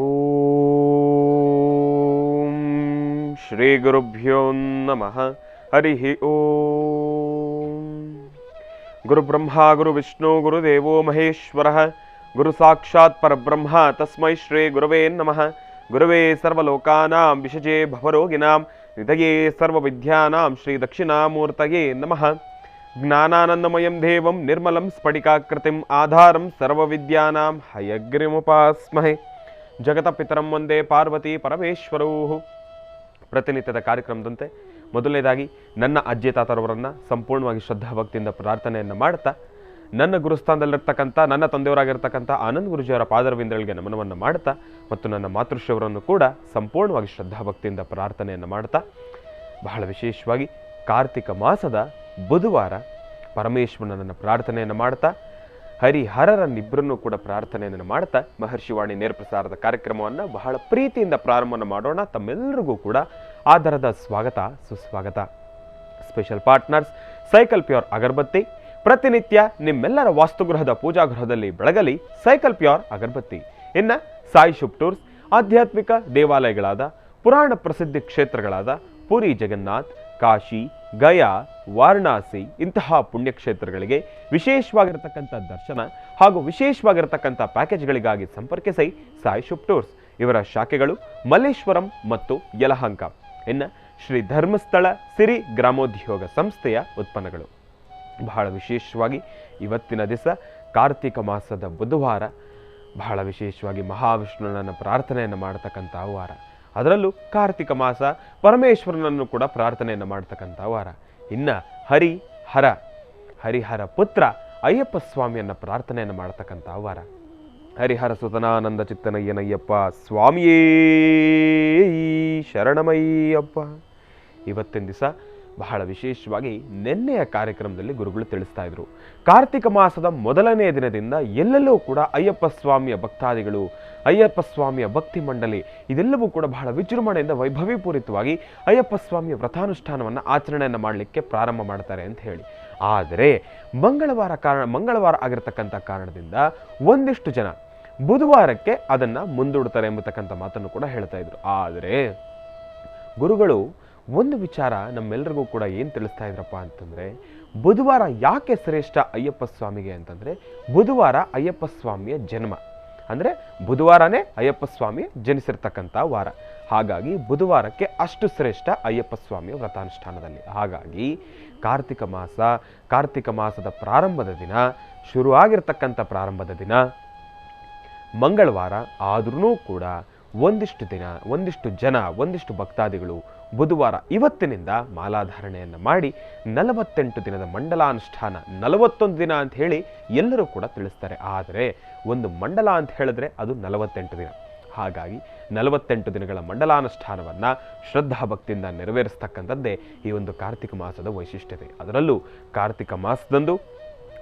ಓಂ ಶ್ರೀ ಗುರುಭ್ಯೋ ನಮಃ. ಹರಿ ಓಂ. ಗುರು ಬ್ರಹ್ಮ ಗುರು ವಿಷ್ಣು ಗುರುದೇವೋ ಮಹೇಶ್ವರಃ. ಗುರು ಸಾಕ್ಷಾತ್ ಪರಬ್ರಹ್ಮ ತಸ್ಮೈ ಶ್ರೀ ಗುರವೇ ನಮಃ. ಗುರವೇ ಸರ್ವಲೋಕಾನಾಂ ವಿಷಜೇ ಭವರೋಗಿಣಾಂ ನಿಧಯೇ ಸರ್ವವಿದ್ಯಾನಾಂ ಶ್ರೀ ದಕ್ಷಿಣಾಮೂರ್ತಯೇ ನಮಃ. ಜ್ಞಾನಾನಂದಮಯಂ ದೇವಂ ನಿರ್ಮಲಂ ಸ್ಫಟಿಕಾಕೃತಿಂ ಆಧಾರಂ ಸರ್ವವಿದ್ಯಾನಾಂ ಹಯಗ್ರೀಮುಪಾಸ್ಮಹೇ. ಜಗತಪಿತರಂ ವಂದೇ ಪಾರ್ವತಿ ಪರಮೇಶ್ವರೌ. ಪ್ರತಿನಿತ್ಯದ ಕಾರ್ಯಕ್ರಮದಂತೆ ಮೊದಲನೇದಾಗಿ ನನ್ನ ಅಜ್ಜಿ ತಾತರವರನ್ನು ಸಂಪೂರ್ಣವಾಗಿ ಶ್ರದ್ಧಾಭಕ್ತಿಯಿಂದ ಪ್ರಾರ್ಥನೆಯನ್ನು ಮಾಡ್ತಾ, ನನ್ನ ಗುರುಸ್ಥಾನದಲ್ಲಿರ್ತಕ್ಕಂಥ ನನ್ನ ತಂದೆಯವರಾಗಿರ್ತಕ್ಕಂಥ ಆನಂದ್ ಗುರುಜಿಯವರ ಪಾದರವಿಂದಗಳಿಗೆ ನಮನವನ್ನು ಮಾಡ್ತಾ, ಮತ್ತು ನನ್ನ ಮಾತೃಶ್ರೀಯವರನ್ನು ಕೂಡ ಸಂಪೂರ್ಣವಾಗಿ ಶ್ರದ್ಧಾಭಕ್ತಿಯಿಂದ ಪ್ರಾರ್ಥನೆಯನ್ನು ಮಾಡ್ತಾ, ಬಹಳ ವಿಶೇಷವಾಗಿ ಕಾರ್ತಿಕ ಮಾಸದ ಬುಧವಾರ ಪರಮೇಶ್ವರನನ್ನು ಪ್ರಾರ್ಥನೆಯನ್ನು ಮಾಡ್ತಾ, ಹರಿಹರರನ್ನಿಬ್ಬರನ್ನು ಕೂಡ ಪ್ರಾರ್ಥನೆಯನ್ನು ಮಾಡ್ತಾ ಮಹರ್ಷಿವಾಣಿ ನೇರ ಪ್ರಸಾರದ ಕಾರ್ಯಕ್ರಮವನ್ನು ಬಹಳ ಪ್ರೀತಿಯಿಂದ ಪ್ರಾರಂಭವನ್ನು ಮಾಡೋಣ. ತಮ್ಮೆಲ್ಲರಿಗೂ ಕೂಡ ಆಧಾರದ ಸ್ವಾಗತ ಸುಸ್ವಾಗತ. ಸ್ಪೆಷಲ್ ಪಾರ್ಟ್ನರ್ಸ್ ಸೈಕಲ್ ಪ್ಯೂರ್ ಅಗರಬತ್ತಿ. ಪ್ರತಿನಿತ್ಯ ನಿಮ್ಮೆಲ್ಲರ ವಾಸ್ತುಗೃಹದ ಪೂಜಾಗೃಹದಲ್ಲಿ ಬೆಳಗಲಿ ಸೈಕಲ್ ಪ್ಯೂರ್ ಅಗರಬತ್ತಿ. ಇನ್ನು ಸಾಯಿ ಶುಭ್ ಟೂರ್ಸ್, ಆಧ್ಯಾತ್ಮಿಕ ದೇವಾಲಯಗಳಾದ ಪುರಾಣ ಪ್ರಸಿದ್ಧಿ ಕ್ಷೇತ್ರಗಳಾದ ಪುರಿ ಜಗನ್ನಾಥ್, ಕಾಶಿ, ಗಯಾ, ವಾರಣಾಸಿ ಇಂತಹ ಪುಣ್ಯಕ್ಷೇತ್ರಗಳಿಗೆ ವಿಶೇಷವಾಗಿರತಕ್ಕಂಥ ದರ್ಶನ ಹಾಗೂ ವಿಶೇಷವಾಗಿರತಕ್ಕಂಥ ಪ್ಯಾಕೇಜ್ಗಳಿಗಾಗಿ ಸಂಪರ್ಕಿಸಿ ಸಾಯಿ ಶುಭ್ ಟೂರ್ಸ್. ಇವರ ಶಾಖೆಗಳು ಮಲ್ಲೇಶ್ವರಂ ಮತ್ತು ಯಲಹಂಕ. ಇನ್ನು ಶ್ರೀ ಧರ್ಮಸ್ಥಳ ಸಿರಿ ಗ್ರಾಮೋದ್ಯೋಗ ಸಂಸ್ಥೆಯ ಉತ್ಪನ್ನಗಳು. ಬಹಳ ವಿಶೇಷವಾಗಿ ಇವತ್ತಿನ ದಿವಸ ಕಾರ್ತಿಕ ಮಾಸದ ಬುಧವಾರ, ಬಹಳ ವಿಶೇಷವಾಗಿ ಮಹಾವಿಷ್ಣುನನ್ನು ಪ್ರಾರ್ಥನೆಯನ್ನು ಮಾಡತಕ್ಕಂಥ ವಾರ. ಅದರಲ್ಲೂ ಕಾರ್ತಿಕ ಮಾಸ ಪರಮೇಶ್ವರನನ್ನು ಕೂಡ ಪ್ರಾರ್ಥನೆಯನ್ನು ಮಾಡ್ತಕ್ಕಂಥ ವಾರ. ಇನ್ನು ಹರಿಹರ ಪುತ್ರ ಅಯ್ಯಪ್ಪ ಸ್ವಾಮಿಯನ್ನು ಪ್ರಾರ್ಥನೆಯನ್ನು ಮಾಡ್ತಕ್ಕಂಥ ವಾರ. ಹರಿಹರ ಸುತನಾನಂದ ಚಿತ್ತನಯ್ಯನಯ್ಯಪ್ಪ ಸ್ವಾಮಿಯೇ ಶರಣಮಯ್ಯಪ್ಪ. ಇವತ್ತಿನ ದಿವಸ ಬಹಳ ವಿಶೇಷವಾಗಿ ನಿನ್ನೆಯ ಕಾರ್ಯಕ್ರಮದಲ್ಲಿ ಗುರುಗಳು ತಿಳಿಸ್ತಾ ಇದ್ರು, ಕಾರ್ತಿಕ ಮಾಸದ ಮೊದಲನೇ ದಿನದಿಂದ ಎಲ್ಲೆಲ್ಲೂ ಕೂಡ ಅಯ್ಯಪ್ಪ ಸ್ವಾಮಿಯ ಭಕ್ತಾದಿಗಳು, ಅಯ್ಯಪ್ಪ ಸ್ವಾಮಿಯ ಭಕ್ತಿ ಮಂಡಳಿ ಇದೆಲ್ಲವೂ ಕೂಡ ಬಹಳ ವಿಜೃಂಭಣೆಯಿಂದ ವೈಭವೀಪೂರಿತವಾಗಿ ಅಯ್ಯಪ್ಪ ಸ್ವಾಮಿಯ ವ್ರತಾನುಷ್ಠಾನವನ್ನು ಆಚರಣೆಯನ್ನು ಮಾಡಲಿಕ್ಕೆ ಪ್ರಾರಂಭ ಮಾಡ್ತಾರೆ ಅಂತ ಹೇಳಿ. ಆದರೆ ಮಂಗಳವಾರ ಆಗಿರತಕ್ಕಂಥ ಕಾರಣದಿಂದ ಒಂದಿಷ್ಟು ಜನ ಬುಧವಾರಕ್ಕೆ ಅದನ್ನು ಮುಂದೂಡ್ತಾರೆ ಎಂಬತಕ್ಕಂಥ ಮಾತನ್ನು ಕೂಡ ಹೇಳ್ತಾ ಇದ್ರು. ಆದರೆ ಗುರುಗಳು ಒಂದು ವಿಚಾರ ನಮ್ಮೆಲ್ಲರಿಗೂ ಕೂಡ ಏನು ತಿಳಿಸ್ತಾ ಇದ್ರಪ್ಪ ಅಂತಂದರೆ, ಬುಧವಾರ ಯಾಕೆ ಶ್ರೇಷ್ಠ ಅಯ್ಯಪ್ಪ ಸ್ವಾಮಿಗೆ ಅಂತಂದರೆ, ಬುಧವಾರ ಅಯ್ಯಪ್ಪ ಸ್ವಾಮಿಯ ಜನ್ಮ, ಅಂದರೆ ಬುಧವಾರನೇ ಅಯ್ಯಪ್ಪ ಸ್ವಾಮಿ ಜನಿಸಿರ್ತಕ್ಕಂಥ ವಾರ. ಹಾಗಾಗಿ ಬುಧವಾರಕ್ಕೆ ಅಷ್ಟು ಶ್ರೇಷ್ಠ ಅಯ್ಯಪ್ಪ ಸ್ವಾಮಿಯ ವ್ರತಾನುಷ್ಠಾನದಲ್ಲಿ. ಹಾಗಾಗಿ ಕಾರ್ತಿಕ ಮಾಸದ ಪ್ರಾರಂಭದ ದಿನ, ಶುರುವಾಗಿರ್ತಕ್ಕಂಥ ಪ್ರಾರಂಭದ ದಿನ ಮಂಗಳವಾರ ಆದ್ರೂ ಕೂಡ ಒಂದಿಷ್ಟು ಭಕ್ತಾದಿಗಳು ಬುಧವಾರ ಇವತ್ತಿನಿಂದ ಮಾಲಾಧಾರಣೆಯನ್ನು ಮಾಡಿ 48 ದಿನದ ಮಂಡಲಾನುಷ್ಠಾನ, 41 ದಿನ ಅಂತ ಹೇಳಿ ಎಲ್ಲರೂ ಕೂಡ ತಿಳಿಸ್ತಾರೆ. ಆದರೆ ಒಂದು ಮಂಡಲ ಅಂತ ಹೇಳಿದ್ರೆ ಅದು 48 ದಿನ. ಹಾಗಾಗಿ 48 ದಿನಗಳ ಮಂಡಲಾನುಷ್ಠಾನವನ್ನು ಶ್ರದ್ಧಾಭಕ್ತಿಯಿಂದ ನೆರವೇರಿಸ್ತಕ್ಕಂಥದ್ದೇ ಈ ಒಂದು ಕಾರ್ತಿಕ ಮಾಸದ ವೈಶಿಷ್ಟ್ಯತೆ. ಅದರಲ್ಲೂ ಕಾರ್ತಿಕ ಮಾಸದಂದು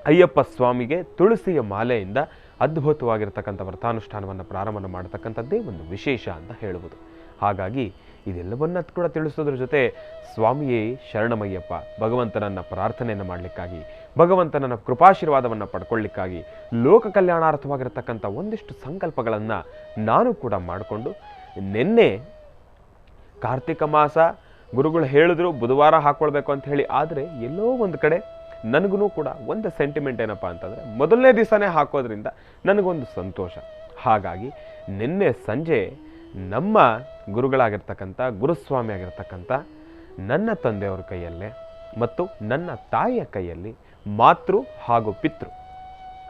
ಅಯ್ಯಪ್ಪ ಸ್ವಾಮಿಗೆ ತುಳಸಿಯ ಮಾಲೆಯಿಂದ ಅದ್ಭುತವಾಗಿರ್ತಕ್ಕಂಥ ವ್ರತಾನುಷ್ಠಾನವನ್ನು ಪ್ರಾರಂಭ ಮಾಡತಕ್ಕಂಥದ್ದೇ ಒಂದು ವಿಶೇಷ ಅಂತ ಹೇಳುವುದು. ಹಾಗಾಗಿ ಇದೆಲ್ಲವನ್ನ ಕೂಡ ತಿಳಿಸೋದ್ರ ಜೊತೆ ಸ್ವಾಮಿಯೇ ಶರಣಮಯ್ಯಪ್ಪ, ಭಗವಂತನನ್ನು ಪ್ರಾರ್ಥನೆಯನ್ನು ಮಾಡಲಿಕ್ಕಾಗಿ, ಭಗವಂತನನ್ನ ಕೃಪಾಶೀರ್ವಾದವನ್ನು ಪಡ್ಕೊಳ್ಳಿಕ್ಕಾಗಿ, ಲೋಕ ಕಲ್ಯಾಣಾರ್ಥವಾಗಿರತಕ್ಕಂಥ ಒಂದಿಷ್ಟು ಸಂಕಲ್ಪಗಳನ್ನು ನಾನು ಕೂಡ ಮಾಡಿಕೊಂಡು, ನಿನ್ನೆ ಕಾರ್ತಿಕ ಮಾಸ ಗುರುಗಳು ಹೇಳಿದ್ರು ಬುಧವಾರ ಹಾಕ್ಕೊಳ್ಬೇಕು ಅಂತ ಹೇಳಿ. ಆದರೆ ಎಲ್ಲೋ ಒಂದು ಕಡೆ ನನಗೂ ಕೂಡ ಒಂದು ಸೆಂಟಿಮೆಂಟ್ ಏನಪ್ಪ ಅಂತಂದರೆ, ಮೊದಲನೇ ದಿವಸನೇ ಹಾಕೋದ್ರಿಂದ ನನಗೊಂದು ಸಂತೋಷ. ಹಾಗಾಗಿ ನಿನ್ನೆ ಸಂಜೆ ನಮ್ಮ ಗುರುಗಳಾಗಿರ್ತಕ್ಕಂಥ ಗುರುಸ್ವಾಮಿ ಆಗಿರ್ತಕ್ಕಂಥ ನನ್ನ ತಂದೆಯವರ ಕೈಯಲ್ಲೇ ಮತ್ತು ನನ್ನ ತಾಯಿಯ ಕೈಯಲ್ಲಿ ಮಾತೃ ಹಾಗೂ ಪಿತೃ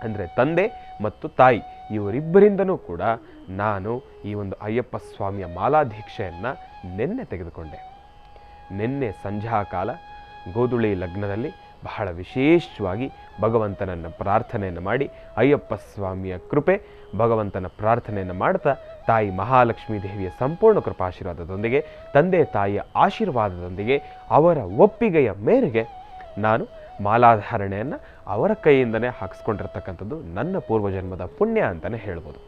ಅಂದರೆ ತಂದೆ ಮತ್ತು ತಾಯಿ ಇವರಿಬ್ಬರಿಂದನೂ ಕೂಡ ನಾನು ಈ ಒಂದು ಅಯ್ಯಪ್ಪ ಸ್ವಾಮಿಯ ಮಾಲಾದೀಕ್ಷೆಯನ್ನು ನಿನ್ನೆ ತೆಗೆದುಕೊಂಡೆ. ನಿನ್ನೆ ಸಂಧ್ಯಾಕಾಲ ಗೋಧುಳಿ ಲಗ್ನದಲ್ಲಿ ಬಹಳ ವಿಶೇಷವಾಗಿ ಭಗವಂತನನ್ನು ಪ್ರಾರ್ಥನೆಯನ್ನು ಮಾಡಿ, ಅಯ್ಯಪ್ಪ ಸ್ವಾಮಿಯ ಕೃಪೆ, ಭಗವಂತನ ಪ್ರಾರ್ಥನೆಯನ್ನು ಮಾಡ್ತಾ, ತಾಯಿ ಮಹಾಲಕ್ಷ್ಮೀ ದೇವಿಯ ಸಂಪೂರ್ಣ ಕೃಪಾಶೀರ್ವಾದದೊಂದಿಗೆ, ತಂದೆ ತಾಯಿಯ ಆಶೀರ್ವಾದದೊಂದಿಗೆ, ಅವರ ಒಪ್ಪಿಗೆಯ ಮೇರೆಗೆ ನಾನು ಮಾಲಾಧಾರಣೆಯನ್ನು ಅವರ ಕೈಯಿಂದನೇ ಹಾಕಿಸ್ಕೊಂಡಿರ್ತಕ್ಕಂಥದ್ದು ನನ್ನ ಪೂರ್ವಜನ್ಮದ ಪುಣ್ಯ ಅಂತಲೇ ಹೇಳ್ಬೋದು.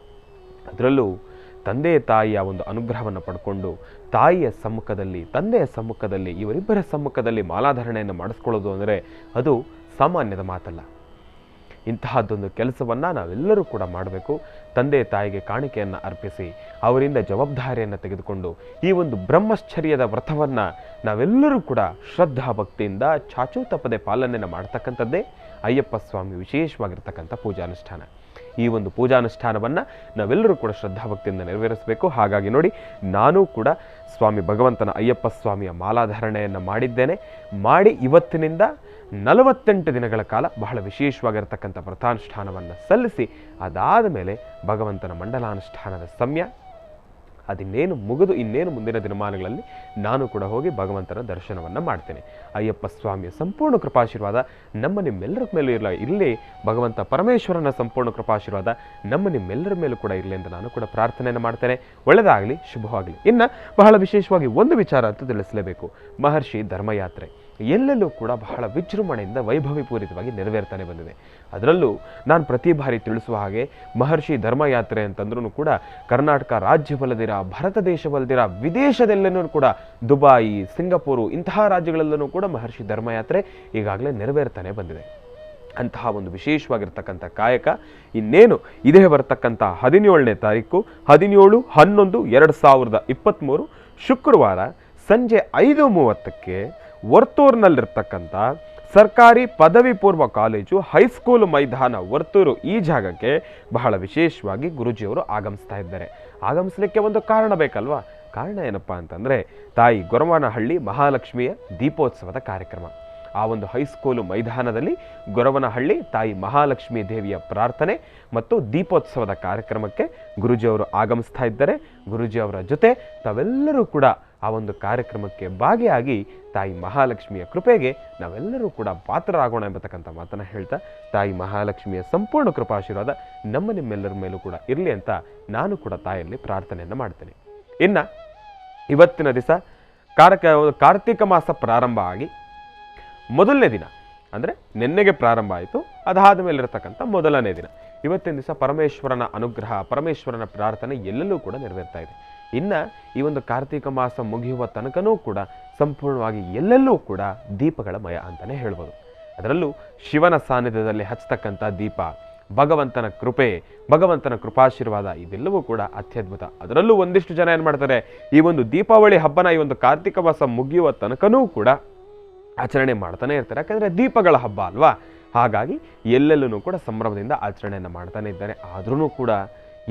ಅದರಲ್ಲೂ ತಂದೆ ತಾಯಿಯ ಒಂದು ಅನುಗ್ರಹವನ್ನು ಪಡ್ಕೊಂಡು ತಾಯಿಯ ಸಮ್ಮುಖದಲ್ಲಿ, ತಂದೆಯ ಸಮ್ಮುಖದಲ್ಲಿ, ಇವರಿಬ್ಬರ ಸಮ್ಮುಖದಲ್ಲಿ ಮಾಲಾಧಾರಣೆಯನ್ನು ಮಾಡಿಸ್ಕೊಳ್ಳೋದು ಅಂದರೆ ಅದು ಸಾಮಾನ್ಯದ ಮಾತಲ್ಲ. ಇಂತಹದ್ದೊಂದು ಕೆಲಸವನ್ನು ನಾವೆಲ್ಲರೂ ಕೂಡ ಮಾಡಬೇಕು. ತಂದೆ ತಾಯಿಗೆ ಕಾಣಿಕೆಯನ್ನು ಅರ್ಪಿಸಿ ಅವರಿಂದ ಜವಾಬ್ದಾರಿಯನ್ನು ತೆಗೆದುಕೊಂಡು ಈ ಒಂದು ಬ್ರಹ್ಮಚರ್ಯದ ವ್ರತವನ್ನು ನಾವೆಲ್ಲರೂ ಕೂಡ ಶ್ರದ್ಧಾ ಭಕ್ತಿಯಿಂದ ಚಾಚೂ ತಪ್ಪದೆ ಪಾಲನೆಯನ್ನು ಮಾಡ್ತಕ್ಕಂಥದ್ದೇ ಅಯ್ಯಪ್ಪ ಸ್ವಾಮಿ ವಿಶೇಷವಾಗಿರ್ತಕ್ಕಂಥ ಪೂಜಾನುಷ್ಠಾನ. ಈ ಒಂದು ಪೂಜಾನುಷ್ಠಾನವನ್ನು ನಾವೆಲ್ಲರೂ ಕೂಡ ಶ್ರದ್ಧಾಭಕ್ತಿಯಿಂದ ನೆರವೇರಿಸಬೇಕು. ಹಾಗಾಗಿ ನೋಡಿ, ನಾನೂ ಕೂಡ ಸ್ವಾಮಿ ಭಗವಂತನ ಅಯ್ಯಪ್ಪ ಸ್ವಾಮಿಯ ಮಾಲಾಧಾರಣೆಯನ್ನು ಮಾಡಿದ್ದೇನೆ. ಮಾಡಿ ಇವತ್ತಿನಿಂದ 48 ದಿನಗಳ ಕಾಲ ಬಹಳ ವಿಶೇಷವಾಗಿರ್ತಕ್ಕಂಥ ವ್ರತಾನುಷ್ಠಾನವನ್ನು ಸಲ್ಲಿಸಿ ಅದಾದ ಮೇಲೆ ಭಗವಂತನ ಮಂಡಲಾನುಷ್ಠಾನದ ಸಮಯ ಅದಿನ್ನೇನು ಮುಗಿದು ಇನ್ನೇನು ಮುಂದಿನ ದಿನಮಾನಗಳಲ್ಲಿ ನಾನು ಕೂಡ ಹೋಗಿ ಭಗವಂತನ ದರ್ಶನವನ್ನು ಮಾಡ್ತೇನೆ. ಅಯ್ಯಪ್ಪ ಸ್ವಾಮಿಯ ಸಂಪೂರ್ಣ ಕೃಪಾಶೀರ್ವಾದ ನಿಮ್ಮೆಲ್ಲರ ಮೇಲೂ ಇರಲಿ. ಭಗವಂತ ಪರಮೇಶ್ವರನ ಸಂಪೂರ್ಣ ಕೃಪಾಶೀರ್ವಾದ ನಿಮ್ಮೆಲ್ಲರ ಮೇಲೂ ಕೂಡ ಇರಲಿ ಅಂತ ನಾನು ಕೂಡ ಪ್ರಾರ್ಥನೆಯನ್ನು ಮಾಡ್ತೇನೆ. ಒಳ್ಳೆಯದಾಗಲಿ, ಶುಭವಾಗಲಿ. ಇನ್ನು ಬಹಳ ವಿಶೇಷವಾಗಿ ಒಂದು ವಿಚಾರ ಅಂತ ತಿಳಿಸಲೇಬೇಕು. ಮಹರ್ಷಿ ಧರ್ಮಯಾತ್ರೆ ಎಲ್ಲೆಲ್ಲೂ ಕೂಡ ಬಹಳ ವಿಜೃಂಭಣೆಯಿಂದ ವೈಭವೀಪೂರಿತವಾಗಿ ನೆರವೇರ್ತಾನೆ ಬಂದಿದೆ. ಅದರಲ್ಲೂ ನಾನು ಪ್ರತಿ ಬಾರಿ ತಿಳಿಸುವ ಹಾಗೆ ಮಹರ್ಷಿ ಧರ್ಮಯಾತ್ರೆ ಅಂತಂದ್ರೂ ಕೂಡ ಕರ್ನಾಟಕ ರಾಜ್ಯವಲ್ಲದಿರ, ಭಾರತ ದೇಶವಲ್ಲದಿರ, ವಿದೇಶದೆಲ್ಲನೂ ಕೂಡ ದುಬಾಯಿ, ಸಿಂಗಪೂರು ಇಂತಹ ರಾಜ್ಯಗಳಲ್ಲೂ ಕೂಡ ಮಹರ್ಷಿ ಧರ್ಮಯಾತ್ರೆ ಈಗಾಗಲೇ ನೆರವೇರ್ತಾನೆ ಬಂದಿದೆ. ಅಂತಹ ಒಂದು ವಿಶೇಷವಾಗಿರ್ತಕ್ಕಂಥ ಕಾಯಕ ಇನ್ನೇನು ಇದೇ ಬರ್ತಕ್ಕಂಥ 17ನೇ ತಾರೀಕು 17/11/2023 ಶುಕ್ರವಾರ ಸಂಜೆ 5:30ಕ್ಕೆ ವರ್ತೂರಿನಲ್ಲಿರ್ತಕ್ಕಂಥ ಸರ್ಕಾರಿ ಪದವಿ ಪೂರ್ವ ಕಾಲೇಜು ಹೈಸ್ಕೂಲ್ ಮೈದಾನ ವರ್ತೂರು ಈ ಜಾಗಕ್ಕೆ ಬಹಳ ವಿಶೇಷವಾಗಿ ಗುರೂಜಿಯವರು ಆಗಮಿಸ್ತಾ ಇದ್ದಾರೆ. ಆಗಮಿಸಲಿಕ್ಕೆ ಒಂದು ಕಾರಣ ಬೇಕಲ್ವಾ? ಕಾರಣ ಏನಪ್ಪಾ ಅಂತಂದರೆ ತಾಯಿ ಗೊರವನಹಳ್ಳಿ ಮಹಾಲಕ್ಷ್ಮಿಯ ದೀಪೋತ್ಸವದ ಕಾರ್ಯಕ್ರಮ. ಆ ಒಂದು ಹೈಸ್ಕೂಲು ಮೈದಾನದಲ್ಲಿ ಗೊರವನಹಳ್ಳಿ ತಾಯಿ ಮಹಾಲಕ್ಷ್ಮಿ ದೇವಿಯ ಪ್ರಾರ್ಥನೆ ಮತ್ತು ದೀಪೋತ್ಸವದ ಕಾರ್ಯಕ್ರಮಕ್ಕೆ ಗುರೂಜಿಯವರು ಆಗಮಿಸ್ತಾ ಇದ್ದಾರೆ. ಗುರೂಜಿಯವರ ಜೊತೆ ತಾವೆಲ್ಲರೂ ಕೂಡ ಆ ಒಂದು ಕಾರ್ಯಕ್ರಮಕ್ಕೆ ಭಾಗಿಯಾಗಿ ತಾಯಿ ಮಹಾಲಕ್ಷ್ಮಿಯ ಕೃಪೆಗೆ ನಾವೆಲ್ಲರೂ ಕೂಡ ಪಾತ್ರರಾಗೋಣ ಎಂಬತಕ್ಕಂಥ ಮಾತನ್ನು ಹೇಳ್ತಾ ತಾಯಿ ಮಹಾಲಕ್ಷ್ಮಿಯ ಸಂಪೂರ್ಣ ಕೃಪಾಶೀರ್ವಾದ ನಿಮ್ಮೆಲ್ಲರ ಮೇಲೂ ಕೂಡ ಇರಲಿ ಅಂತ ನಾನು ಕೂಡ ತಾಯಿಯಲ್ಲಿ ಪ್ರಾರ್ಥನೆಯನ್ನು ಮಾಡ್ತೇನೆ. ಇನ್ನು ಇವತ್ತಿನ ದಿವಸ ಕಾರ್ತಿಕ ಮಾಸ ಪ್ರಾರಂಭ ಆಗಿ ಮೊದಲನೇ ದಿನ ಅಂದರೆ ನಿನ್ನೆಗೆ ಪ್ರಾರಂಭ ಆಯಿತು. ಅದಾದ ಮೇಲೆ ಇರತಕ್ಕಂಥ ಮೊದಲನೇ ದಿನ ಇವತ್ತಿನ ದಿವಸ ಪರಮೇಶ್ವರನ ಅನುಗ್ರಹ, ಪರಮೇಶ್ವರನ ಪ್ರಾರ್ಥನೆ ಎಲ್ಲೆಲ್ಲೂ ಕೂಡ ನೆರವೇರ್ತಾ ಇದೆ. ಇನ್ನು ಈ ಒಂದು ಕಾರ್ತಿಕ ಮಾಸ ಮುಗಿಯುವ ತನಕನೂ ಕೂಡ ಸಂಪೂರ್ಣವಾಗಿ ಎಲ್ಲೆಲ್ಲೂ ಕೂಡ ದೀಪಗಳ ಮಯ ಅಂತಲೇ ಹೇಳ್ಬೋದು. ಅದರಲ್ಲೂ ಶಿವನ ಸಾನ್ನಿಧ್ಯದಲ್ಲಿ ಹಚ್ಚತಕ್ಕಂಥ ದೀಪ, ಭಗವಂತನ ಕೃಪೆ, ಭಗವಂತನ ಕೃಪಾಶೀರ್ವಾದ ಇದೆಲ್ಲವೂ ಕೂಡ ಅತ್ಯದ್ಭುತ. ಅದರಲ್ಲೂ ಒಂದಿಷ್ಟು ಜನ ಏನು ಮಾಡ್ತಾರೆ, ಈ ಒಂದು ದೀಪಾವಳಿ ಹಬ್ಬನ ಈ ಒಂದು ಕಾರ್ತಿಕ ಮಾಸ ಮುಗಿಯುವ ತನಕನೂ ಕೂಡ ಆಚರಣೆ ಮಾಡ್ತಾನೆ ಇರ್ತಾರೆ. ಯಾಕಂದರೆ ದೀಪಗಳ ಹಬ್ಬ ಅಲ್ವಾ, ಹಾಗಾಗಿ ಎಲ್ಲೆಲ್ಲೂ ಕೂಡ ಸಂಭ್ರಮದಿಂದ ಆಚರಣೆಯನ್ನು ಮಾಡ್ತಾನೆ ಇದ್ದಾರೆ. ಆದ್ರೂ ಕೂಡ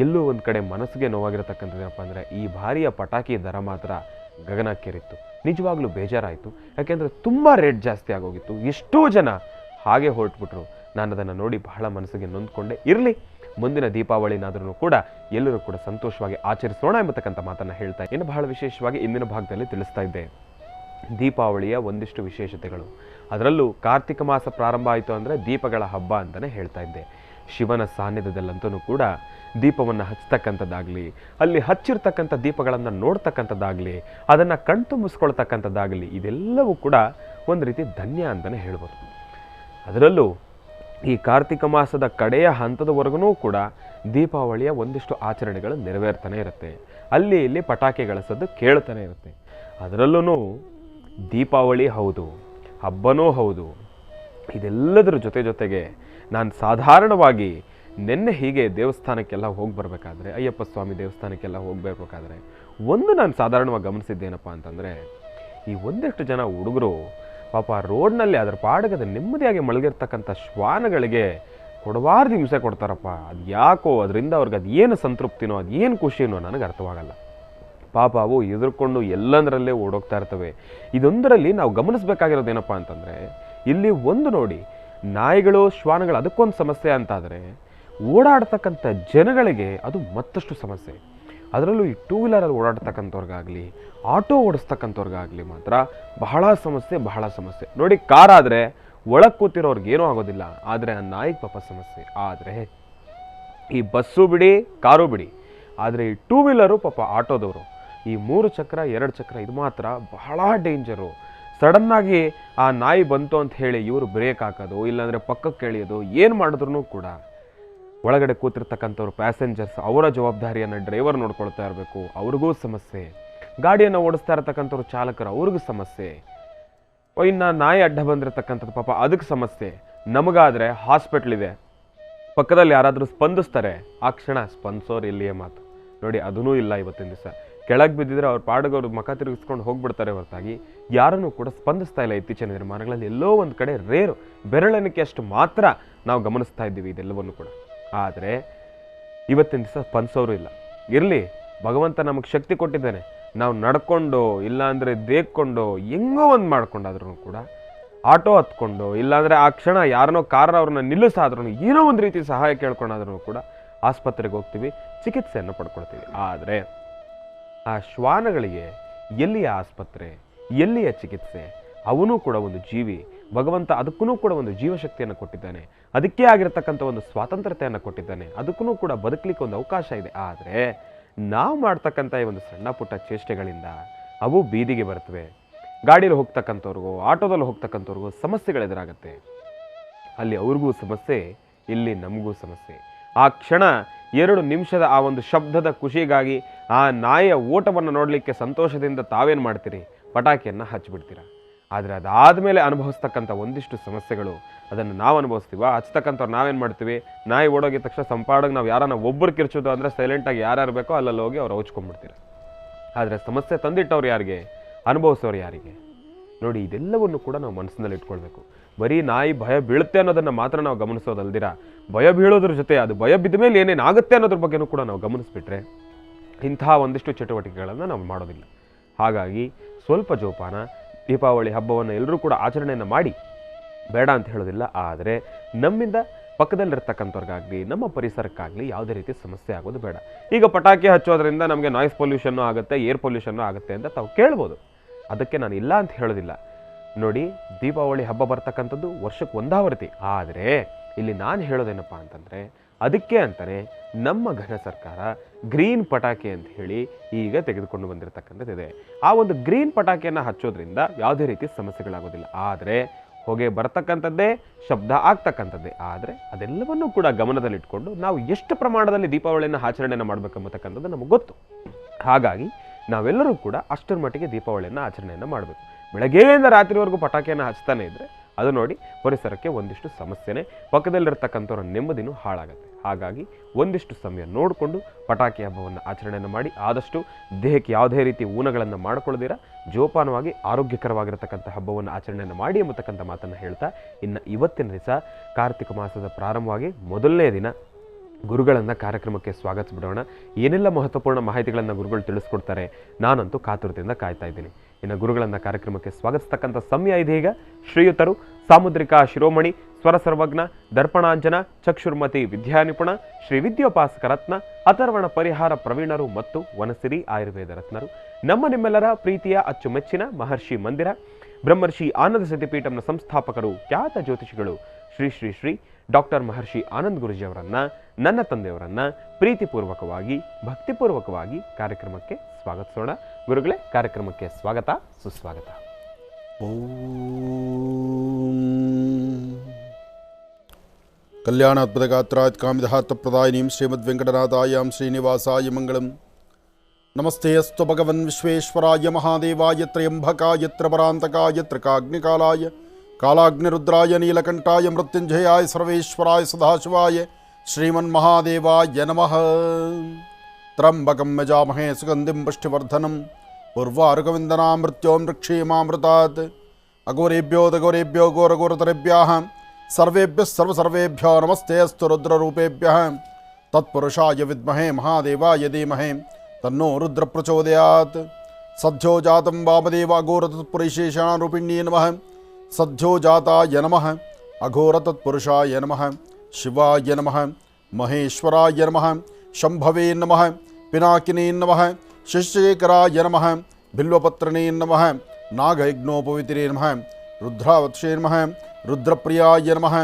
ಎಲ್ಲೂ ಒಂದು ಕಡೆ ಮನಸ್ಸಿಗೆ ನೋವಾಗಿರತಕ್ಕಂಥದ್ದೇನಪ್ಪ ಅಂದರೆ ಈ ಭಾರಿಯ ಪಟಾಕಿ ದರ ಮಾತ್ರ ಗಗನಕ್ಕೇರಿತ್ತು. ನಿಜವಾಗ್ಲೂ ಬೇಜಾರಾಯಿತು. ಯಾಕೆಂದರೆ ತುಂಬ ರೇಟ್ ಜಾಸ್ತಿ ಆಗೋಗಿತ್ತು. ಎಷ್ಟೋ ಜನ ಹಾಗೆ ಹೊರಟ್ಬಿಟ್ರು. ನಾನು ಅದನ್ನು ನೋಡಿ ಬಹಳ ಮನಸ್ಸಿಗೆ ನೊಂದ್ಕೊಂಡೆ. ಇರಲಿ, ಮುಂದಿನ ದೀಪಾವಳಿನಾದ್ರೂ ಕೂಡ ಎಲ್ಲರೂ ಕೂಡ ಸಂತೋಷವಾಗಿ ಆಚರಿಸೋಣ ಎಂಬತಕ್ಕಂಥ ಮಾತನ್ನು ಹೇಳ್ತಾ ಇನ್ನು ಬಹಳ ವಿಶೇಷವಾಗಿ ಇಂದಿನ ಭಾಗದಲ್ಲಿ ತಿಳಿಸ್ತಾ ಇದ್ದೆ ದೀಪಾವಳಿಯ ಒಂದಿಷ್ಟು ವಿಶೇಷತೆಗಳು. ಅದರಲ್ಲೂ ಕಾರ್ತಿಕ ಮಾಸ ಪ್ರಾರಂಭ ಆಯಿತು ಅಂದರೆ ದೀಪಗಳ ಹಬ್ಬ ಅಂತಲೇ ಹೇಳ್ತಾ ಇದ್ದೆ. ಶಿವನ ಸಾನ್ನಿಧ್ಯದಲ್ಲಂತೂ ಕೂಡ ದೀಪವನ್ನು ಹಚ್ಚತಕ್ಕಂಥದ್ದಾಗಲಿ, ಅಲ್ಲಿ ಹಚ್ಚಿರ್ತಕ್ಕಂಥ ದೀಪಗಳನ್ನು ನೋಡ್ತಕ್ಕಂಥದ್ದಾಗಲಿ, ಅದನ್ನು ಕಣ್ತುಂಬಿಸ್ಕೊಳ್ತಕ್ಕಂಥದ್ದಾಗಲಿ ಇದೆಲ್ಲವೂ ಕೂಡ ಒಂದು ರೀತಿ ಧನ್ಯ ಅಂತಲೇ ಹೇಳ್ಬೋದು. ಅದರಲ್ಲೂ ಈ ಕಾರ್ತಿಕ ಮಾಸದ ಕಡೆಯ ಹಂತದವರೆಗೂ ಕೂಡ ದೀಪಾವಳಿಯ ಒಂದಿಷ್ಟು ಆಚರಣೆಗಳು ನೆರವೇರ್ತಾನೆ ಇರುತ್ತೆ. ಅಲ್ಲಿ ಇಲ್ಲಿ ಪಟಾಕಿಗಳ ಸದ್ದು ಕೇಳ್ತಾನೆ ಇರುತ್ತೆ. ಅದರಲ್ಲೂ ದೀಪಾವಳಿ ಹೌದು, ಹಬ್ಬನೂ ಹೌದು. ಇದೆಲ್ಲದರ ಜೊತೆಗೆ ನಾನು ಸಾಧಾರಣವಾಗಿ ನಿನ್ನೆ ಹೀಗೆ ದೇವಸ್ಥಾನಕ್ಕೆಲ್ಲ ಹೋಗಿ ಬರಬೇಕಾದ್ರೆ, ಅಯ್ಯಪ್ಪ ಸ್ವಾಮಿ ದೇವಸ್ಥಾನಕ್ಕೆಲ್ಲ ಹೋಗ್ಬರ್ಬೇಕಾದ್ರೆ ಒಂದು ನಾನು ಸಾಧಾರಣವಾಗಿ ಗಮನಿಸಿದ್ದೇನಪ್ಪ ಅಂತಂದರೆ, ಈ ಒಂದಿಷ್ಟು ಜನ ಹುಡುಗರು ಪಾಪ ರೋಡ್ನಲ್ಲಿ ಅದರ ಪಾಡಗದ ನೆಮ್ಮದಿಯಾಗಿ ಮಲಗಿರ್ತಕ್ಕಂಥ ಶ್ವಾನಗಳಿಗೆ ಕೊಡಬಾರ್ದು ಹಿಂಸೆ ಕೊಡ್ತಾರಪ್ಪ. ಅದು ಯಾಕೋ ಅದರಿಂದ ಅವ್ರಿಗೆ ಅದು ಏನು ಸಂತೃಪ್ತಿನೋ, ಅದು ಏನು ಖುಷಿನೋ ನನಗೆ ಅರ್ಥವಾಗಲ್ಲ. ಪಾಪ ಅವು ಎದುರ್ಕೊಂಡು ಎಲ್ಲಂದರಲ್ಲೇ ಓಡೋಗ್ತಾ ಇರ್ತವೆ. ಇದೊಂದರಲ್ಲಿ ನಾವು ಗಮನಿಸಬೇಕಾಗಿರೋದೇನಪ್ಪ ಅಂತಂದರೆ, ಇಲ್ಲಿ ಒಂದು ನೋಡಿ, ನಾಯಿಗಳು ಶ್ವಾನಗಳು ಅದಕ್ಕೊಂದು ಸಮಸ್ಯೆ ಅಂತಾದರೆ ಓಡಾಡ್ತಕ್ಕಂಥ ಜನಗಳಿಗೆ ಅದು ಮತ್ತಷ್ಟು ಸಮಸ್ಯೆ. ಅದರಲ್ಲೂ ಈ ಟೂ ವೀಲರಲ್ಲಿ ಓಡಾಡ್ತಕ್ಕಂಥವ್ರಿಗಾಗಲಿ, ಆಟೋ ಓಡಿಸ್ತಕ್ಕಂಥವ್ರಿಗಾಗಲಿ ಮಾತ್ರ ಬಹಳ ಸಮಸ್ಯೆ. ನೋಡಿ, ಕಾರಾದರೆ ಒಳಗೆ ಕೂತಿರೋರ್ಗೆ ಏನೂ ಆಗೋದಿಲ್ಲ, ಆದರೆ ಆ ನಾಯಿಗೆ ಪಾಪ ಸಮಸ್ಯೆ. ಆದರೆ ಈ ಬಸ್ಸು ಬಿಡಿ, ಕಾರು ಬಿಡಿ, ಆದರೆ ಈ ಟೂ ವೀಲರು ಪಾಪ ಆಟೋದವರು, ಈ 3 ಚಕ್ರ 2 ಚಕ್ರ ಇದು ಮಾತ್ರ ಬಹಳ ಡೇಂಜರು. ಸಡನ್ನಾಗಿ ಆ ನಾಯಿ ಬಂತು ಅಂತ ಹೇಳಿ ಇವರು ಬ್ರೇಕ್ ಹಾಕೋದು, ಇಲ್ಲಾಂದರೆ ಪಕ್ಕಕ್ಕೆ ಎಳೆಯೋದು, ಏನು ಮಾಡಿದ್ರೂ ಕೂಡ ಒಳಗಡೆ ಕೂತಿರ್ತಕ್ಕಂಥವ್ರು ಪ್ಯಾಸೆಂಜರ್ಸ್ ಅವರ ಜವಾಬ್ದಾರಿಯನ್ನು ಡ್ರೈವರ್ ನೋಡ್ಕೊಳ್ತಾ ಇರಬೇಕು, ಅವ್ರಿಗೂ ಸಮಸ್ಯೆ. ಗಾಡಿಯನ್ನು ಓಡಿಸ್ತಾ ಇರತಕ್ಕಂಥವ್ರು ಚಾಲಕರು, ಅವ್ರಿಗೂ ಸಮಸ್ಯೆ. ಇನ್ನು ನಾಯಿ ಅಡ್ಡ ಬಂದಿರತಕ್ಕಂಥದ್ದು ಪಾಪ ಅದಕ್ಕೆ ಸಮಸ್ಯೆ. ನಮಗಾದರೆ ಹಾಸ್ಪಿಟ್ಲ್ ಇದೆ, ಪಕ್ಕದಲ್ಲಿ ಯಾರಾದರೂ ಸ್ಪಂದಿಸ್ತಾರೆ, ಆ ಕ್ಷಣ ಸ್ಪಂದಿಸೋರು ಇಲ್ಲಿಯೇ ಮಾತು ನೋಡಿ. ಅದೂ ಇಲ್ಲ ಇವತ್ತಿನ ದಿವಸ. ಕೆಳಗೆ ಬಿದ್ದಿದ್ರೆ ಅವ್ರ ಪಾಡಿಗೆ ಅವ್ರ ಮುಖ ತಿರುಗಿಸ್ಕೊಂಡು ಹೋಗ್ಬಿಡ್ತಾರೆ ಹೊರತಾಗಿ ಯಾರನ್ನೂ ಕೂಡ ಸ್ಪಂದಿಸ್ತಾ ಇಲ್ಲ. ಇತ್ತೀಚಿನ ದಿನಮಾನಗಳಲ್ಲಿ ಎಲ್ಲೋ ಒಂದು ಕಡೆ ರೇರು, ಬೆರಳೆಣಿಕೆ ಅಷ್ಟು ಮಾತ್ರ ನಾವು ಗಮನಿಸ್ತಾ ಇದ್ದೀವಿ ಇದೆಲ್ಲವನ್ನು ಕೂಡ. ಆದರೆ ಇವತ್ತಿನ ದಿವಸ ಸ್ಪಂದಿಸೋರು ಇಲ್ಲ. ಇರಲಿ, ಭಗವಂತ ನಮಗೆ ಶಕ್ತಿ ಕೊಟ್ಟಿದ್ದಾನೆ. ನಾವು ನಡ್ಕೊಂಡು ಇಲ್ಲಾಂದರೆ ದೇಕ್ಕೊಂಡು ಹೆಂಗೋ ಒಂದು ಮಾಡ್ಕೊಂಡಾದ್ರೂ ಕೂಡ, ಆಟೋ ಹತ್ಕೊಂಡು ಇಲ್ಲಾಂದರೆ ಆ ಕ್ಷಣ ಯಾರನ್ನೋ ಕಾರ್ ಅವ್ರನ್ನ ನಿಲ್ಲಿಸಾದ್ರೂ, ಏನೋ ಒಂದು ರೀತಿ ಸಹಾಯ ಕೇಳ್ಕೊಂಡಾದ್ರೂ ಕೂಡ ಆಸ್ಪತ್ರೆಗೆ ಹೋಗ್ತೀವಿ, ಚಿಕಿತ್ಸೆಯನ್ನು ಪಡ್ಕೊಳ್ತೀವಿ. ಆದರೆ ಆ ಶ್ವಾನಗಳಿಗೆ ಎಲ್ಲಿಯ ಆಸ್ಪತ್ರೆ, ಎಲ್ಲಿಯ ಚಿಕಿತ್ಸೆ? ಅವನು ಕೂಡ ಒಂದು ಜೀವಿ. ಭಗವಂತ ಅದಕ್ಕೂ ಕೂಡ ಒಂದು ಜೀವಶಕ್ತಿಯನ್ನು ಕೊಟ್ಟಿದ್ದಾನೆ, ಅದಕ್ಕೆ ಆಗಿರತಕ್ಕಂಥ ಒಂದು ಸ್ವಾತಂತ್ರ್ಯತೆಯನ್ನು ಕೊಟ್ಟಿದ್ದಾನೆ, ಅದಕ್ಕೂ ಕೂಡ ಬದುಕಲಿಕ್ಕೆ ಒಂದು ಅವಕಾಶ ಇದೆ. ಆದರೆ ನಾವು ಮಾಡ್ತಕ್ಕಂಥ ಈ ಒಂದು ಸಣ್ಣ ಪುಟ್ಟ ಚೇಷ್ಟೆಗಳಿಂದ ಅವು ಬೀದಿಗೆ ಬರ್ತವೆ. ಗಾಡೀಲಿ ಹೋಗ್ತಕ್ಕಂಥವ್ರಿಗೂ ಆಟೋದಲ್ಲಿ ಹೋಗ್ತಕ್ಕಂಥವ್ರಿಗೂ ಸಮಸ್ಯೆಗಳೆದುರಾಗತ್ತೆ. ಅಲ್ಲಿ ಅವ್ರಿಗೂ ಸಮಸ್ಯೆ, ಇಲ್ಲಿ ನಮಗೂ ಸಮಸ್ಯೆ. ಆ ಕ್ಷಣ 2 ನಿಮಿಷದ ಆ ಒಂದು ಶಬ್ದದ ಖುಷಿಗಾಗಿ, ಆ ನಾಯಿಯ ಓಟವನ್ನು ನೋಡಲಿಕ್ಕೆ ಸಂತೋಷದಿಂದ ತಾವೇನು ಮಾಡ್ತೀರಿ? ಪಟಾಕಿಯನ್ನು ಹಚ್ಚಿಬಿಡ್ತೀರ. ಆದರೆ ಅದಾದಮೇಲೆ ಅನುಭವಿಸ್ತಕ್ಕಂಥ ಒಂದಿಷ್ಟು ಸಮಸ್ಯೆಗಳು, ಅದನ್ನು ನಾವು ಅನುಭವಿಸ್ತೀವ. ಹಚ್ತಕ್ಕಂಥವ್ರು ನಾವೇನು ಮಾಡ್ತೀವಿ? ನಾಯಿ ಓಡೋಗಿದ ತಕ್ಷಣ ಸಂಪಾಡೋಗಿ ನಾವು ಯಾರನ್ನ ಒಬ್ಬರು ಕಿರ್ಚೋದು ಅಂದರೆ ಸೈಲೆಂಟಾಗಿ ಯಾರ್ಯಾರು ಬೇಕೋ ಅಲ್ಲಲ್ಲಿ ಹೋಗಿ ಅವ್ರು ಹಚ್ಕೊಂಡ್ಬಿಡ್ತೀರ. ಆದರೆ ಸಮಸ್ಯೆ ತಂದಿಟ್ಟವ್ರು ಯಾರಿಗೆ? ಅನುಭವಿಸೋರು ಯಾರಿಗೆ? ನೋಡಿ, ಇದೆಲ್ಲವನ್ನು ಕೂಡ ನಾವು ಮನಸ್ಸಿನಲ್ಲಿ ಇಟ್ಕೊಳ್ಬೇಕು. ಬರೀ ನಾಯಿ ಭಯ ಬೀಳುತ್ತೆ ಅನ್ನೋದನ್ನು ಮಾತ್ರ ನಾವು ಗಮನಿಸೋದಲ್ದಿರ, ಭಯ ಬೀಳೋದ್ರ ಜೊತೆ ಅದು ಭಯ ಬಿದ್ದ ಮೇಲೆ ಏನೇನು ಆಗುತ್ತೆ ಅನ್ನೋದ್ರ ಬಗ್ಗೆನೂ ಕೂಡ ನಾವು ಗಮನಿಸ್ಬಿಟ್ರೆ ಇಂತಹ ಒಂದಿಷ್ಟು ಚಟುವಟಿಕೆಗಳನ್ನು ನಾವು ಮಾಡೋದಿಲ್ಲ. ಹಾಗಾಗಿ ಸ್ವಲ್ಪ ಜೋಪಾನ. ದೀಪಾವಳಿ ಹಬ್ಬವನ್ನು ಎಲ್ಲರೂ ಕೂಡ ಆಚರಣೆಯನ್ನು ಮಾಡಿ, ಬೇಡ ಅಂತ ಹೇಳೋದಿಲ್ಲ. ಆದರೆ ನಮ್ಮಿಂದ ಪಕ್ಕದಲ್ಲಿರ್ತಕ್ಕಂಥವ್ರಿಗಾಗಲಿ ನಮ್ಮ ಪರಿಸರಕ್ಕಾಗಲಿ ಯಾವುದೇ ರೀತಿ ಸಮಸ್ಯೆ ಆಗೋದು ಬೇಡ. ಈಗ ಪಟಾಕಿ ಹಚ್ಚೋದ್ರಿಂದ ನಮಗೆ ನಾಯ್ಸ್ ಪೊಲ್ಯೂಷನ್ನು ಆಗುತ್ತೆ, ಏರ್ ಪೊಲ್ಯೂಷನ್ನು ಆಗುತ್ತೆ ಅಂತ ತಾವು ಕೇಳ್ಬೋದು. ಅದಕ್ಕೆ ನಾನು ಇಲ್ಲ ಅಂತ ಹೇಳೋದಿಲ್ಲ. ನೋಡಿ, ದೀಪಾವಳಿ ಹಬ್ಬ ಬರ್ತಕ್ಕಂಥದ್ದು ವರ್ಷಕ್ಕೆ ಒಂದಾವರ್ತಿ. ಆದರೆ ಇಲ್ಲಿ ನಾನು ಹೇಳೋದೇನಪ್ಪ ಅಂತಂದರೆ, ಅದಕ್ಕೆ ಅಂತಾನೆ ನಮ್ಮ ಘನ ಸರ್ಕಾರ ಗ್ರೀನ್ ಪಟಾಕಿ ಅಂತ ಹೇಳಿ ಈಗ ತೆಗೆದುಕೊಂಡು ಬಂದಿರತಕ್ಕಂಥದ್ದಿದೆ. ಆ ಒಂದು ಗ್ರೀನ್ ಪಟಾಕಿಯನ್ನು ಹಚ್ಚೋದ್ರಿಂದ ಯಾವುದೇ ರೀತಿ ಸಮಸ್ಯೆಗಳಾಗೋದಿಲ್ಲ. ಆದರೆ ಹೊಗೆ ಬರ್ತಕ್ಕಂಥದ್ದೇ, ಶಬ್ದ ಆಗ್ತಕ್ಕಂಥದ್ದೇ. ಆದರೆ ಅದೆಲ್ಲವನ್ನೂ ಕೂಡ ಗಮನದಲ್ಲಿಟ್ಕೊಂಡು ನಾವು ಎಷ್ಟು ಪ್ರಮಾಣದಲ್ಲಿ ದೀಪಾವಳಿಯನ್ನು ಆಚರಣೆಯನ್ನು ಮಾಡಬೇಕೆಂಬತಕ್ಕಂಥದ್ದು ನಮಗೆ ಗೊತ್ತು. ಹಾಗಾಗಿ ನಾವೆಲ್ಲರೂ ಕೂಡ ಅಷ್ಟರ ಮಟ್ಟಿಗೆ ದೀಪಾವಳಿಯನ್ನು ಆಚರಣೆಯನ್ನು ಮಾಡಬೇಕು. ಬೆಳಗ್ಗೆಯಿಂದ ರಾತ್ರಿವರೆಗೂ ಪಟಾಕಿಯನ್ನು ಹಚ್ತಾನೆ ಇದ್ದರೆ ಅದು ನೋಡಿ ಪರಿಸರಕ್ಕೆ ಒಂದಿಷ್ಟು ಸಮಸ್ಯೆನೇ, ಪಕ್ಕದಲ್ಲಿರ್ತಕ್ಕಂಥವ್ರ ನೆಮ್ಮದಿನೂ ಹಾಳಾಗುತ್ತೆ. ಹಾಗಾಗಿ ಒಂದಿಷ್ಟು ಸಮಯ ನೋಡಿಕೊಂಡು ಪಟಾಕಿ ಹಬ್ಬವನ್ನು ಆಚರಣೆಯನ್ನು ಮಾಡಿ, ಆದಷ್ಟು ದೇಹಕ್ಕೆ ಯಾವುದೇ ರೀತಿ ಊನಗಳನ್ನು ಮಾಡಿಕೊಳ್ಳದಿರ ಜೋಪಾನವಾಗಿ ಆರೋಗ್ಯಕರವಾಗಿರತಕ್ಕಂಥ ಹಬ್ಬವನ್ನು ಆಚರಣೆಯನ್ನು ಮಾಡಿ ಎಂಬತಕ್ಕಂಥ ಮಾತನ್ನು ಹೇಳ್ತಾ, ಇನ್ನು ಇವತ್ತಿನ ದಿವಸ ಕಾರ್ತಿಕ ಮಾಸದ ಪ್ರಾರಂಭವಾಗಿ ಮೊದಲನೇ ದಿನ ಗುರುಗಳನ್ನು ಕಾರ್ಯಕ್ರಮಕ್ಕೆ ಸ್ವಾಗತಿಸಿಬಿಡೋಣ. ಏನೆಲ್ಲ ಮಹತ್ವಪೂರ್ಣ ಮಾಹಿತಿಗಳನ್ನು ಗುರುಗಳು ತಿಳಿಸ್ಕೊಡ್ತಾರೆ, ನಾನಂತೂ ಕಾತುರತೆಯಿಂದ ಕಾಯ್ತಾ ಇದ್ದೀನಿ. ಇನ್ನು ಗುರುಗಳನ್ನು ಕಾರ್ಯಕ್ರಮಕ್ಕೆ ಸ್ವಾಗತಿಸ್ತಕ್ಕಂಥ ಸಮಯ ಇದೀಗ. ಶ್ರೀಯುತರು ಸಾಮುದ್ರಿಕಾ ಶಿರೋಮಣಿ, ಸ್ವರ ಸರ್ವಜ್ಞ, ದರ್ಪಣಾಂಜನ, ಚಕ್ಷುರ್ಮತಿ ವಿದ್ಯಾನಿಪುಣ, ಶ್ರೀ ವಿದ್ಯೋಪಾಸಕ ರತ್ನ, ಅಥರ್ವಣ ಪರಿಹಾರ ಪ್ರವೀಣರು ಮತ್ತು ವನಸಿರಿ ಆಯುರ್ವೇದ ರತ್ನರು, ನಮ್ಮ ನಿಮ್ಮೆಲ್ಲರ ಪ್ರೀತಿಯ ಅಚ್ಚುಮೆಚ್ಚಿನ ಮಹರ್ಷಿ ಮಂದಿರ ಬ್ರಹ್ಮರ್ಷಿ ಆನಂದ ಸಿದ್ಧಿಪೀಠಂನ ಸಂಸ್ಥಾಪಕರು, ಖ್ಯಾತ ಜ್ಯೋತಿಷಿಗಳು ಶ್ರೀ ಶ್ರೀ ಶ್ರೀ ಡಾಕ್ಟರ್ ಮಹರ್ಷಿ ಆನಂದ್ ಗುರುಜಿಯವರನ್ನ, ನನ್ನ ತಂದೆಯವರನ್ನ ಪ್ರೀತಿಪೂರ್ವಕವಾಗಿ ಭಕ್ತಿಪೂರ್ವಕವಾಗಿ ಕಾರ್ಯಕ್ರಮಕ್ಕೆ ಸ್ವಾಗತಿಸೋಣ. ಗುರುಗಳೇ, ಕಾರ್ಯಕ್ರಮಕ್ಕೆ ಸ್ವಾಗತ, ಸುಸ್ವಾಗತ. ಕಲ್ಯಾಣಾತ್ಮದಗಾತ್ರಾತ್ ಕಾಮಿದಹಾತ್ಮಪ್ರದಾಯಿನೀಂ ಶ್ರೀಮದ್ವೆಂಕಟನಾಥಾಯಾಂ ಶ್ರೀನಿವಾಸಾಯ ಮಂಗಳಂ. ನಮಸ್ತೆ ಅಸ್ತು ಭಗವನ್ ವಿಶ್ವೇಶ್ವರಾಯ ಮಹಾದೇವಾಯ ತ್ರಯಂಬಕಾಯ ತ್ರಪರಾಂತಕಾಯ ತ್ರಿಕಾಗ್ನಿಕಾಲಾಯ ಕಾಲಾಗ್ನಿರುದ್ರಾಯ ನೀಲಕಂಠಾಯ ಮೃತ್ಯುಂಜಯಾಯ ಸರ್ವೇಶ್ವರಾಯ ಸದಾಶಿವಾಯ ಶ್ರೀಮನ್ಮಹಾದೇವಾಯ ನಮಃ. ತ್ರಂಬಕಂ ಯಜಾಮಹೇ ಸುಗಂಧಿಂ ಪುಷ್ಟಿವರ್ಧನಂ ಉರ್ವಾರುಕವಿಂದನಾಮೃತ್ಯೋಂ ರಕ್ಷೇಮಾಮೃತಾತ್. ಅಘೋರೇಭ್ಯೋ ದಘೋರೇಭ್ಯೋ ಘೋರಘೋರತರೇಭ್ಯಃ ಸರ್ವೇಭ್ಯಃ ಸರ್ವಸರ್ವೇಭ್ಯೋ ನಮಸ್ತೆ ಅಸ್ತು ರುದ್ರರೂಪೇಭ್ಯಃ. ತತ್ಪುರುಷಾಯ ವಿದ್ಮಹೇ ಮಹಾದೇವಾಯ ಧೀಮಹಿ ತನ್ನೋ ರುದ್ರ ಪ್ರಚೋದಯಾತ್. ಸದ್ಯೋ ಜಾತಂ ವಾಮದೇವ ಅಘೋರ ತತ್ಪುರುಷೇಷಾಣರೂಪಿಣ್ಯೇ ನಮಃ. ಸದ್ಯೋ ಜಾತಾಯ ನಮಃ, ಅಘೋರ ತತ್ಪುರುಷಾಯ ನಮಃ, ಶಿವಾಯ ನಮಃ, ಮಹೇಶ್ವರಾಯ ನಮಃ, ಶಂಭವೇ ನಮಃ, ಪಿನಾಕಿನೇ ನಮಃ, ಶಿಷ್ಯೇಕರಾಯ ನಮಃ, ಬಿಲ್ವಪತ್ರನೇ ನಮಃ, ನಾಗಯಜ್ಞೋಪವಿತಿರೇ ನಮಃ, ರುದ್ರಾವತ್ಸೇ ನಮಃ, ರುದ್ರಪ್ರಿಯಾಯ ನಮಃ,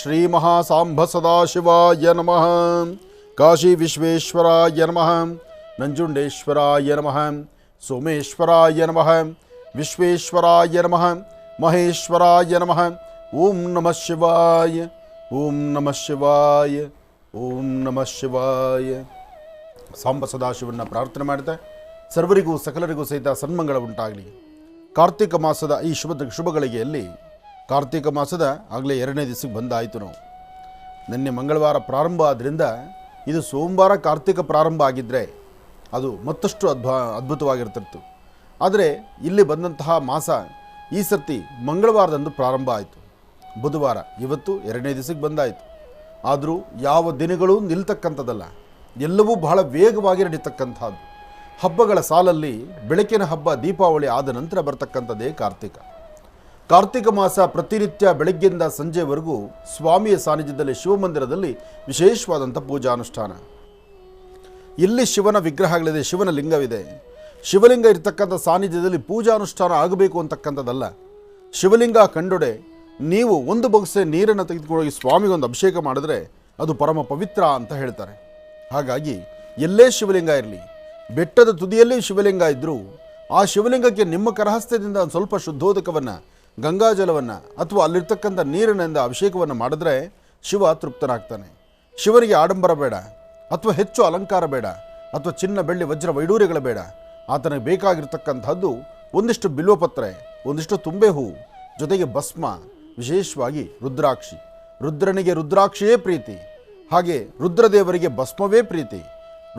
ಶ್ರೀಮಹಾಸಾಂಬ ಸದಾಶಿವಾಯ ನಮಃ, ಕಾಶಿ ವಿಶ್ವೇಶ್ವರಾಯ ನಮಃ, ನಂಜುಂಡೇಶ್ವರಾಯ ನಮಃ, ಸೋಮೇಶ್ವರಾಯ ನಮಃ, ವಿಶ್ವೇಶ್ವರಾಯ ನಮಃ, ಮಹೇಶ್ವರಾಯ ನಮಃ. ಓಂ ನಮಃ ಶಿವಾಯ, ಓಂ ನಮಃ ಶಿವಾಯ, ಓಂ ನಮಃ ಶಿವಾಯ. ಸಾಂಬ ಸದಾಶಿವನ್ನ ಪ್ರಾರ್ಥನೆ ಮಾಡ್ತಾ ಸರ್ವರಿಗೂ ಸಕಲರಿಗೂ ಸಹಿತ ಸನ್ಮಂಗಳ ಉಂಟಾಗಲಿ. ಕಾರ್ತಿಕ ಮಾಸದ ಈ ಶುಭ ಗಳಿಗೆಯಲ್ಲಿ ಕಾರ್ತಿಕ ಮಾಸದ ಆಗಲೇ 2ನೇ ದಿವಸಕ್ಕೆ ಬಂದಾಯಿತು. ನಾವು ನಿನ್ನೆ ಮಂಗಳವಾರ ಪ್ರಾರಂಭ ಆದ್ದರಿಂದ ಇದು ಸೋಮವಾರ ಕಾರ್ತಿಕ ಪ್ರಾರಂಭ ಆಗಿದ್ದರೆ ಅದು ಮತ್ತಷ್ಟು ಅದ್ಭುತವಾಗಿರ್ತಿತ್ತು. ಆದರೆ ಇಲ್ಲಿ ಬಂದಂತಹ ಮಾಸ ಈ ಸರ್ತಿ ಮಂಗಳವಾರದಂದು ಪ್ರಾರಂಭ ಆಯಿತು. ಬುಧವಾರ ಇವತ್ತು 2ನೇ ದಿವಸಕ್ಕೆ ಬಂದಾಯಿತು. ಆದರೂ ಯಾವ ದಿನಗಳೂ ನಿಲ್ತಕ್ಕಂಥದ್ದಲ್ಲ, ಎಲ್ಲವೂ ಬಹಳ ವೇಗವಾಗಿ ನಡೀತಕ್ಕಂಥದ್ದು. ಹಬ್ಬಗಳ ಸಾಲಲ್ಲಿ ಬೆಳಕಿನ ಹಬ್ಬ ದೀಪಾವಳಿ ಆದ ನಂತರ ಬರ್ತಕ್ಕಂಥದ್ದೇ ಕಾರ್ತಿಕ. ಕಾರ್ತಿಕ ಮಾಸ ಪ್ರತಿನಿತ್ಯ ಬೆಳಗ್ಗೆಯಿಂದ ಸಂಜೆವರೆಗೂ ಸ್ವಾಮಿಯ ಸಾನ್ನಿಧ್ಯದಲ್ಲಿ ಶಿವಮಂದಿರದಲ್ಲಿ ವಿಶೇಷವಾದಂಥ ಪೂಜಾನುಷ್ಠಾನ. ಇಲ್ಲಿ ಶಿವನ ವಿಗ್ರಹಗಳಿದೆ, ಶಿವನ ಲಿಂಗವಿದೆ. ಶಿವಲಿಂಗ ಇರತಕ್ಕಂಥ ಸಾನ್ನಿಧ್ಯದಲ್ಲಿ ಪೂಜಾನುಷ್ಠಾನ ಆಗಬೇಕು ಅಂತಕ್ಕಂಥದ್ದಲ್ಲ. ಶಿವಲಿಂಗ ಕಂಡೊಡೆ ನೀವು ಒಂದು ಬೊಗಸೆ ನೀರನ್ನು ತೆಗೆದುಕೊಂಡೋಗಿ ಸ್ವಾಮಿಗೊಂದು ಅಭಿಷೇಕ ಮಾಡಿದ್ರೆ ಅದು ಪರಮ ಪವಿತ್ರ ಅಂತ ಹೇಳ್ತಾರೆ. ಹಾಗಾಗಿ ಎಲ್ಲೇ ಶಿವಲಿಂಗ ಇರಲಿ, ಬೆಟ್ಟದ ತುದಿಯಲ್ಲಿ ಶಿವಲಿಂಗ ಇದ್ದರೂ ಆ ಶಿವಲಿಂಗಕ್ಕೆ ನಿಮ್ಮ ಕರಹಸ್ತದಿಂದ ಒಂದು ಸ್ವಲ್ಪ ಶುದ್ಧೋದಕವನ್ನು, ಗಂಗಾಜಲವನ್ನು ಅಥವಾ ಅಲ್ಲಿರ್ತಕ್ಕಂಥ ನೀರಿನಿಂದ ಅಭಿಷೇಕವನ್ನು ಮಾಡಿದ್ರೆ ಶಿವ ತೃಪ್ತನಾಗ್ತಾನೆ. ಶಿವನಿಗೆ ಆಡಂಬರ ಬೇಡ, ಅಥವಾ ಹೆಚ್ಚು ಅಲಂಕಾರ ಬೇಡ, ಅಥವಾ ಚಿನ್ನ ಬೆಳ್ಳಿ ವಜ್ರ ವೈಡೂರ್ಯಗಳು ಬೇಡ. ಆತನಿಗೆ ಬೇಕಾಗಿರ್ತಕ್ಕಂಥದ್ದು ಒಂದಿಷ್ಟು ಬಿಲ್ವಪತ್ರೆ, ಒಂದಿಷ್ಟು ತುಂಬೆ ಹೂವು, ಜೊತೆಗೆ ಭಸ್ಮ, ವಿಶೇಷವಾಗಿ ರುದ್ರಾಕ್ಷಿ. ರುದ್ರನಿಗೆ ರುದ್ರಾಕ್ಷಿಯೇ ಪ್ರೀತಿ, ಹಾಗೆ ರುದ್ರದೇವರಿಗೆ ಭಸ್ಮವೇ ಪ್ರೀತಿ.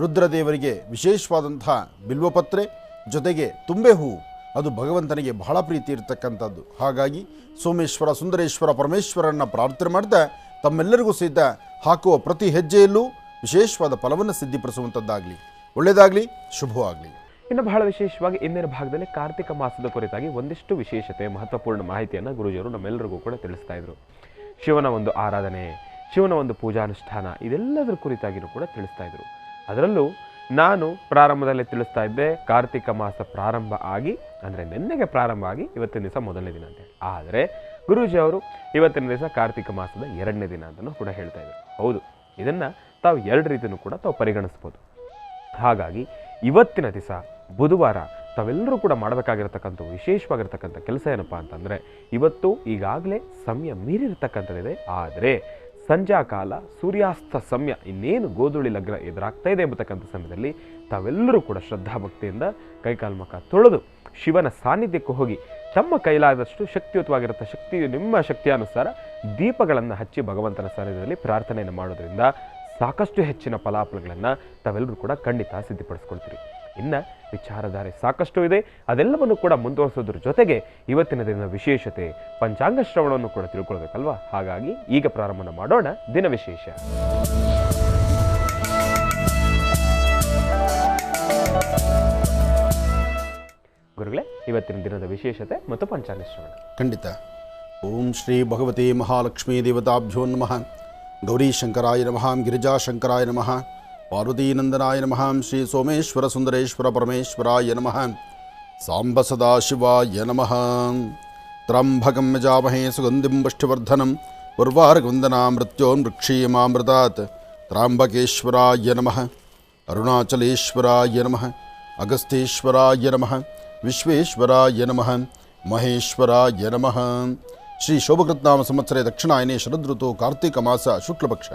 ರುದ್ರದೇವರಿಗೆ ವಿಶೇಷವಾದಂಥ ಬಿಲ್ವಪತ್ರೆ ಜೊತೆಗೆ ತುಂಬೆ ಹೂವು ಅದು ಭಗವಂತನಿಗೆ ಬಹಳ ಪ್ರೀತಿ ಇರತಕ್ಕಂಥದ್ದು. ಹಾಗಾಗಿ ಸೋಮೇಶ್ವರ, ಸುಂದರೇಶ್ವರ, ಪರಮೇಶ್ವರನ ಪ್ರಾರ್ಥನೆ ಮಾಡ್ತಾ ತಮ್ಮೆಲ್ಲರಿಗೂ ಸಹಿತ ಹಾಕುವ ಪ್ರತಿ ಹೆಜ್ಜೆಯಲ್ಲೂ ವಿಶೇಷವಾದ ಫಲವನ್ನು ಸಿದ್ಧಿಪಡಿಸುವಂಥದ್ದಾಗಲಿ, ಒಳ್ಳೆಯದಾಗಲಿ, ಶುಭವಾಗಲಿ. ಇನ್ನು ಬಹಳ ವಿಶೇಷವಾಗಿ ಇಂದಿನ ಭಾಗದಲ್ಲಿ ಕಾರ್ತಿಕ ಮಾಸದ ಕುರಿತಾಗಿ ಒಂದಿಷ್ಟು ವಿಶೇಷತೆ, ಮಹತ್ವಪೂರ್ಣ ಮಾಹಿತಿಯನ್ನು ಗುರುಜಿಯವರು ನಮ್ಮೆಲ್ಲರಿಗೂ ಕೂಡ ತಿಳಿಸ್ತಾ ಇದ್ರು. ಶಿವನ ಒಂದು ಆರಾಧನೆ, ಶಿವನ ಒಂದು ಪೂಜಾನುಷ್ಠಾನ, ಇದೆಲ್ಲದರ ಕುರಿತಾಗಿಯೂ ಕೂಡ ತಿಳಿಸ್ತಾ ಇದ್ರು. ಅದರಲ್ಲೂ ನಾನು ಪ್ರಾರಂಭದಲ್ಲಿ ತಿಳಿಸ್ತಾ ಇದ್ದೆ ಕಾರ್ತಿಕ ಮಾಸ ಪ್ರಾರಂಭ ಆಗಿ, ಅಂದರೆ ನಿನ್ನೆಗೆ ಪ್ರಾರಂಭ ಆಗಿ ಇವತ್ತಿನ ದಿವಸ ಮೊದಲನೇ ದಿನ ಅಂತೇಳಿ. ಆದರೆ ಗುರೂಜಿಯವರು ಇವತ್ತಿನ ದಿವಸ ಕಾರ್ತಿಕ ಮಾಸದ 2ನೇ ದಿನ ಅಂತಲೂ ಕೂಡ ಹೇಳ್ತಾ ಇದ್ರು. ಹೌದು, ಇದನ್ನು ತಾವು 2 ರೀತಿಯೂ ಕೂಡ ತಾವು ಪರಿಗಣಿಸ್ಬೋದು. ಹಾಗಾಗಿ ಇವತ್ತಿನ ದಿವಸ ಬುಧವಾರ ತಾವೆಲ್ಲರೂ ಕೂಡ ಮಾಡಬೇಕಾಗಿರ್ತಕ್ಕಂಥ ವಿಶೇಷವಾಗಿರ್ತಕ್ಕಂಥ ಕೆಲಸ ಏನಪ್ಪ ಅಂತಂದರೆ, ಇವತ್ತು ಈಗಾಗಲೇ ಸಮಯ ಮೀರಿರ್ತಕ್ಕಂಥದ್ದಿದೆ. ಆದರೆ ಸಂಧ್ಯಾ ಕಾಲ, ಸೂರ್ಯಾಸ್ತ ಸಮಯ, ಇನ್ನೇನು ಗೋಧೂಳಿ ಲಗ್ನ ಎದುರಾಗ್ತಾ ಇದೆ ಎಂಬತಕ್ಕಂಥ ಸಮಯದಲ್ಲಿ ತಾವೆಲ್ಲರೂ ಕೂಡ ಶ್ರದ್ಧಾಭಕ್ತಿಯಿಂದ ಕೈಕಾಲು ಮುಖ ತೊಳೆದು ಶಿವನ ಸಾನ್ನಿಧ್ಯಕ್ಕೆ ಹೋಗಿ ತಮ್ಮ ಕೈಲಾದಷ್ಟು ಶಕ್ತಿಯುತವಾಗಿರುತ್ತ ನಿಮ್ಮ ಶಕ್ತಿಯಾನುಸಾರ ದೀಪಗಳನ್ನು ಹಚ್ಚಿ ಭಗವಂತನ ಸಾನ್ನಿಧ್ಯದಲ್ಲಿ ಪ್ರಾರ್ಥನೆಯನ್ನು ಮಾಡೋದ್ರಿಂದ ಸಾಕಷ್ಟು ಹೆಚ್ಚಿನ ಫಲಾಫಲಗಳನ್ನು ತಾವೆಲ್ಲರೂ ಕೂಡ ಖಂಡಿತ ಸಿದ್ಧಿಪಡಿಸ್ಕೊಳ್ತೀರಿ. ಇನ್ನು ವಿಚಾರಧಾರೆ ಸಾಕಷ್ಟು ಇದೆ, ಅದೆಲ್ಲವನ್ನು ಕೂಡ ಮುಂದುವರಿಸೋದ್ರ ಜೊತೆಗೆ ಇವತ್ತಿನ ದಿನದ ವಿಶೇಷತೆ, ಪಂಚಾಂಗ ಶ್ರವಣವನ್ನು ಕೂಡ ತಿಳ್ಕೊಳ್ಬೇಕಲ್ವಾ. ಹಾಗಾಗಿ ಈಗ ಪ್ರಾರಂಭ ಮಾಡೋಣ ದಿನ ವಿಶೇಷ. ಗುರುಗಳೇ, ಇವತ್ತಿನ ದಿನದ ವಿಶೇಷತೆ ಮತ್ತು ಪಂಚಾಂಗ ಶ್ರವಣ. ಖಂಡಿತ. ಓಂ ಶ್ರೀ ಭಗವತಿ ಮಹಾಲಕ್ಷ್ಮೀ ದೇವತಾಭ್ಯೋ ನಮಃ. ಗೌರೀಶಂಕರಾಯ ನಮಃ, ಗಿರಿಜಾಶಂಕರಾಯ ನಮಃ, ಪಾರ್ವತೀನಂದನಾಯ ನಮಃ, ಶ್ರೀ ಸೋಮೇಶ್ವರ ಸುಂದರೇಶ್ವರ ಪರಮೇಶ್ವರಾಯ ನಮಃ, ಸಾಂಬ ಸದಾಶಿವಾಯ ನಮಃ. ತ್ರಂಬಕಂ ಯಜಾಮಹೇ ಸುಗಂಧಿಂ ಪುಷ್ಟಿವರ್ಧನಂ ಉರ್ವಾರ್ಗವಂದನಾಮೃತ್ಯೋನ್ಮೃಕ್ಷೀಯಮಾಮೃತಾತ್. ತ್ರಾಂಬಕೇಶ್ವರಾಯ ನಮಃ, ಅರುಣಾಚಲೇಶ್ವರಾಯ ನಮಃ, ಅಗಸ್ತ್ಯೇಶ್ವರಾಯ ನಮಃ, ವಿಶ್ವೇಶ್ವರಾಯ ನಮಃ, ಮಹೇಶ್ವರಾಯ ನಮಃ. ಶ್ರೀ ಶೋಭಕೃತ್ನಾಮ ಸಂವತ್ಸರೆ ದಕ್ಷಿಣಾಯನೇ ಶರದೃತು ಕಾರ್ತಿಕ ಮಾಸ ಶುಕ್ಲಪಕ್ಷ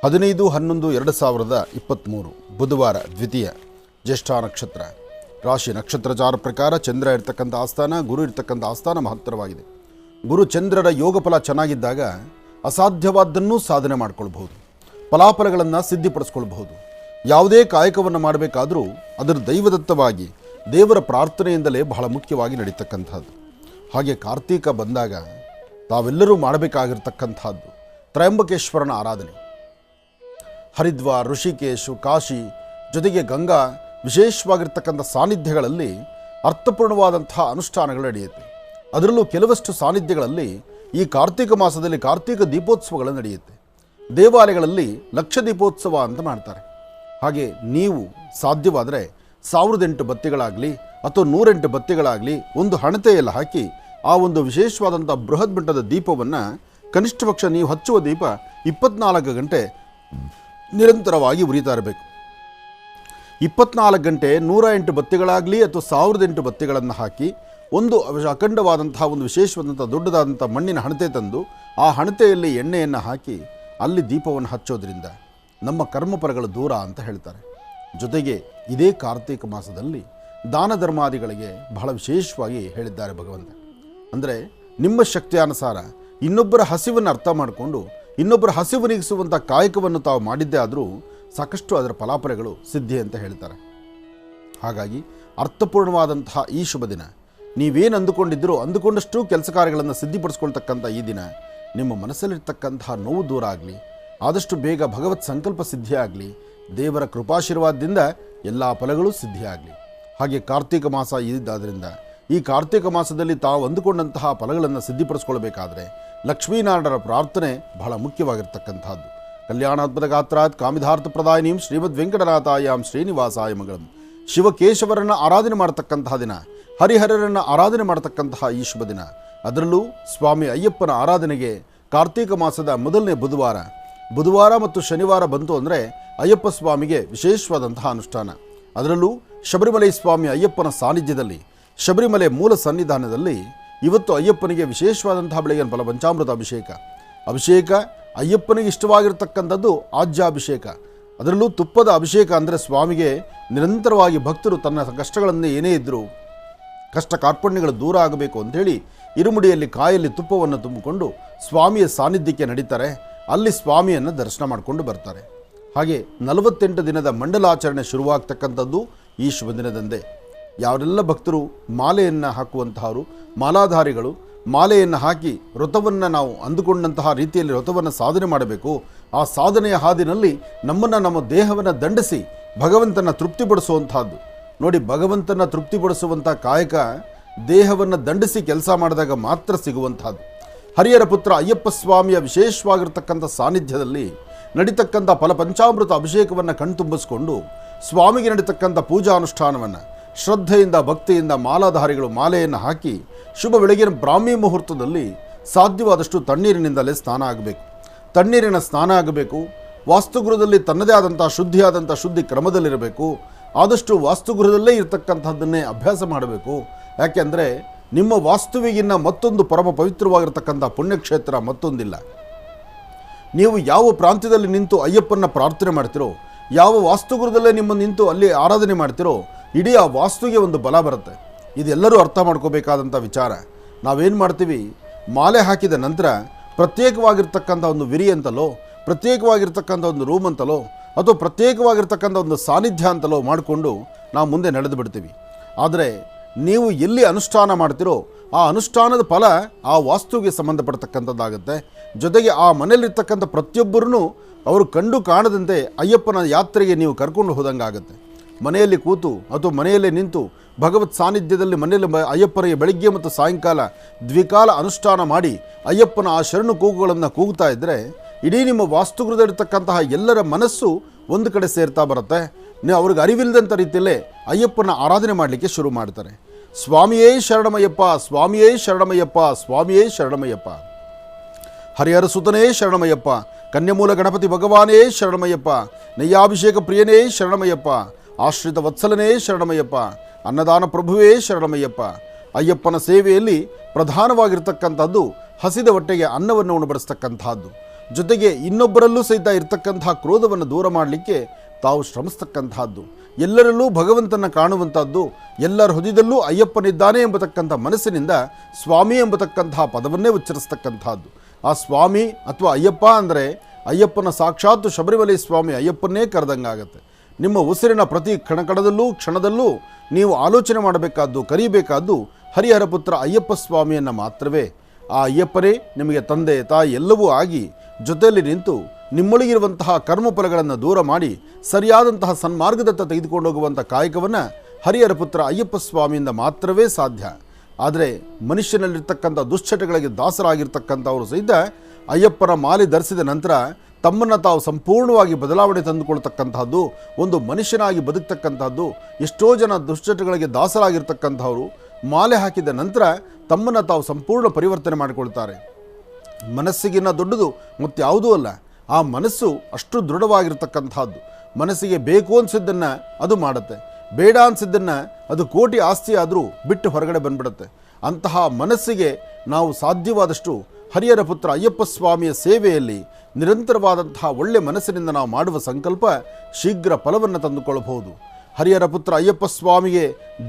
15/11/2023 ಬುಧವಾರ ದ್ವಿತೀಯ ಜ್ಯೇಷ್ಠ ನಕ್ಷತ್ರ. ರಾಶಿ ನಕ್ಷತ್ರಚಾರ ಪ್ರಕಾರ ಚಂದ್ರ ಇರ್ತಕ್ಕಂಥ ಆಸ್ಥಾನ, ಗುರು ಇರ್ತಕ್ಕಂಥ ಆಸ್ಥಾನ ಮಹತ್ತರವಾಗಿದೆ. ಗುರು ಚಂದ್ರರ ಯೋಗ ಫಲ ಚೆನ್ನಾಗಿದ್ದಾಗ ಅಸಾಧ್ಯವಾದ್ದನ್ನೂ ಸಾಧನೆ ಮಾಡಿಕೊಳ್ಬಹುದು, ಫಲಾಫಲಗಳನ್ನು ಸಿದ್ಧಿಪಡಿಸ್ಕೊಳ್ಬಹುದು. ಯಾವುದೇ ಕಾಯಕವನ್ನು ಮಾಡಬೇಕಾದರೂ ಅದರ ದೈವದತ್ತವಾಗಿ ದೇವರ ಪ್ರಾರ್ಥನೆಯಿಂದಲೇ ಬಹಳ ಮುಖ್ಯವಾಗಿ ನಡೀತಕ್ಕಂಥದ್ದು. ಹಾಗೆ ಕಾರ್ತೀಕ ಬಂದಾಗ ತಾವೆಲ್ಲರೂ ಮಾಡಬೇಕಾಗಿರ್ತಕ್ಕಂಥದ್ದು ತ್ರಯಂಬಕೇಶ್ವರನ ಆರಾಧನೆ. ಹರಿದ್ವಾರ್, ಋಷಿಕೇಶು, ಕಾಶಿ ಜೊತೆಗೆ ಗಂಗಾ ವಿಶೇಷವಾಗಿರ್ತಕ್ಕಂಥ ಸಾನ್ನಿಧ್ಯಗಳಲ್ಲಿ ಅರ್ಥಪೂರ್ಣವಾದಂಥ ಅನುಷ್ಠಾನಗಳು ನಡೆಯುತ್ತೆ. ಅದರಲ್ಲೂ ಕೆಲವಷ್ಟು ಸಾನ್ನಿಧ್ಯಗಳಲ್ಲಿ ಈ ಕಾರ್ತಿಕ ಮಾಸದಲ್ಲಿ ಕಾರ್ತಿಕ ದೀಪೋತ್ಸವಗಳು ನಡೆಯುತ್ತೆ. ದೇವಾಲಯಗಳಲ್ಲಿ ಲಕ್ಷ ದೀಪೋತ್ಸವ ಅಂತ ಮಾಡ್ತಾರೆ. ಹಾಗೆ ನೀವು ಸಾಧ್ಯವಾದರೆ 1008 ಬತ್ತಿಗಳಾಗಲಿ ಅಥವಾ 108 ಬತ್ತಿಗಳಾಗಲಿ ಒಂದು ಹಣತೆಯಲ್ಲಿ ಹಾಕಿ ಆ ಒಂದು ವಿಶೇಷವಾದಂಥ ಬೃಹತ್ ಮಟ್ಟದ ದೀಪವನ್ನು ಕನಿಷ್ಠ ಪಕ್ಷ ನೀವು ಹಚ್ಚುವ ದೀಪ 24 ಗಂಟೆ ನಿರಂತರವಾಗಿ ಉರಿತಾ ಇರಬೇಕು. 24 ಗಂಟೆ 108 ಬತ್ತಿಗಳಾಗಲಿ ಅಥವಾ 1008 ಬತ್ತಿಗಳನ್ನು ಹಾಕಿ ಒಂದು ಅಖಂಡವಾದಂತಹ ಒಂದು ವಿಶೇಷವಾದಂಥ ದೊಡ್ಡದಾದಂಥ ಮಣ್ಣಿನ ಹಣತೆ ತಂದು ಆ ಹಣತೆಯಲ್ಲಿ ಎಣ್ಣೆಯನ್ನು ಹಾಕಿ ಅಲ್ಲಿ ದೀಪವನ್ನು ಹಚ್ಚೋದ್ರಿಂದ ನಮ್ಮ ಕರ್ಮಫಲಗಳು ದೂರ ಅಂತ ಹೇಳ್ತಾರೆ. ಜೊತೆಗೆ ಇದೇ ಕಾರ್ತಿಕ ಮಾಸದಲ್ಲಿ ದಾನ ಧರ್ಮಾದಿಗಳಿಗೆ ಬಹಳ ವಿಶೇಷವಾಗಿ ಹೇಳಿದ್ದಾರೆ ಭಗವಂತ. ಅಂದರೆ ನಿಮ್ಮ ಶಕ್ತಿಯಾನುಸಾರ ಇನ್ನೊಬ್ಬರ ಹಸಿವನ್ನು ಅರ್ಥ ಮಾಡಿಕೊಂಡು ಇನ್ನೊಬ್ಬರ ಹಸಿವು ನೀಗಿಸುವಂಥ ಕಾಯಕವನ್ನು ತಾವು ಮಾಡಿದ್ದೇ ಆದರೂ ಸಾಕಷ್ಟು ಅದರ ಫಲಾಫಲಗಳು ಸಿದ್ಧಿ ಅಂತ ಹೇಳ್ತಾರೆ. ಹಾಗಾಗಿ ಅರ್ಥಪೂರ್ಣವಾದಂತಹ ಈ ಶುಭ ದಿನ ನೀವೇನು ಅಂದುಕೊಂಡಿದ್ದರೂ ಅಂದುಕೊಂಡಷ್ಟು ಕೆಲಸ ಕಾರ್ಯಗಳನ್ನು ಸಿದ್ಧಿಪಡಿಸ್ಕೊಳ್ತಕ್ಕಂಥ ಈ ದಿನ ನಿಮ್ಮ ಮನಸ್ಸಲ್ಲಿರ್ತಕ್ಕಂತಹ ನೋವು ದೂರ ಆಗಲಿ, ಆದಷ್ಟು ಬೇಗ ಭಗವತ್ ಸಂಕಲ್ಪ ಸಿದ್ಧಿಯಾಗಲಿ, ದೇವರ ಕೃಪಾಶೀರ್ವಾದದಿಂದ ಎಲ್ಲ ಫಲಗಳು ಸಿದ್ಧಿಯಾಗಲಿ. ಹಾಗೆ ಕಾರ್ತಿಕ ಮಾಸ ಇದ್ದಾದ್ದರಿಂದ ಈ ಕಾರ್ತಿಕ ಮಾಸದಲ್ಲಿ ತಾವು ಅಂದುಕೊಂಡಂತಹ ಫಲಗಳನ್ನು ಸಿದ್ಧಿಪಡಿಸ್ಕೊಳ್ಬೇಕಾದ್ರೆ ಲಕ್ಷ್ಮೀನಾರಾಯಣರ ಪ್ರಾರ್ಥನೆ ಬಹಳ ಮುಖ್ಯವಾಗಿರ್ತಕ್ಕಂಥದ್ದು. ಕಲ್ಯಾಣಾತ್ಮದ ಗಾತ್ರಾತ್ ಕಾಮಿಧಾರ್ಥ ಪ್ರದಾಯಿನೀಂ ಶ್ರೀಮದ್ ವೆಂಕಟನಾಥಾಯಾಂ ಶ್ರೀನಿವಾಸಾಯ ಮಂಗಳಂ. ಶಿವಕೇಶವರನ್ನು ಆರಾಧನೆ ಮಾಡತಕ್ಕಂತಹ ದಿನ, ಹರಿಹರರನ್ನು ಆರಾಧನೆ ಮಾಡತಕ್ಕಂತಹ ಈ ಶುಭ ದಿನ, ಅದರಲ್ಲೂ ಸ್ವಾಮಿ ಅಯ್ಯಪ್ಪನ ಆರಾಧನೆಗೆ ಕಾರ್ತಿಕ ಮಾಸದ ಮೊದಲನೇ ಬುಧವಾರ ಮತ್ತು ಶನಿವಾರ ಬಂತು ಅಂದರೆ ಅಯ್ಯಪ್ಪ ಸ್ವಾಮಿಗೆ ವಿಶೇಷವಾದಂತಹ ಅನುಷ್ಠಾನ. ಅದರಲ್ಲೂ ಶಬರಿಮಲೆ ಸ್ವಾಮಿ ಅಯ್ಯಪ್ಪನ ಸಾನ್ನಿಧ್ಯದಲ್ಲಿ, ಶಬರಿಮಲೆ ಮೂಲ ಸನ್ನಿಧಾನದಲ್ಲಿ ಇವತ್ತು ಅಯ್ಯಪ್ಪನಿಗೆ ವಿಶೇಷವಾದಂತಹ ಬೆಳಗಿನ ಫಲ ಪಂಚಾಮೃತ ಅಭಿಷೇಕ ಅಯ್ಯಪ್ಪನಿಗೆ ಇಷ್ಟವಾಗಿರ್ತಕ್ಕಂಥದ್ದು ಆಜ್ಯಾಭಿಷೇಕ. ಅದರಲ್ಲೂ ತುಪ್ಪದ ಅಭಿಷೇಕ ಅಂದರೆ ಸ್ವಾಮಿಗೆ ನಿರಂತರವಾಗಿ ಭಕ್ತರು ತನ್ನ ಕಷ್ಟಗಳನ್ನೇ ಏನೇ ಇದ್ದರೂ ಕಷ್ಟ ಕಾರ್ಪಣ್ಯಗಳು ದೂರ ಆಗಬೇಕು ಅಂಥೇಳಿ ಇರುಮುಡಿಯಲ್ಲಿ ಕಾಯಲ್ಲಿ ತುಪ್ಪವನ್ನು ತುಂಬಿಕೊಂಡು ಸ್ವಾಮಿಯ ಸಾನ್ನಿಧ್ಯಕ್ಕೆ ನಡೀತಾರೆ. ಅಲ್ಲಿ ಸ್ವಾಮಿಯನ್ನು ದರ್ಶನ ಮಾಡಿಕೊಂಡು ಬರ್ತಾರೆ. ಹಾಗೆ 48 ದಿನದ ಮಂಡಲಾಚರಣೆ ಶುರುವಾಗ್ತಕ್ಕಂಥದ್ದು ಈ ಶುಭ ದಿನದಂದೇ. ಯಾರೆಲ್ಲ ಭಕ್ತರು ಮಾಲೆಯನ್ನು ಹಾಕುವಂತಹವರು, ಮಾಲಾಧಾರಿಗಳು ಮಾಲೆಯನ್ನು ಹಾಕಿ ವ್ರತವನ್ನು ನಾವು ಅಂದುಕೊಂಡಂತಹ ರೀತಿಯಲ್ಲಿ ವ್ರತವನ್ನು ಸಾಧನೆ ಮಾಡಬೇಕು. ಆ ಸಾಧನೆಯ ಹಾದಿನಲ್ಲಿ ನಮ್ಮ ದೇಹವನ್ನು ದಂಡಿಸಿ ಭಗವಂತನ ತೃಪ್ತಿಪಡಿಸುವಂತಹದ್ದು. ನೋಡಿ, ಭಗವಂತನ ತೃಪ್ತಿಪಡಿಸುವಂಥ ಕಾಯಕ ದೇಹವನ್ನು ದಂಡಿಸಿ ಕೆಲಸ ಮಾಡಿದಾಗ ಮಾತ್ರ ಸಿಗುವಂತಹದ್ದು. ಹರಿಹರ ಪುತ್ರ ಅಯ್ಯಪ್ಪ ಸ್ವಾಮಿಯ ವಿಶೇಷವಾಗಿರ್ತಕ್ಕಂಥ ಸಾನ್ನಿಧ್ಯದಲ್ಲಿ ನಡೀತಕ್ಕಂಥ ಫಲಪಂಚಾಮೃತ ಅಭಿಷೇಕವನ್ನು ಕಣ್ತುಂಬಿಸ್ಕೊಂಡು ಸ್ವಾಮಿಗೆ ನಡೀತಕ್ಕಂಥ ಪೂಜಾ ಅನುಷ್ಠಾನವನ್ನು ಶ್ರದ್ಧೆಯಿಂದ ಭಕ್ತಿಯಿಂದ ಮಾಲಾಧಾರಿಗಳು ಮಾಲೆಯನ್ನು ಹಾಕಿ ಶುಭ ಬೆಳಗಿನ ಬ್ರಾಹ್ಮಿ ಮುಹೂರ್ತದಲ್ಲಿ ಸಾಧ್ಯವಾದಷ್ಟು ತಣ್ಣೀರಿನಿಂದಲೇ ಸ್ನಾನ ಆಗಬೇಕು. ತಣ್ಣೀರಿನ ಸ್ನಾನ ಆಗಬೇಕು. ವಾಸ್ತುಗೃಹದಲ್ಲಿ ತನ್ನದೇ ಆದಂಥ ಶುದ್ಧಿ ಕ್ರಮದಲ್ಲಿರಬೇಕು. ಆದಷ್ಟು ವಾಸ್ತುಗೃಹದಲ್ಲೇ ಇರತಕ್ಕಂಥದ್ದನ್ನೇ ಅಭ್ಯಾಸ ಮಾಡಬೇಕು. ಯಾಕೆಂದರೆ ನಿಮ್ಮ ವಾಸ್ತುವಿಗಿನ್ನ ಮತ್ತೊಂದು ಪರಮ ಪವಿತ್ರವಾಗಿರ್ತಕ್ಕಂಥ ಪುಣ್ಯಕ್ಷೇತ್ರ ಮತ್ತೊಂದಿಲ್ಲ. ನೀವು ಯಾವ ಪ್ರಾಂತ್ಯದಲ್ಲಿ ನಿಂತು ಅಯ್ಯಪ್ಪನ ಪ್ರಾರ್ಥನೆ ಮಾಡ್ತಿರೋ, ಯಾವ ವಾಸ್ತುಗೃಹದಲ್ಲೇ ನಿಮ್ಮ ನಿಂತು ಅಲ್ಲಿ ಆರಾಧನೆ ಮಾಡ್ತಿರೋ, ಇಡೀ ಆ ವಾಸ್ತುಗೆ ಒಂದು ಬಲ ಬರುತ್ತೆ. ಇದೆಲ್ಲರೂ ಅರ್ಥ ಮಾಡ್ಕೋಬೇಕಾದಂಥ ವಿಚಾರ. ನಾವೇನು ಮಾಡ್ತೀವಿ, ಮಾಲೆ ಹಾಕಿದ ನಂತರ ಪ್ರತ್ಯೇಕವಾಗಿರ್ತಕ್ಕಂಥ ಒಂದು ವಿರಿ ಅಂತಲೋ, ಪ್ರತ್ಯೇಕವಾಗಿರ್ತಕ್ಕಂಥ ಒಂದು ರೂಮ್ ಅಂತಲೋ, ಅಥವಾ ಪ್ರತ್ಯೇಕವಾಗಿರ್ತಕ್ಕಂಥ ಒಂದು ಸಾನ್ನಿಧ್ಯ ಅಂತಲೋ ಮಾಡಿಕೊಂಡು ನಾವು ಮುಂದೆ ನಡೆದು ಬಿಡ್ತೀವಿ. ಆದರೆ ನೀವು ಎಲ್ಲಿ ಅನುಷ್ಠಾನ ಮಾಡ್ತಿರೋ ಆ ಅನುಷ್ಠಾನದ ಫಲ ಆ ವಾಸ್ತುವಿಗೆ ಸಂಬಂಧಪಡ್ತಕ್ಕಂಥದ್ದಾಗುತ್ತೆ. ಜೊತೆಗೆ ಆ ಮನೆಯಲ್ಲಿರ್ತಕ್ಕಂಥ ಪ್ರತಿಯೊಬ್ಬರೂ ಅವರು ಕಂಡು ಕಾಣದಂತೆ ಅಯ್ಯಪ್ಪನ ಯಾತ್ರೆಗೆ ನೀವು ಕರ್ಕೊಂಡು ಹೋದಂಗಾಗುತ್ತೆ. ಮನೆಯಲ್ಲಿ ಕೂತು ಅಥವಾ ಮನೆಯಲ್ಲೇ ನಿಂತು ಭಗವತ್ ಸಾನ್ನಿಧ್ಯದಲ್ಲಿ ಮನೆಯಲ್ಲಿ ಅಯ್ಯಪ್ಪನಿಗೆ ಬೆಳಗ್ಗೆ ಮತ್ತು ಸಾಯಂಕಾಲ ದ್ವಿಕಾಲ ಅನುಷ್ಠಾನ ಮಾಡಿ ಅಯ್ಯಪ್ಪನ ಆ ಶರಣು ಕೂಗುಗಳನ್ನು ಕೂಗ್ತಾ ಇದ್ದರೆ ಇಡೀ ನಿಮ್ಮ ವಾಸ್ತುಗೃಹದಲ್ಲಿರ್ತಕ್ಕಂತಹ ಎಲ್ಲರ ಮನಸ್ಸು ಒಂದು ಕಡೆ ಸೇರ್ತಾ ಬರುತ್ತೆ. ನೀವು ಅವ್ರಿಗೆ ಅರಿವಿಲ್ಲದಂಥ ರೀತಿಯಲ್ಲೇ ಅಯ್ಯಪ್ಪನ ಆರಾಧನೆ ಮಾಡಲಿಕ್ಕೆ ಶುರು ಮಾಡ್ತಾರೆ. ಸ್ವಾಮಿಯೇ ಶರಣಮಯ್ಯಪ್ಪ, ಸ್ವಾಮಿಯೇ ಶರಣಮಯ್ಯಪ್ಪ, ಸ್ವಾಮಿಯೇ ಶರಣಮಯ್ಯಪ್ಪ, ಹರಿಹರ ಸುತನೇ ಶರಣಮಯ್ಯಪ್ಪ, ಕನ್ಯಮೂಲ ಗಣಪತಿ ಭಗವಾನೇ ಶರಣಮಯ್ಯಪ್ಪ, ನಯ್ಯಾಭಿಷೇಕ ಪ್ರಿಯನೇ ಶರಣಮಯ್ಯಪ್ಪ, ಆಶ್ರಿತ ವತ್ಸಲನೇ ಶರಣಮಯ್ಯಪ್ಪ, ಅನ್ನದಾನ ಪ್ರಭುವೇ ಶರಣಮಯ್ಯಪ್ಪ. ಅಯ್ಯಪ್ಪನ ಸೇವೆಯಲ್ಲಿ ಪ್ರಧಾನವಾಗಿರ್ತಕ್ಕಂಥದ್ದು ಹಸಿದ ಹೊಟ್ಟೆಗೆ ಅನ್ನವನ್ನು ಉಣಬಡಿಸ್ತಕ್ಕಂಥದ್ದು. ಜೊತೆಗೆ ಇನ್ನೊಬ್ಬರಲ್ಲೂ ಸಹಿತ ಇರ್ತಕ್ಕಂತಹ ಕ್ರೋಧವನ್ನು ದೂರ ಮಾಡಲಿಕ್ಕೆ ತಾವು ಶ್ರಮಿಸ್ತಕ್ಕಂಥದ್ದು. ಎಲ್ಲರಲ್ಲೂ ಭಗವಂತನ ಕಾಣುವಂಥದ್ದು, ಎಲ್ಲರ ಹೃದಯದಲ್ಲೂ ಅಯ್ಯಪ್ಪನಿದ್ದಾನೆ ಎಂಬತಕ್ಕಂಥ ಮನಸ್ಸಿನಿಂದ ಸ್ವಾಮಿ ಎಂಬತಕ್ಕಂತಹ ಪದವನ್ನೇ ಉಚ್ಚರಿಸ್ತಕ್ಕಂಥದ್ದು. ಆ ಸ್ವಾಮಿ ಅಥವಾ ಅಯ್ಯಪ್ಪ ಅಂದರೆ ಅಯ್ಯಪ್ಪನ ಸಾಕ್ಷಾತ್ತು ಶಬರಿಮಲೆ ಸ್ವಾಮಿ ಅಯ್ಯಪ್ಪನ್ನೇ ಕರೆದಂಗಾಗತ್ತೆ. ನಿಮ್ಮ ಉಸಿರಿನ ಪ್ರತಿ ಕ್ಷಣದಲ್ಲೂ ನೀವು ಆಲೋಚನೆ ಮಾಡಬೇಕಾದ್ದು, ಕರೀಬೇಕಾದ್ದು ಹರಿಹರ ಪುತ್ರ ಅಯ್ಯಪ್ಪ ಸ್ವಾಮಿಯನ್ನು ಮಾತ್ರವೇ. ಆ ಅಯ್ಯಪ್ಪನೇ ನಿಮಗೆ ತಂದೆ ತಾಯಿ ಎಲ್ಲವೂ ಆಗಿ ಜೊತೆಯಲ್ಲಿ ನಿಂತು ನಿಮ್ಮೊಳಗಿರುವಂತಹ ಕರ್ಮಫಲಗಳನ್ನು ದೂರ ಮಾಡಿ ಸರಿಯಾದಂತಹ ಸನ್ಮಾರ್ಗದತ್ತ ತೆಗೆದುಕೊಂಡು ಹೋಗುವಂಥ ಕಾಯಕವನ್ನು ಹರಿಹರ ಪುತ್ರ ಅಯ್ಯಪ್ಪ ಸ್ವಾಮಿಯಿಂದ ಮಾತ್ರವೇ ಸಾಧ್ಯ. ಆದರೆ ಮನುಷ್ಯನಲ್ಲಿರ್ತಕ್ಕಂಥ ದುಶ್ಚಟಗಳಿಗೆ ದಾಸರಾಗಿರ್ತಕ್ಕಂಥವರು ಸಹಿತ ಅಯ್ಯಪ್ಪನ ಮಾಲೆ ಧರಿಸಿದ ನಂತರ ತಮ್ಮನ್ನು ತಾವು ಸಂಪೂರ್ಣವಾಗಿ ಬದಲಾವಣೆ ತಂದುಕೊಳ್ತಕ್ಕಂಥದ್ದು, ಒಂದು ಮನುಷ್ಯನಾಗಿ ಬದುಕ್ತಕ್ಕಂಥದ್ದು. ಎಷ್ಟೋ ಜನ ದುಶ್ಚಟಗಳಿಗೆ ದಾಸರಾಗಿರ್ತಕ್ಕಂಥವರು ಮಾಲೆ ಹಾಕಿದ ನಂತರ ತಮ್ಮನ್ನು ತಾವು ಸಂಪೂರ್ಣ ಪರಿವರ್ತನೆ ಮಾಡಿಕೊಳ್ತಾರೆ. ಮನಸ್ಸಿಗಿನ್ನ ದೊಡ್ಡದು ಮತ್ತಾವುದೂ ಅಲ್ಲ. ಆ ಮನಸ್ಸು ಅಷ್ಟು ದೃಢವಾಗಿರ್ತಕ್ಕಂಥದ್ದು. ಮನಸ್ಸಿಗೆ ಬೇಕು ಅನಿಸಿದ್ದನ್ನು ಅದು ಮಾಡುತ್ತೆ, ಬೇಡ ಅನಿಸಿದ್ದನ್ನು ಅದು ಕೋಟಿ ಆಸ್ತಿ ಆದರೂ ಬಿಟ್ಟು ಹೊರಗಡೆ ಬಂದ್ಬಿಡುತ್ತೆ. ಅಂತಹ ಮನಸ್ಸಿಗೆ ನಾವು ಸಾಧ್ಯವಾದಷ್ಟು ಹರಿಹರ ಪುತ್ರ ಅಯ್ಯಪ್ಪ ಸ್ವಾಮಿಯ ಸೇವೆಯಲ್ಲಿ ನಿರಂತರವಾದಂತಹ ಒಳ್ಳೆ ಮನಸ್ಸಿನಿಂದ ನಾವು ಮಾಡುವ ಸಂಕಲ್ಪ ಶೀಘ್ರ ಫಲವನ್ನು ತಂದುಕೊಳ್ಳಬಹುದು. ಹರಿಹರ ಪುತ್ರ ಅಯ್ಯಪ್ಪ ಸ್ವಾಮಿಗೆ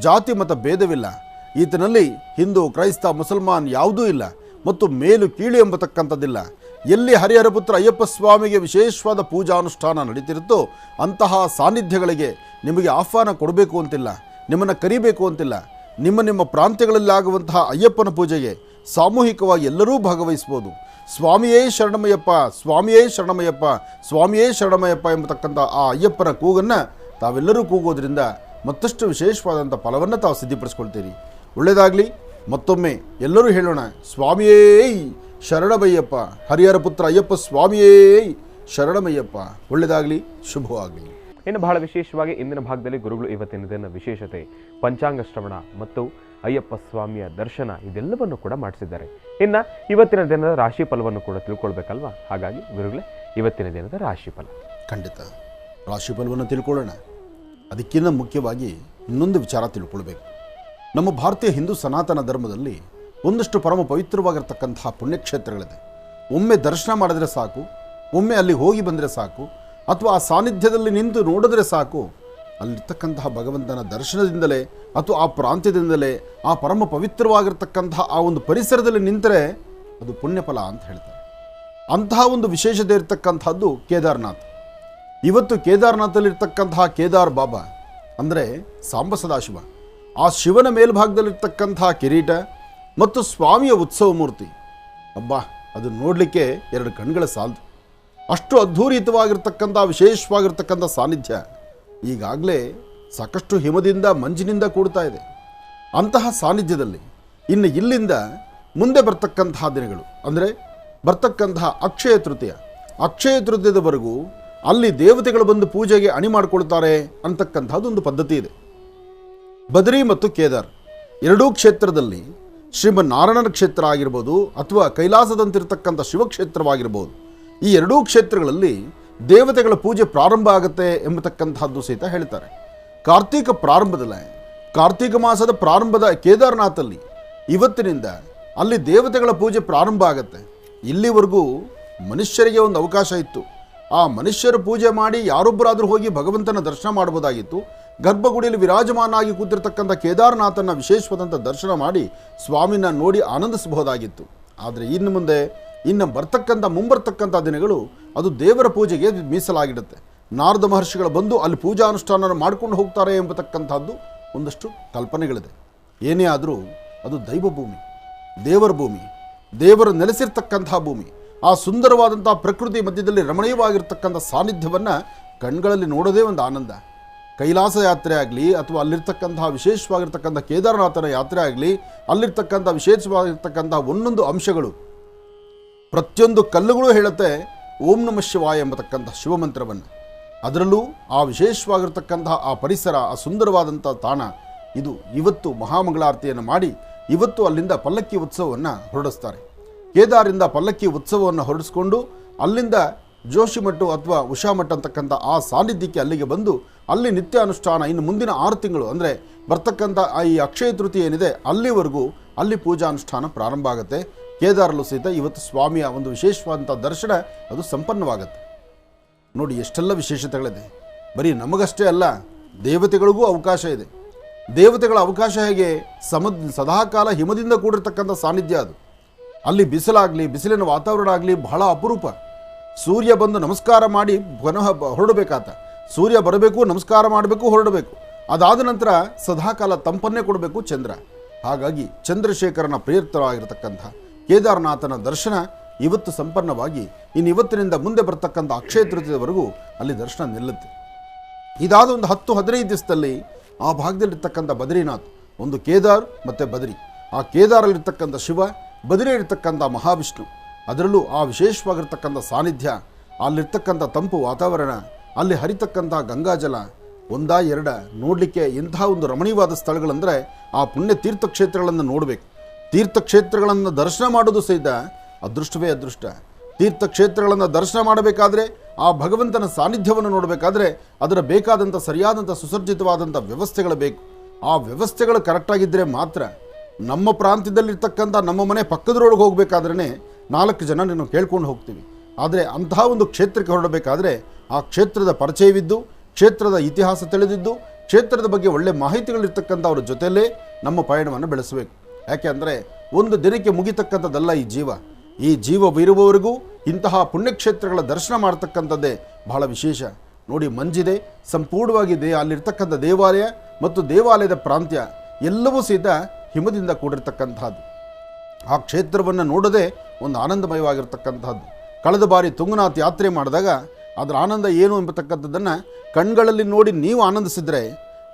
ಜಾತಿ ಮತ ಭೇದವಿಲ್ಲ. ಈತನಲ್ಲಿ ಹಿಂದೂ ಕ್ರೈಸ್ತ ಮುಸಲ್ಮಾನ್ ಯಾವುದೂ ಇಲ್ಲ ಮತ್ತು ಮೇಲು ಕೀಳು ಎಂಬತಕ್ಕಂಥದ್ದಿಲ್ಲ. ಎಲ್ಲಿ ಹರಿಹರ ಪುತ್ರ ಅಯ್ಯಪ್ಪ ಸ್ವಾಮಿಗೆ ವಿಶೇಷವಾದ ಪೂಜಾನುಷ್ಠಾನ ನಡೀತಿರುತ್ತೋ ಅಂತಹ ಸಾನ್ನಿಧ್ಯಗಳಿಗೆ ನಿಮಗೆ ಆಹ್ವಾನ ಕೊಡಬೇಕು ಅಂತಿಲ್ಲ, ನಿಮ್ಮನ್ನು ಕರಿಬೇಕು ಅಂತಿಲ್ಲ. ನಿಮ್ಮ ಪ್ರಾಂತ್ಯಗಳಲ್ಲಿ ಆಗುವಂತಹ ಅಯ್ಯಪ್ಪನ ಪೂಜೆಗೆ ಸಾಮೂಹಿಕವಾಗಿ ಎಲ್ಲರೂ ಭಾಗವಹಿಸ್ಬೋದು. ಸ್ವಾಮಿಯೇ ಶರಣಮಯ್ಯಪ್ಪ, ಸ್ವಾಮಿಯೇ ಶರಣಮಯ್ಯಪ್ಪ, ಸ್ವಾಮಿಯೇ ಶರಣಮಯ್ಯಪ್ಪ ಎಂಬತಕ್ಕಂಥ ಆ ಅಯ್ಯಪ್ಪನ ಕೂಗನ್ನು ತಾವೆಲ್ಲರೂ ಕೂಗೋದ್ರಿಂದ ಮತ್ತಷ್ಟು ವಿಶೇಷವಾದಂಥ ಫಲವನ್ನು ತಾವು ಸಿದ್ಧಿಪಡಿಸ್ಕೊಳ್ತೀರಿ. ಒಳ್ಳೆಯದಾಗಲಿ. ಮತ್ತೊಮ್ಮೆ ಎಲ್ಲರೂ ಹೇಳೋಣ, ಸ್ವಾಮಿಯೇ ಶರಣಮಯ್ಯಪ್ಪ, ಹರಿಹರ ಪುತ್ರ ಅಯ್ಯಪ್ಪ ಸ್ವಾಮಿಯೇ ಶರಣಮಯ್ಯಪ್ಪ. ಒಳ್ಳೆಯದಾಗಲಿ, ಶುಭವಾಗಲಿ. ಇನ್ನು ಬಹಳ ವಿಶೇಷವಾಗಿ ಇಂದಿನ ಭಾಗದಲ್ಲಿ ಗುರುಗಳು ಇವತ್ತಿನ ದಿನ ವಿಶೇಷತೆ ಪಂಚಾಂಗ ಶ್ರವಣ ಮತ್ತು ಅಯ್ಯಪ್ಪ ಸ್ವಾಮಿಯ ದರ್ಶನ ಇದೆಲ್ಲವನ್ನು ಕೂಡ ಮಾಡಿಸಿದ್ದಾರೆ. ಇನ್ನು ಇವತ್ತಿನ ದಿನದ ರಾಶಿ ಫಲವನ್ನು ಕೂಡ ತಿಳ್ಕೊಳ್ಬೇಕಲ್ವಾ? ಹಾಗಾಗಿ ಗುರುಗಳೇ, ಇವತ್ತಿನ ದಿನದ ರಾಶಿ ಫಲ. ಖಂಡಿತ ರಾಶಿ ಫಲವನ್ನು ತಿಳ್ಕೊಳ್ಳೋಣ. ಅದಕ್ಕಿಂತ ಮುಖ್ಯವಾಗಿ ಇನ್ನೊಂದು ವಿಚಾರ ತಿಳ್ಕೊಳ್ಬೇಕು. ನಮ್ಮ ಭಾರತೀಯ ಹಿಂದೂ ಸನಾತನ ಧರ್ಮದಲ್ಲಿ ಒಂದಷ್ಟು ಪರಮ ಪವಿತ್ರವಾಗಿರ್ತಕ್ಕಂತಹ ಪುಣ್ಯಕ್ಷೇತ್ರಗಳಿದೆ. ಒಮ್ಮೆ ದರ್ಶನ ಮಾಡಿದ್ರೆ ಸಾಕು, ಒಮ್ಮೆ ಅಲ್ಲಿ ಹೋಗಿ ಬಂದರೆ ಸಾಕು, ಅಥವಾ ಆ ಸಾನ್ನಿಧ್ಯದಲ್ಲಿ ನಿಂತು ನೋಡಿದ್ರೆ ಸಾಕು, ಅಲ್ಲಿರ್ತಕ್ಕಂತಹ ಭಗವಂತನ ದರ್ಶನದಿಂದಲೇ ಅಥವಾ ಆ ಪ್ರಾಂತ್ಯದಿಂದಲೇ ಆ ಪರಮ ಪವಿತ್ರವಾಗಿರ್ತಕ್ಕಂತಹ ಆ ಒಂದು ಪರಿಸರದಲ್ಲಿ ನಿಂತರೆ ಅದು ಪುಣ್ಯಫಲ ಅಂತ ಹೇಳ್ತಾರೆ. ಅಂತಹ ಒಂದು ವಿಶೇಷತೆ ಇರತಕ್ಕಂಥದ್ದು ಕೇದಾರ್ನಾಥ್. ಇವತ್ತು ಕೇದಾರ್ನಾಥಲ್ಲಿರ್ತಕ್ಕಂತಹ ಕೇದಾರ್ ಬಾಬಾ ಅಂದರೆ ಸಾಂಬ ಸದಾಶಿವ, ಆ ಶಿವನ ಮೇಲ್ಭಾಗದಲ್ಲಿರ್ತಕ್ಕಂತಹ ಕಿರೀಟ ಮತ್ತು ಸ್ವಾಮಿಯ ಉತ್ಸವ ಮೂರ್ತಿ, ಅಬ್ಬಾ ಅದು ನೋಡಲಿಕ್ಕೆ ಎರಡು ಕಣ್ಗಳ ಸಾಲದು. ಅಷ್ಟು ಅದ್ಧೂರಿತವಾಗಿರ್ತಕ್ಕಂಥ ವಿಶೇಷವಾಗಿರ್ತಕ್ಕಂಥ ಸಾನ್ನಿಧ್ಯ ಈಗಾಗಲೇ ಸಾಕಷ್ಟು ಹಿಮದಿಂದ ಮಂಜಿನಿಂದ ಕೂಡ್ತಾ ಇದೆ. ಅಂತಹ ಸಾನ್ನಿಧ್ಯದಲ್ಲಿ ಇನ್ನು ಇಲ್ಲಿಂದ ಮುಂದೆ ಬರ್ತಕ್ಕಂತಹ ದಿನಗಳು ಅಂದರೆ ಬರ್ತಕ್ಕಂತಹ ಅಕ್ಷಯ ತೃತೀಯದವರೆಗೂ ಅಲ್ಲಿ ದೇವತೆಗಳು ಬಂದು ಪೂಜೆಗೆ ಅಣಿ ಮಾಡಿಕೊಳ್ತಾರೆ ಅಂತಕ್ಕಂಥದ್ದು ಒಂದು ಪದ್ಧತಿ ಇದೆ. ಬದರಿ ಮತ್ತು ಕೇದಾರ್ ಎರಡೂ ಕ್ಷೇತ್ರದಲ್ಲಿ ಶ್ರೀಮನ್ನಾರಾಯಣನ ಕ್ಷೇತ್ರ ಆಗಿರ್ಬೋದು ಅಥವಾ ಕೈಲಾಸದಂತಿರ್ತಕ್ಕಂಥ ಶಿವಕ್ಷೇತ್ರವಾಗಿರ್ಬೋದು, ಈ ಎರಡೂ ಕ್ಷೇತ್ರಗಳಲ್ಲಿ ದೇವತೆಗಳ ಪೂಜೆ ಪ್ರಾರಂಭ ಆಗುತ್ತೆ ಎಂಬತಕ್ಕಂಥದ್ದು ಸಹಿತ ಹೇಳ್ತಾರೆ. ಕಾರ್ತೀಕ ಮಾಸದ ಪ್ರಾರಂಭದ ಕೇದಾರ್ನಾಥಲ್ಲಿ ಇವತ್ತಿನಿಂದ ಅಲ್ಲಿ ದೇವತೆಗಳ ಪೂಜೆ ಪ್ರಾರಂಭ ಆಗುತ್ತೆ. ಇಲ್ಲಿವರೆಗೂ ಮನುಷ್ಯರಿಗೆ ಒಂದು ಅವಕಾಶ ಇತ್ತು. ಆ ಮನುಷ್ಯರು ಪೂಜೆ ಮಾಡಿ ಯಾರೊಬ್ಬರಾದರೂ ಹೋಗಿ ಭಗವಂತನ ದರ್ಶನ ಮಾಡ್ಬೋದಾಗಿತ್ತು. ಗರ್ಭಗುಡಿಯಲ್ಲಿ ವಿರಾಜಮಾನಾಗಿ ಕೂತಿರ್ತಕ್ಕಂಥ ಕೇದಾರನಾಥನ ವಿಶೇಷವಾದಂಥ ದರ್ಶನ ಮಾಡಿ ಸ್ವಾಮಿನ ನೋಡಿ ಆನಂದಿಸಬಹುದಾಗಿತ್ತು. ಆದರೆ ಇನ್ನು ಮುಂಬರ್ತಕ್ಕಂಥ ದಿನಗಳು ಅದು ದೇವರ ಪೂಜೆಗೆ ಮೀಸಲಾಗಿಡುತ್ತೆ. ನಾರದ ಮಹರ್ಷಿಗಳು ಬಂದು ಅಲ್ಲಿ ಪೂಜಾ ಅನುಷ್ಠಾನ ಮಾಡ್ಕೊಂಡು ಹೋಗ್ತಾರೆ ಎಂಬತಕ್ಕಂಥದ್ದು ಒಂದಷ್ಟು ಕಲ್ಪನೆಗಳಿದೆ. ಏನೇ ಆದರೂ ಅದು ದೈವ ಭೂಮಿ, ದೇವರ ಭೂಮಿ, ದೇವರು ನೆಲೆಸಿರ್ತಕ್ಕಂತಹ ಭೂಮಿ. ಆ ಸುಂದರವಾದಂಥ ಪ್ರಕೃತಿ ಮಧ್ಯದಲ್ಲಿ ರಮಣೀಯವಾಗಿರ್ತಕ್ಕಂಥ ಸಾನ್ನಿಧ್ಯವನ್ನು ಕಣ್ಗಳಲ್ಲಿ ನೋಡೋದೇ ಒಂದು ಆನಂದ. ಕೈಲಾಸ ಯಾತ್ರೆ ಆಗಲಿ ಅಥವಾ ಅಲ್ಲಿರ್ತಕ್ಕಂತಹ ವಿಶೇಷವಾಗಿರ್ತಕ್ಕಂಥ ಕೇದಾರನಾಥನ ಯಾತ್ರೆ ಆಗಲಿ, ಅಲ್ಲಿರ್ತಕ್ಕಂಥ ವಿಶೇಷವಾಗಿರ್ತಕ್ಕಂಥ ಒಂದೊಂದು ಅಂಶಗಳು, ಪ್ರತಿಯೊಂದು ಕಲ್ಲುಗಳು ಹೇಳುತ್ತೆ ಓಂ ನಮಃ ಶಿವಾಯ ಎಂಬತಕ್ಕಂಥ ಶಿವಮಂತ್ರವನ್ನು. ಅದರಲ್ಲೂ ಆ ವಿಶೇಷವಾಗಿರ್ತಕ್ಕಂತಹ ಆ ಪರಿಸರ, ಆ ಸುಂದರವಾದಂಥ ತಾಣ, ಇದು ಇವತ್ತು ಮಹಾಮಂಗಳಾರತಿಯನ್ನು ಮಾಡಿ ಇವತ್ತು ಅಲ್ಲಿಂದ ಪಲ್ಲಕ್ಕಿ ಉತ್ಸವವನ್ನು ಹೊರಡಿಸ್ತಾರೆ. ಕೇದಾರಿಂದ ಪಲ್ಲಕ್ಕಿ ಉತ್ಸವವನ್ನು ಹೊರಡಿಸ್ಕೊಂಡು ಅಲ್ಲಿಂದ ಜೋಶಿಮಠ ಅಥವಾ ಉಷಾಮಠ ಅಂತಕ್ಕಂಥ ಆ ಸಾನ್ನಿಧ್ಯಕ್ಕೆ ಅಲ್ಲಿಗೆ ಬಂದು ಅಲ್ಲಿ ನಿತ್ಯ ಅನುಷ್ಠಾನ ಇನ್ನು ಮುಂದಿನ 6 ತಿಂಗಳು ಅಂದರೆ ಬರ್ತಕ್ಕಂಥ ಈ ಅಕ್ಷಯ ತೃತೀಯ ಏನಿದೆ ಅಲ್ಲಿವರೆಗೂ ಅಲ್ಲಿ ಪೂಜಾನುಷ್ಠಾನ ಪ್ರಾರಂಭ ಆಗುತ್ತೆ. ಕೇದಾರಲ್ಲೂ ಸಹಿತ ಇವತ್ತು ಸ್ವಾಮಿಯ ಒಂದು ವಿಶೇಷವಾದಂಥ ದರ್ಶನ ಅದು ಸಂಪನ್ನವಾಗುತ್ತೆ. ನೋಡಿ ಎಷ್ಟೆಲ್ಲ ವಿಶೇಷತೆಗಳಿದೆ. ಬರೀ ನಮಗಷ್ಟೇ ಅಲ್ಲ, ದೇವತೆಗಳಿಗೂ ಅವಕಾಶ ಇದೆ. ದೇವತೆಗಳ ಅವಕಾಶ ಹೇಗೆ, ಸದಾಕಾಲ ಹಿಮದಿಂದ ಕೂಡಿರ್ತಕ್ಕಂಥ ಸಾನ್ನಿಧ್ಯ ಅದು. ಅಲ್ಲಿ ಬಿಸಿಲಿನ ವಾತಾವರಣ ಆಗಲಿ ಬಹಳ ಅಪರೂಪ. ಸೂರ್ಯ ಬಂದು ನಮಸ್ಕಾರ ಮಾಡಿ ಪುನಃ ಹೊರಡಬೇಕಾತ, ಸೂರ್ಯ ಬರಬೇಕು, ನಮಸ್ಕಾರ ಮಾಡಬೇಕು, ಹೊರಡಬೇಕು. ಅದಾದ ನಂತರ ಸದಾಕಾಲ ತಂಪನ್ನೇ ಕೊಡಬೇಕು ಚಂದ್ರ. ಹಾಗಾಗಿ ಚಂದ್ರಶೇಖರನ ಪ್ರೇರಿತವಾಗಿರತಕ್ಕಂಥ ಕೇದಾರನಾಥನ ದರ್ಶನ ಇವತ್ತು ಸಂಪನ್ನವಾಗಿ ಇವತ್ತಿನಿಂದ ಮುಂದೆ ಬರ್ತಕ್ಕಂಥ ಅಕ್ಷಯ ತೃತೀಯದವರೆಗೂ ಅಲ್ಲಿ ದರ್ಶನ ನಿಲ್ಲುತ್ತೆ. ಇದಾದ ಒಂದು 10-15 ದಿವಸದಲ್ಲಿ ಆ ಭಾಗದಲ್ಲಿರ್ತಕ್ಕಂಥ ಬದ್ರಿನಾಥ್, ಒಂದು ಕೇದಾರ್ ಮತ್ತು ಬದ್ರಿ, ಆ ಕೇದಾರಲ್ಲಿರ್ತಕ್ಕಂಥ ಶಿವ, ಬದ್ರಿಯಲ್ಲಿರ್ತಕ್ಕಂಥ ಮಹಾವಿಷ್ಣು, ಅದರಲ್ಲೂ ಆ ವಿಶೇಷವಾಗಿರ್ತಕ್ಕಂಥ ಸಾನ್ನಿಧ್ಯ, ಅಲ್ಲಿರ್ತಕ್ಕಂಥ ತಂಪು ವಾತಾವರಣ, ಅಲ್ಲಿ ಹರಿತಕ್ಕಂಥ ಗಂಗಾಜಲ, 1-2 ನೋಡಲಿಕ್ಕೆ ಇಂಥ ಒಂದು ರಮಣೀಯವಾದ ಸ್ಥಳಗಳಂದರೆ ಆ ಪುಣ್ಯ ತೀರ್ಥಕ್ಷೇತ್ರಗಳನ್ನು ನೋಡಬೇಕು. ತೀರ್ಥಕ್ಷೇತ್ರಗಳನ್ನು ದರ್ಶನ ಮಾಡೋದು ಸಹಿತ ಅದೃಷ್ಟವೇ ಅದೃಷ್ಟ. ತೀರ್ಥಕ್ಷೇತ್ರಗಳನ್ನು ದರ್ಶನ ಮಾಡಬೇಕಾದ್ರೆ, ಆ ಭಗವಂತನ ಸಾನ್ನಿಧ್ಯವನ್ನು ನೋಡಬೇಕಾದ್ರೆ ಅದರ ಬೇಕಾದಂಥ ಸರಿಯಾದಂಥ ಸುಸಜ್ಜಿತವಾದಂಥ ವ್ಯವಸ್ಥೆಗಳು ಬೇಕು. ಆ ವ್ಯವಸ್ಥೆಗಳು ಕರೆಕ್ಟಾಗಿದ್ದರೆ ಮಾತ್ರ ನಮ್ಮ ಪ್ರಾಂತ್ಯದಲ್ಲಿರ್ತಕ್ಕಂಥ ನಮ್ಮ ಮನೆ ಪಕ್ಕದರೊಳಗೆ ಹೋಗಬೇಕಾದ್ರೆ 4 ಜನ ನಾವು ಕೇಳ್ಕೊಂಡು ಹೋಗ್ತೀವಿ. ಆದರೆ ಅಂತಹ ಒಂದು ಕ್ಷೇತ್ರಕ್ಕೆ ಹೊರಡಬೇಕಾದ್ರೆ ಆ ಕ್ಷೇತ್ರದ ಪರಿಚಯವಿದ್ದು, ಕ್ಷೇತ್ರದ ಇತಿಹಾಸ ತಿಳಿದಿದ್ದು, ಕ್ಷೇತ್ರದ ಬಗ್ಗೆ ಒಳ್ಳೆ ಮಾಹಿತಿಗಳಿರ್ತಕ್ಕಂಥವ್ರ ಜೊತೆಯಲ್ಲೇ ನಮ್ಮ ಪಯಣವನ್ನು ಬೆಳೆಸಬೇಕು. ಯಾಕೆ ಅಂದರೆ ಒಂದು ದಿನಕ್ಕೆ ಮುಗಿತಕ್ಕಂಥದ್ದಲ್ಲ ಈ ಜೀವ ಇರುವವರೆಗೂ ಇಂತಹ ಪುಣ್ಯಕ್ಷೇತ್ರಗಳ ದರ್ಶನ ಮಾಡ್ತಕ್ಕಂಥದ್ದೇ ಬಹಳ ವಿಶೇಷ. ನೋಡಿ, ಮಂಜಿದೆ, ಸಂಪೂರ್ಣವಾಗಿದೆ, ಅಲ್ಲಿರ್ತಕ್ಕಂಥ ದೇವಾಲಯ ಮತ್ತು ದೇವಾಲಯದ ಪ್ರಾಂತ್ಯ ಎಲ್ಲವೂ ಸಹಿತ ಹಿಮದಿಂದ ಕೂಡಿರ್ತಕ್ಕಂಥದ್ದು. ಆ ಕ್ಷೇತ್ರವನ್ನು ನೋಡೋದೇ ಒಂದು ಆನಂದಮಯವಾಗಿರ್ತಕ್ಕಂಥದ್ದು. ಕಳೆದ ಬಾರಿ ತುಂಗನಾಥ್ ಯಾತ್ರೆ ಮಾಡಿದಾಗ ಅದರ ಆನಂದ ಏನು ಎಂಬತಕ್ಕಂಥದ್ದನ್ನು ಕಣ್ಗಳಲ್ಲಿ ನೋಡಿ ನೀವು ಆನಂದಿಸಿದರೆ,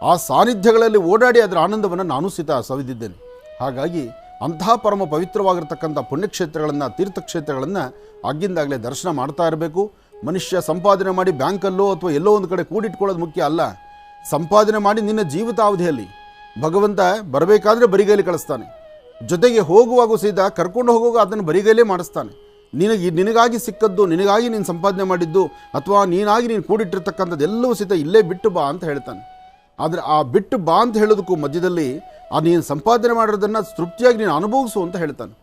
ಆ ಸಾನ್ನಿಧ್ಯಗಳಲ್ಲಿ ಓಡಾಡಿ ಅದರ ಆನಂದವನ್ನು ನಾನು ಸಹಿತ ಸವಿದಿದ್ದೇನೆ. ಹಾಗಾಗಿ ಅಂತಹ ಪರಮ ಪವಿತ್ರವಾಗಿರ್ತಕ್ಕಂಥ ಪುಣ್ಯಕ್ಷೇತ್ರಗಳನ್ನು, ತೀರ್ಥಕ್ಷೇತ್ರಗಳನ್ನು ಆಗಿಂದಾಗಲೇ ದರ್ಶನ ಮಾಡ್ತಾ ಇರಬೇಕು. ಮನುಷ್ಯ ಸಂಪಾದನೆ ಮಾಡಿ ಬ್ಯಾಂಕಲ್ಲೋ ಅಥವಾ ಎಲ್ಲೋ ಒಂದು ಕಡೆ ಕೂಡಿಟ್ಕೊಳ್ಳೋದು ಮುಖ್ಯ ಅಲ್ಲ. ಸಂಪಾದನೆ ಮಾಡಿ ನಿನ್ನ ಜೀವಿತಾವಧಿಯಲ್ಲಿ ಭಗವಂತ ಬರಬೇಕಾದ್ರೆ ಬರಿಗೈಲಿ ಕಳಿಸ್ತಾನೆ, ಜೊತೆಗೆ ಹೋಗುವಾಗೂ ಸಹಿತ ಕರ್ಕೊಂಡು ಹೋಗುವಾಗ ಅದನ್ನು ಬರಿಗೈಲೇ ಮಾಡಿಸ್ತಾನೆ. ನಿನಗಾಗಿ ಸಿಕ್ಕದ್ದು, ನಿನಗಾಗಿ ನೀನು ಸಂಪಾದನೆ ಮಾಡಿದ್ದು ಅಥವಾ ನೀನಾಗಿ ನೀನು ಕೂಡಿಟ್ಟಿರ್ತಕ್ಕಂಥದ್ದು ಎಲ್ಲವೂ ಸಹಿತ ಇಲ್ಲೇ ಬಿಟ್ಟು ಬಾ ಅಂತ ಹೇಳ್ತಾನೆ. ಆದರೆ ಆ ಬಿಟ್ಟು ಬಾ ಅಂತ ಹೇಳೋದಕ್ಕೂ ಮಧ್ಯದಲ್ಲಿ ಆ ನೀನು ಸಂಪಾದನೆ ಮಾಡಿರೋದನ್ನು ತೃಪ್ತಿಯಾಗಿ ನೀನು ಅನುಭವಿಸು ಅಂತ ಹೇಳ್ತಾನೆ.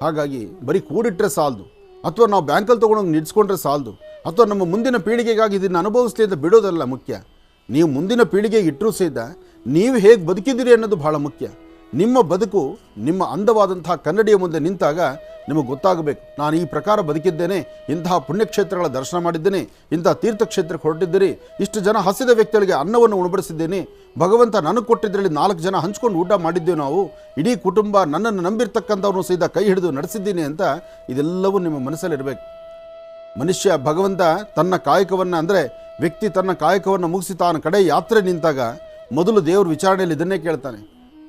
ಹಾಗಾಗಿ ಬರೀ ಕೂಡಿಟ್ಟರೆ ಸಾಲದು, ಅಥವಾ ನಾವು ಬ್ಯಾಂಕಲ್ಲಿ ತೊಗೊಂಡೋಗಿ ನಿಡ್ಸ್ಕೊಂಡ್ರೆ ಸಾಲದು, ಅಥವಾ ನಮ್ಮ ಮುಂದಿನ ಪೀಳಿಗೆಗಾಗಿ ಇದನ್ನು ಅನುಭವಿಸ್ಲಿ ಅಂತ ಬಿಡೋದಲ್ಲ ಮುಖ್ಯ. ನೀವು ಮುಂದಿನ ಪೀಳಿಗೆಗೆ ಇಟ್ಟರೂ ಸಹಿತ ನೀವು ಹೇಗೆ ಬದುಕಿದ್ದೀರಿ ಅನ್ನೋದು ಬಹಳ ಮುಖ್ಯ. ನಿಮ್ಮ ಬದುಕು ನಿಮ್ಮ ಅಂದವಾದಂತಹ ಕನ್ನಡಿಯ ಮುಂದೆ ನಿಂತಾಗ ನಿಮಗೆ ಗೊತ್ತಾಗಬೇಕು, ನಾನು ಈ ಪ್ರಕಾರ ಬದುಕಿದ್ದೇನೆ, ಇಂತಹ ಪುಣ್ಯಕ್ಷೇತ್ರಗಳ ದರ್ಶನ ಮಾಡಿದ್ದೇನೆ, ಇಂತಹ ತೀರ್ಥಕ್ಷೇತ್ರಕ್ಕೆ ಹೊರಟಿದ್ದೇನೆ, ಇಷ್ಟು ಜನ ಹಸಿದ ವ್ಯಕ್ತಿಗಳಿಗೆ ಅನ್ನವನ್ನು ಉಣಬಡಿಸಿದ್ದೇನೆ, ಭಗವಂತ ನನಗೆ ಕೊಟ್ಟಿದ್ದರಲ್ಲಿ 4 ಜನ ಹಂಚ್ಕೊಂಡು ಊಟ ಮಾಡಿದ್ದೇವೆ, ನಾವು ಇಡೀ ಕುಟುಂಬ ನನ್ನನ್ನು ನಂಬಿರ್ತಕ್ಕಂಥವ್ರನ್ನು ಸಹಿತ ಕೈ ಹಿಡಿದು ನಡೆಸಿದ್ದೀನಿ ಅಂತ ಇದೆಲ್ಲವೂ ನಿಮ್ಮ ಮನಸ್ಸಲ್ಲಿರಬೇಕು. ಮನುಷ್ಯ ಭಗವಂತ ತನ್ನ ಕಾಯಕವನ್ನು, ಅಂದರೆ ವ್ಯಕ್ತಿ ತನ್ನ ಕಾಯಕವನ್ನು ಮುಗಿಸಿ ತಾನು ಕಡೆ ಯಾತ್ರೆ ನಿಂತಾಗ ಮೊದಲು ದೇವ್ರ ವಿಚಾರಣೆಯಲ್ಲಿ ಇದನ್ನೇ ಕೇಳ್ತಾನೆ,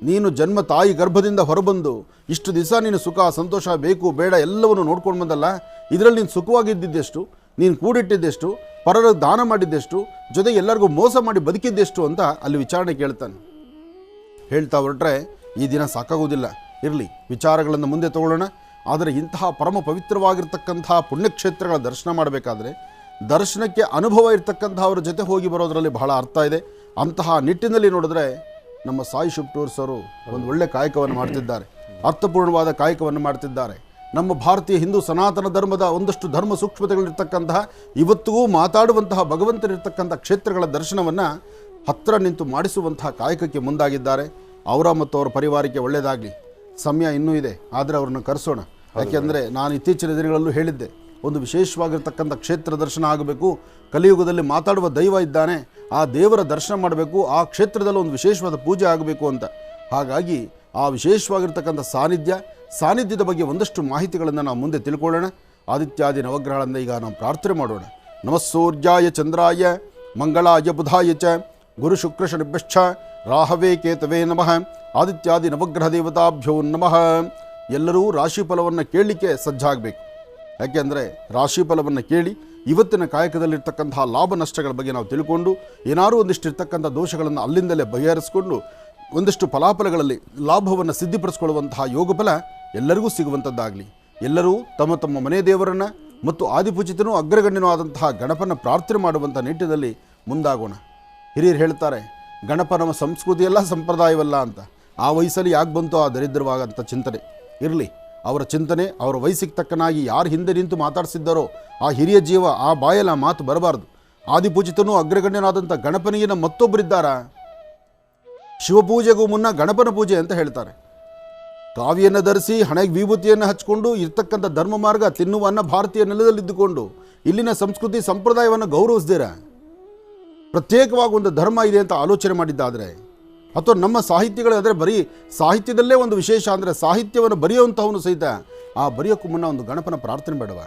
ನೀನು ಜನ್ಮ ತಾಯಿ ಗರ್ಭದಿಂದ ಹೊರಬಂದು ಇಷ್ಟು ದಿವಸ ನೀನು ಸುಖ ಸಂತೋಷ ಬೇಕು ಬೇಡ ಎಲ್ಲವನ್ನು ನೋಡ್ಕೊಂಡು ಬಂದಲ್ಲ, ಇದರಲ್ಲಿ ನೀನು ಸುಖವಾಗಿದ್ದಿದ್ದೆಷ್ಟು, ನೀನು ಕೂಡಿಟ್ಟಿದ್ದೆಷ್ಟು, ಪರರ ದಾನ ಮಾಡಿದ್ದೆಷ್ಟು, ಜೊತೆಗೆ ಎಲ್ಲರಿಗೂ ಮೋಸ ಮಾಡಿ ಬದುಕಿದ್ದೆಷ್ಟು ಅಂತ ಅಲ್ಲಿ ವಿಚಾರಣೆ ಕೇಳ್ತಾನೆ. ಹೇಳ್ತಾ ಹೊರಟ್ರೆ ಈ ದಿನ ಸಾಕಾಗೋದಿಲ್ಲ. ಇರಲಿ, ವಿಚಾರಗಳನ್ನು ಮುಂದೆ ತಗೊಳ್ಳೋಣ. ಆದರೆ ಇಂತಹ ಪರಮ ಪವಿತ್ರವಾಗಿರ್ತಕ್ಕಂತಹ ಪುಣ್ಯಕ್ಷೇತ್ರಗಳ ದರ್ಶನ ಮಾಡಬೇಕಾದ್ರೆ ದರ್ಶನಕ್ಕೆ ಅನುಭವ ಇರ್ತಕ್ಕಂಥವ್ರ ಜೊತೆ ಹೋಗಿ ಬರೋದರಲ್ಲಿ ಬಹಳ ಅರ್ಥ ಇದೆ. ಅಂತಹ ನಿಟ್ಟಿನಲ್ಲಿ ನೋಡಿದ್ರೆ ನಮ್ಮ ಸಾಯಿ ಶುಭ್ಟೂರ್ ಸರು ಒಂದು ಒಳ್ಳೆ ಕಾಯಕವನ್ನು ಮಾಡ್ತಿದ್ದಾರೆ, ಅರ್ಥಪೂರ್ಣವಾದ ಕಾಯಕವನ್ನು ಮಾಡ್ತಿದ್ದಾರೆ. ನಮ್ಮ ಭಾರತೀಯ ಹಿಂದೂ ಸನಾತನ ಧರ್ಮದ ಒಂದಷ್ಟು ಧರ್ಮ ಸೂಕ್ಷ್ಮತೆಗಳಿರ್ತಕ್ಕಂತಹ, ಇವತ್ತಿಗೂ ಮಾತಾಡುವಂತಹ ಭಗವಂತನಿರ್ತಕ್ಕಂಥ ಕ್ಷೇತ್ರಗಳ ದರ್ಶನವನ್ನು ಹತ್ತಿರ ನಿಂತು ಮಾಡಿಸುವಂತಹ ಕಾಯಕಕ್ಕೆ ಮುಂದಾಗಿದ್ದಾರೆ. ಅವರ ಮತ್ತು ಅವರ ಪರಿವಾರಕ್ಕೆ ಒಳ್ಳೆಯದಾಗಲಿ. ಸಮಯ ಇನ್ನೂ ಇದೆ, ಆದರೆ ಅವ್ರನ್ನ ಕರೆಸೋಣ. ಯಾಕೆಂದರೆ ನಾನು ಇತ್ತೀಚಿನ ದಿನಗಳಲ್ಲೂ ಹೇಳಿದ್ದೆ, ಒಂದು ವಿಶೇಷವಾಗಿರ್ತಕ್ಕಂಥ ಕ್ಷೇತ್ರ ದರ್ಶನ ಆಗಬೇಕು. ಕಲಿಯುಗದಲ್ಲಿ ಮಾತಾಡುವ ದೈವ ಇದ್ದಾನೆ, ಆ ದೇವರ ದರ್ಶನ ಮಾಡಬೇಕು, ಆ ಕ್ಷೇತ್ರದಲ್ಲಿ ಒಂದು ವಿಶೇಷವಾದ ಪೂಜೆ ಆಗಬೇಕು ಅಂತ. ಹಾಗಾಗಿ ಆ ವಿಶೇಷವಾಗಿರ್ತಕ್ಕಂಥ ಸಾನ್ನಿಧ್ಯದ ಬಗ್ಗೆ ಒಂದಷ್ಟು ಮಾಹಿತಿಗಳನ್ನು ನಾವು ಮುಂದೆ ತಿಳ್ಕೊಳ್ಳೋಣ. ಆದಿತ್ಯಾದಿ ನವಗ್ರಹಗಳಿಂದ ಈಗ ನಾವು ಪ್ರಾರ್ಥನೆ ಮಾಡೋಣ. ನಮಃ ಸೂರ್ಯಾಯ ಚಂದ್ರಾಯ ಮಂಗಳಾಯ ಬುಧಾಯ ಚ ಗುರು ಶುಕ್ರ ಶನಿಭ್ಯಶ್ಚ ರಾಹವೇ ಕೇತವೇ ನಮಃ. ಆದಿತ್ಯಾದಿ ನವಗ್ರಹ ದೇವತಾಭ್ಯೋ ನಮಃ. ಎಲ್ಲರೂ ರಾಶಿಫಲವನ್ನು ಕೇಳಲಿಕ್ಕೆ ಸಜ್ಜಾಗಬೇಕು. ಯಾಕೆಂದರೆ ರಾಶಿಫಲವನ್ನು ಕೇಳಿ ಇವತ್ತಿನ ಕಾಯಕದಲ್ಲಿರ್ತಕ್ಕಂತಹ ಲಾಭ ನಷ್ಟಗಳ ಬಗ್ಗೆ ನಾವು ತಿಳ್ಕೊಂಡು ಏನಾದರೂ ಒಂದಿಷ್ಟು ಇರ್ತಕ್ಕಂಥ ದೋಷಗಳನ್ನು ಅಲ್ಲಿಂದಲೇ ಬಗೆಹರಿಸಿಕೊಂಡು ಒಂದಿಷ್ಟು ಫಲಾಫಲಗಳಲ್ಲಿ ಲಾಭವನ್ನು ಸಿದ್ಧಿಪಡಿಸ್ಕೊಳ್ಳುವಂತಹ ಯೋಗಫಲ ಎಲ್ಲರಿಗೂ ಸಿಗುವಂಥದ್ದಾಗಲಿ. ಎಲ್ಲರೂ ತಮ್ಮ ತಮ್ಮ ಮನೆ ದೇವರನ್ನು ಮತ್ತು ಆದಿಪೂಜಿತನೂ ಅಗ್ರಗಣ್ಯನೂ ಆದಂತಹ ಗಣಪನ ಪ್ರಾರ್ಥನೆ ಮಾಡುವಂಥ ನಿಟ್ಟಿನಲ್ಲಿ ಮುಂದಾಗೋಣ. ಹಿರಿಯರು ಹೇಳ್ತಾರೆ, ಗಣಪ ನಮ್ಮ ಸಂಸ್ಕೃತಿಯಲ್ಲ ಸಂಪ್ರದಾಯವಲ್ಲ ಅಂತ. ಆ ವಯಸ್ಸಲ್ಲಿ ಯಾಕೆ ಬಂತು ಆ ದರಿದ್ರವಾಗಂಥ ಚಿಂತನೆ ಇರಲಿ. ಅವರ ಚಿಂತನೆ, ಅವರ ವಯಸ್ಸಿಗೆ ತಕ್ಕನಾಗಿ ಯಾರು ಹಿಂದೆ ನಿಂತು ಮಾತಾಡಿಸಿದ್ದಾರೋ ಆ ಹಿರಿಯ ಜೀವ ಆ ಬಾಯಲ್ಲಿ ಆ ಮಾತು ಬರಬಾರ್ದು. ಆದಿಪೂಜಿತನೂ ಅಗ್ರಗಣ್ಯನಾದಂಥ ಗಣಪನಿಗಿನ ಮತ್ತೊಬ್ಬರಿದ್ದಾರ? ಶಿವಪೂಜೆಗೂ ಮುನ್ನ ಗಣಪನ ಪೂಜೆ ಅಂತ ಹೇಳ್ತಾರೆ. ಕಾವಿಯನ್ನು ಧರಿಸಿ ಹಣೆಗೆ ವಿಭೂತಿಯನ್ನು ಹಚ್ಕೊಂಡು ಇರ್ತಕ್ಕಂಥ ಧರ್ಮ ಮಾರ್ಗ ತಿನ್ನುವ ಅನ್ನ ಭಾರತೀಯ ನೆಲದಲ್ಲಿದ್ದುಕೊಂಡು ಇಲ್ಲಿನ ಸಂಸ್ಕೃತಿ ಸಂಪ್ರದಾಯವನ್ನು ಗೌರವಿಸ್ದಿರ ಪ್ರತ್ಯೇಕವಾಗಿ ಒಂದು ಧರ್ಮ ಇದೆ ಅಂತ ಆಲೋಚನೆ ಮಾಡಿದ್ದಾದರೆ, ಅಥವಾ ನಮ್ಮ ಸಾಹಿತ್ಯಗಳಾದರೆ ಬರೀ ಸಾಹಿತ್ಯದಲ್ಲೇ ಒಂದು ವಿಶೇಷ ಅಂದರೆ ಸಾಹಿತ್ಯವನ್ನು ಬರೆಯುವಂಥವನು ಸಹಿತ ಆ ಬರೆಯೋಕ್ಕೂ ಮುನ್ನ ಒಂದು ಗಣಪನ ಪ್ರಾರ್ಥನೆ ಬೇಡವ?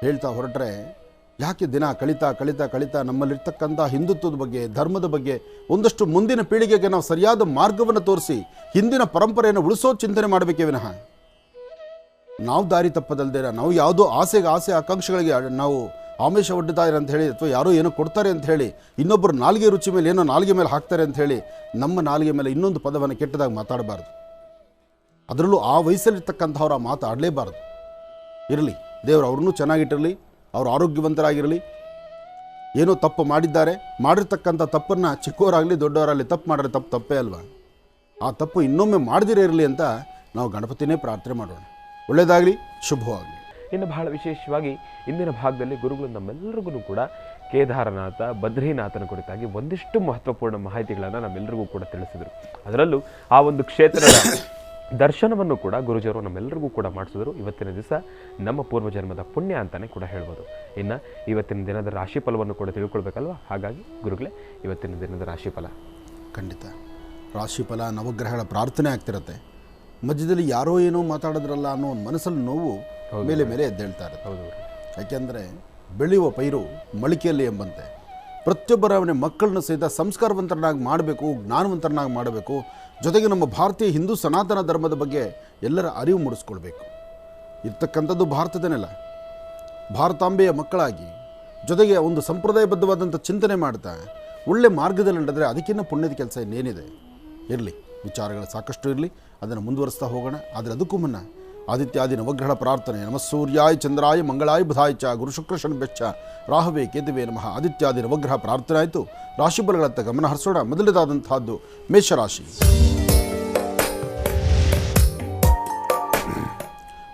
ಹೇಳ್ತಾ ಹೊರಟ್ರೆ ಯಾಕೆ ದಿನ ಕಳಿತಾ ಕಳಿತಾ ಕಳಿತಾ ನಮ್ಮಲ್ಲಿರ್ತಕ್ಕಂಥ ಹಿಂದುತ್ವದ ಬಗ್ಗೆ, ಧರ್ಮದ ಬಗ್ಗೆ ಒಂದಷ್ಟು ಮುಂದಿನ ಪೀಳಿಗೆಗೆ ನಾವು ಸರಿಯಾದ ಮಾರ್ಗವನ್ನು ತೋರಿಸಿ ಹಿಂದಿನ ಪರಂಪರೆಯನ್ನು ಉಳಿಸೋ ಚಿಂತನೆ ಮಾಡಬೇಕೇ ವಿನಃ ನಾವು ದಾರಿ ತಪ್ಪದಲ್ದೇರ ನಾವು ಯಾವುದೋ ಆಸೆ ಆಕಾಂಕ್ಷೆಗಳಿಗೆ ನಾವು ಆಮೇಶ ಒಡ್ಡುತ್ತಾ ಇದ್ದಾರೆ ಅಂತ ಹೇಳಿ, ಅಥವಾ ಯಾರೋ ಏನೋ ಕೊಡ್ತಾರೆ ಅಂತ ಹೇಳಿ, ಇನ್ನೊಬ್ಬರು ನಾಲಿಗೆ ರುಚಿ ಮೇಲೆ ಏನೋ ನಾಲಿಗೆ ಮೇಲೆ ಹಾಕ್ತಾರೆ ಅಂತ ಹೇಳಿ ನಮ್ಮ ನಾಲಿಗೆ ಮೇಲೆ ಇನ್ನೊಂದು ಪದವನ್ನು ಕೆಟ್ಟದಾಗಿ ಮಾತಾಡಬಾರ್ದು. ಅದರಲ್ಲೂ ಆ ವಯಸ್ಸಲ್ಲಿರ್ತಕ್ಕಂಥವ್ರು ಆ ಮಾತು ಆಡಲೇಬಾರ್ದು. ಇರಲಿ, ದೇವರು ಅವ್ರನ್ನೂ ಚೆನ್ನಾಗಿಟ್ಟಿರಲಿ, ಅವರು ಆರೋಗ್ಯವಂತರಾಗಿರಲಿ. ಏನೋ ತಪ್ಪು ಮಾಡಿದ್ದಾರೆ, ಮಾಡಿರ್ತಕ್ಕಂಥ ತಪ್ಪನ್ನು ಚಿಕ್ಕವರಾಗಲಿ ದೊಡ್ಡವರಾಗಲಿ ತಪ್ಪು ಮಾಡಿದ್ರೆ ತಪ್ಪೇ ಅಲ್ವಾ? ಆ ತಪ್ಪು ಇನ್ನೊಮ್ಮೆ ಮಾಡದಿರೇ ಇರಲಿ ಅಂತ ನಾವು ಗಣಪತಿನೇ ಪ್ರಾರ್ಥನೆ ಮಾಡೋಣ. ಒಳ್ಳೆಯದಾಗಲಿ, ಶುಭವಾಗಲಿ. ಇನ್ನು ಬಹಳ ವಿಶೇಷವಾಗಿ ಇಂದಿನ ಭಾಗದಲ್ಲಿ ಗುರುಗಳು ನಮ್ಮೆಲ್ಲರಿಗೂ ಕೂಡ ಕೇದಾರನಾಥ, ಬದ್ರಿನಾಥನ ಕುರಿತಾಗಿ ಒಂದಿಷ್ಟು ಮಹತ್ವಪೂರ್ಣ ಮಾಹಿತಿಗಳನ್ನು ನಮ್ಮೆಲ್ಲರಿಗೂ ಕೂಡ ತಿಳಿಸಿದರು. ಅದರಲ್ಲೂ ಆ ಒಂದು ಕ್ಷೇತ್ರದ ದರ್ಶನವನ್ನು ಕೂಡ ಗುರುಜಿಯವರು ನಮ್ಮೆಲ್ಲರಿಗೂ ಕೂಡ ಮಾಡಿಸಿದ್ರು. ಇವತ್ತಿನ ದಿವಸ ನಮ್ಮ ಪೂರ್ವಜನ್ಮದ ಪುಣ್ಯ ಅಂತಲೇ ಕೂಡ ಹೇಳ್ಬೋದು. ಇನ್ನು ಇವತ್ತಿನ ದಿನದ ರಾಶಿಫಲವನ್ನು ಕೂಡ ತಿಳ್ಕೊಳ್ಬೇಕಲ್ವ, ಹಾಗಾಗಿ ಗುರುಗಳೇ ಇವತ್ತಿನ ದಿನದ ರಾಶಿಫಲ. ಖಂಡಿತ ರಾಶಿಫಲ ನವಗ್ರಹಗಳ ಪ್ರಾರ್ಥನೆ ಆಗ್ತಿರತ್ತೆ. ಮಧ್ಯದಲ್ಲಿ ಯಾರೋ ಏನೋ ಮಾತಾಡಿದ್ರಲ್ಲ ಅನ್ನೋ ಒಂದು ಮನಸ್ಸಲ್ಲಿ ನೋವು ಮೇಲೆ ಮೇಲೆ ಎದ್ದೇಳ್ತಾ ಇರುತ್ತೆ. ಹೌದು. ಯಾಕೆಂದರೆ ಬೆಳೆಯುವ ಪೈರು ಮಳಿಕೆಯಲ್ಲಿ ಎಂಬಂತೆ ಪ್ರತಿಯೊಬ್ಬರ ಮಕ್ಕಳನ್ನು ಸಹಿತ ಸಂಸ್ಕಾರವಂತರನ್ನಾಗಿ ಮಾಡಬೇಕು, ಜ್ಞಾನವಂತರನ್ನಾಗಿ ಮಾಡಬೇಕು. ಜೊತೆಗೆ ನಮ್ಮ ಭಾರತೀಯ ಹಿಂದೂ ಸನಾತನ ಧರ್ಮದ ಬಗ್ಗೆ ಎಲ್ಲರ ಅರಿವು ಮೂಡಿಸ್ಕೊಳ್ಬೇಕು. ಇರ್ತಕ್ಕಂಥದ್ದು ಭಾರತದ ನೆಲ. ಭಾರತಾಂಬೆಯ ಮಕ್ಕಳಾಗಿ ಜೊತೆಗೆ ಒಂದು ಸಂಪ್ರದಾಯಬದ್ಧವಾದಂಥ ಚಿಂತನೆ ಮಾಡ್ತಾ ಒಳ್ಳೆ ಮಾರ್ಗದಲ್ಲಿ ನಡೆದರೆ ಅದಕ್ಕಿಂತ ಪುಣ್ಯದ ಕೆಲಸ ಇನ್ನೇನಿದೆ. ಇರಲಿ, ವಿಚಾರಗಳು ಸಾಕಷ್ಟು ಇರಲಿ, ಅದನ್ನು ಮುಂದುವರಿಸ್ತಾ ಹೋಗೋಣ. ಆದರೆ ಅದಕ್ಕೂ ಮುನ್ನ ಆದಿತ್ಯಾದಿ ನವಗ್ರಹಣ ಪ್ರಾರ್ಥನೆ. ನಮಃ ಸೂರ್ಯಾಯ ಚಂದ್ರಾಯ ಮಂಗಳಾಯ ಬುಧಾಯ ಚ ಗುರು ಶುಕ್ರ ಶನಿಭ್ಯಶ್ಚ ರಾಹವೇ ಕೇತುವೆ ನಮಃ. ಆದಿತ್ಯಾದಿ ನವಗ್ರಹ ಪ್ರಾರ್ಥನೆ ಆಯಿತು. ರಾಶಿಫಲಗಳತ್ತ ಗಮನ ಹರಿಸೋಣ. ಮೊದಲನೇದಾದಂತಹದ್ದು ಮೇಷರಾಶಿ.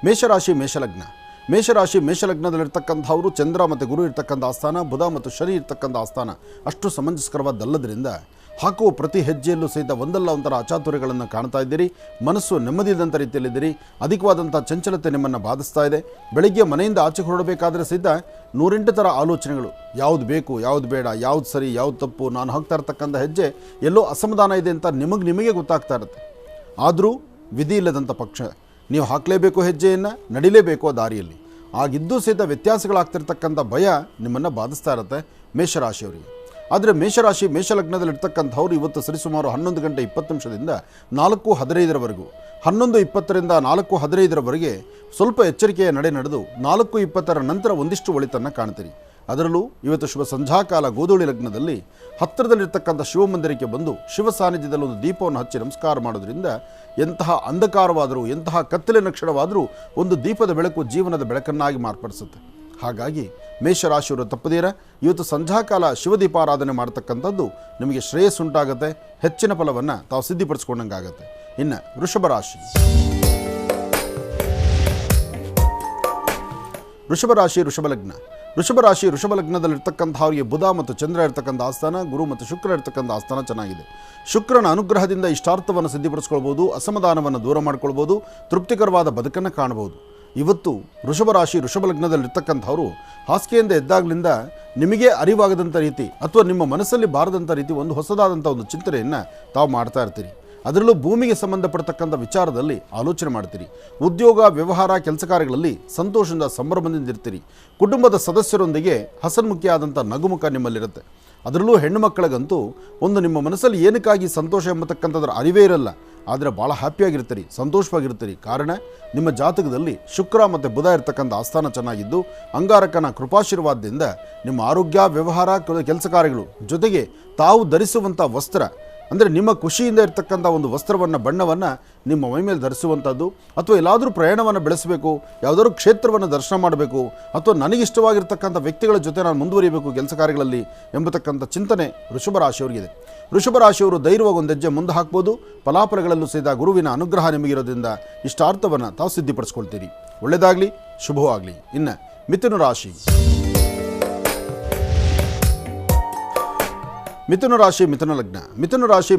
ಮೇಷರಾಶಿ ಮೇಷಲಗ್ನ. ಮೇಷರಾಶಿ ಮೇಷಲಗ್ನದಲ್ಲಿರ್ತಕ್ಕಂಥವರು ಚಂದ್ರ ಮತ್ತು ಗುರು ಇರ್ತಕ್ಕಂಥ ಆಸ್ಥಾನ, ಬುಧ ಮತ್ತು ಶನಿ ಇರ್ತಕ್ಕಂಥ ಆಸ್ಥಾನ ಅಷ್ಟು ಸಮಂಜಸ್ಕರವಾದಲ್ಲದರಿಂದ ಹಾಕುವ ಪ್ರತಿ ಹೆಜ್ಜೆಯಲ್ಲೂ ಸಹಿತ ಒಂದಲ್ಲ ಒಂಥರ ಅಚಾತುರ್ಯಗಳನ್ನು ಕಾಣ್ತಾ ಇದ್ದೀರಿ. ಮನಸ್ಸು ನೆಮ್ಮದಿಯಿಲ್ಲದಂಥ ರೀತಿಯಲ್ಲಿದ್ದೀರಿ. ಅಧಿಕವಾದಂಥ ಚಂಚಲತೆ ನಿಮ್ಮನ್ನು ಬಾಧಿಸ್ತಾ ಇದೆ. ಬೆಳಗ್ಗೆ ಮನೆಯಿಂದ ಆಚೆ ಹೊರಡಬೇಕಾದ್ರೆ ಸಹಿತ 108 ಥರ ಆಲೋಚನೆಗಳು. ಯಾವುದು ಬೇಕು, ಯಾವುದು ಬೇಡ, ಯಾವುದು ಸರಿ, ಯಾವುದು ತಪ್ಪು, ನಾನು ಹಾಕ್ತಾ ಇರ್ತಕ್ಕಂಥ ಹೆಜ್ಜೆ ಎಲ್ಲೋ ಅಸಮಾಧಾನ ಇದೆ ಅಂತ ನಿಮಗೆ ಗೊತ್ತಾಗ್ತಾ ಇರುತ್ತೆ. ಆದರೂ ವಿಧಿ ಇಲ್ಲದಂಥ ಪಕ್ಷ ನೀವು ಹಾಕಲೇಬೇಕು, ಹೆಜ್ಜೆಯನ್ನು ನಡಿಲೇಬೇಕು ಆ ದಾರಿಯಲ್ಲಿ. ಆಗಿದ್ದೂ ಸಹಿತ ವ್ಯತ್ಯಾಸಗಳಾಗ್ತಿರ್ತಕ್ಕಂಥ ಭಯ ನಿಮ್ಮನ್ನು ಬಾಧಿಸ್ತಾ ಇರುತ್ತೆ ಮೇಷರಾಶಿಯವರಿಗೆ. ಆದರೆ ಮೇಷರಾಶಿ ಮೇಷಲಗ್ನದಲ್ಲಿರ್ತಕ್ಕಂಥವ್ರು ಇವತ್ತು ಸರಿಸುಮಾರು 11 ಗಂಟೆ 20 ನಿಮಿಷದಿಂದ 4:15 11:20ರಿಂದ 4:15 ಸ್ವಲ್ಪ ಎಚ್ಚರಿಕೆಯ ನಡೆ ನಡೆದು 4:20 ನಂತರ ಒಂದಿಷ್ಟು ಒಳಿತನ್ನು ಕಾಣ್ತೀರಿ. ಅದರಲ್ಲೂ ಇವತ್ತು ಶುಭ ಸಂಧ್ಯಾಕಾಲ ಗೋಧೂಳಿ ಲಗ್ನದಲ್ಲಿ ಹತ್ತಿರದಲ್ಲಿರ್ತಕ್ಕಂಥ ಶಿವಮಂದಿರಕ್ಕೆ ಬಂದು ಶಿವ ಸಾನ್ನಿಧ್ಯದಲ್ಲಿ ಒಂದು ದೀಪವನ್ನು ಹಚ್ಚಿ ನಮಸ್ಕಾರ ಮಾಡೋದ್ರಿಂದ ಎಂತಹ ಅಂಧಕಾರವಾದರೂ ಎಂತಹ ಕತ್ತಲಿನ ಕ್ಷಣವಾದರೂ ಒಂದು ದೀಪದ ಬೆಳಕು ಜೀವನದ ಬೆಳಕನ್ನಾಗಿ ಮಾರ್ಪಡಿಸುತ್ತೆ. ಹಾಗಾಗಿ ಮೇಷರಾಶಿಯವರು ತಪ್ಪದೀರ ಇವತ್ತು ಸಂಧ್ಯಾಕಾಲ ಶಿವದೀಪಾರಾಧನೆ ಮಾಡ್ತಕ್ಕಂಥದ್ದು ನಿಮಗೆ ಶ್ರೇಯಸ್ಸುಂಟಾಗುತ್ತೆ. ಹೆಚ್ಚಿನ ಫಲವನ್ನು ತಾವು ಸಿದ್ಧಿಪಡಿಸ್ಕೊಂಡಂಗಾಗತ್ತೆ. ಇನ್ನು ವೃಷಭ ರಾಶಿ. ವೃಷಭ ರಾಶಿ ವೃಷಭಲಗ್ನದಲ್ಲಿರ್ತಕ್ಕಂಥವ್ರಿಗೆ ಬುಧ ಮತ್ತು ಚಂದ್ರ ಇರ್ತಕ್ಕಂಥ ಆಸ್ಥಾನ, ಗುರು ಮತ್ತು ಶುಕ್ರ ಇರ್ತಕ್ಕಂಥ ಆಸ್ಥಾನ ಚೆನ್ನಾಗಿದೆ. ಶುಕ್ರನ ಅನುಗ್ರಹದಿಂದ ಇಷ್ಟಾರ್ಥವನ್ನು ಸಿದ್ಧಿಪಡಿಸ್ಕೊಳ್ಬೋದು, ಅಸಮಾಧಾನವನ್ನು ದೂರ ಮಾಡ್ಕೊಳ್ಬೋದು, ತೃಪ್ತಿಕರವಾದ ಬದುಕನ್ನು ಕಾಣಬಹುದು. ಇವತ್ತು ವೃಷಭ ರಾಶಿ ವೃಷಭಲಗ್ನದಲ್ಲಿರ್ತಕ್ಕಂಥವರು ಹಾಸಿಗೆಯಿಂದ ಎದ್ದಾಗಲಿಂದ ನಿಮಗೆ ಅರಿವಾಗದಂಥ ರೀತಿ ಅಥವಾ ನಿಮ್ಮ ಮನಸ್ಸಲ್ಲಿ ಬಾರದಂಥ ರೀತಿ ಒಂದು ಹೊಸದಾದಂಥ ಒಂದು ಚಿಂತನೆಯನ್ನು ತಾವು ಮಾಡ್ತಾ ಇರ್ತೀರಿ. ಅದರಲ್ಲೂ ಭೂಮಿಗೆ ಸಂಬಂಧಪಡ್ತಕ್ಕಂಥ ವಿಚಾರದಲ್ಲಿ ಆಲೋಚನೆ ಮಾಡ್ತೀರಿ. ಉದ್ಯೋಗ, ವ್ಯವಹಾರ, ಕೆಲಸ ಕಾರ್ಯಗಳಲ್ಲಿ ಸಂತೋಷದಿಂದ ಸಂಭ್ರಮದಿಂದ ಇರ್ತೀರಿ. ಕುಟುಂಬದ ಸದಸ್ಯರೊಂದಿಗೆ ಹಸನ್ಮುಖಿಯಾದಂಥ ನಗುಮುಖ ನಿಮ್ಮಲ್ಲಿರುತ್ತೆ. ಅದರಲ್ಲೂ ಹೆಣ್ಣು ಮಕ್ಕಳಿಗಂತೂ ಒಂದು ನಿಮ್ಮ ಮನಸ್ಸಲ್ಲಿ ಏನಕ್ಕಾಗಿ ಸಂತೋಷ ಎಂಬತಕ್ಕಂಥದ್ರ ಅರಿವೇ ಇರಲ್ಲ. ಆದರೆ ಭಾಳ ಹ್ಯಾಪಿಯಾಗಿರ್ತೀರಿ, ಸಂತೋಷವಾಗಿರ್ತೀರಿ. ಕಾರಣ ನಿಮ್ಮ ಜಾತಕದಲ್ಲಿ ಶುಕ್ರ ಮತ್ತು ಬುಧ ಇರ್ತಕ್ಕಂಥ ಆಸ್ಥಾನ ಚೆನ್ನಾಗಿದ್ದು ಅಂಗಾರಕನ ಕೃಪಾಶೀರ್ವಾದದಿಂದ ನಿಮ್ಮ ಆರೋಗ್ಯ, ವ್ಯವಹಾರ, ಕೆಲಸ ಕಾರ್ಯಗಳು ಜೊತೆಗೆ ತಾವು ಧರಿಸುವಂಥ ವಸ್ತ್ರ ಅಂದರೆ ನಿಮ್ಮ ಖುಷಿಯಿಂದ ಇರ್ತಕ್ಕಂಥ ಒಂದು ವಸ್ತ್ರವನ್ನು, ಬಣ್ಣವನ್ನು ನಿಮ್ಮ ಮೈ ಮೇಲೆ ಧರಿಸುವಂಥದ್ದು, ಅಥವಾ ಎಲ್ಲಾದರೂ ಪ್ರಯಾಣವನ್ನು ಬೆಳೆಸಬೇಕು, ಯಾವುದಾದ್ರೂ ಕ್ಷೇತ್ರವನ್ನು ದರ್ಶನ ಮಾಡಬೇಕು, ಅಥವಾ ನನಗಿಷ್ಟವಾಗಿರ್ತಕ್ಕಂಥ ವ್ಯಕ್ತಿಗಳ ಜೊತೆ ನಾನು ಮುಂದುವರಿಯಬೇಕು ಕೆಲಸ ಕಾರ್ಯಗಳಲ್ಲಿ ಎಂಬತಕ್ಕಂಥ ಚಿಂತನೆ ವೃಷಭ ರಾಶಿಯವರಿಗಿದೆ. ವೃಷಭ ರಾಶಿಯವರು ಧೈರ್ಯವಾಗಿ ಒಂದು ಹೆಜ್ಜೆ ಮುಂದೆ ಹಾಕ್ಬೋದು. ಫಲಾಫಲಗಳಲ್ಲೂ ಸಹಿತ ಗುರುವಿನ ಅನುಗ್ರಹ ನಿಮಗಿರೋದ್ರಿಂದ ಇಷ್ಟಾರ್ಥವನ್ನು ತಾವು ಸಿದ್ಧಿಪಡಿಸ್ಕೊಳ್ತೀರಿ. ಒಳ್ಳೆಯದಾಗಲಿ, ಶುಭವಾಗಲಿ. ಇನ್ನು ಮಿಥುನ ರಾಶಿ. ಮಿಥುನ ರಾಶಿ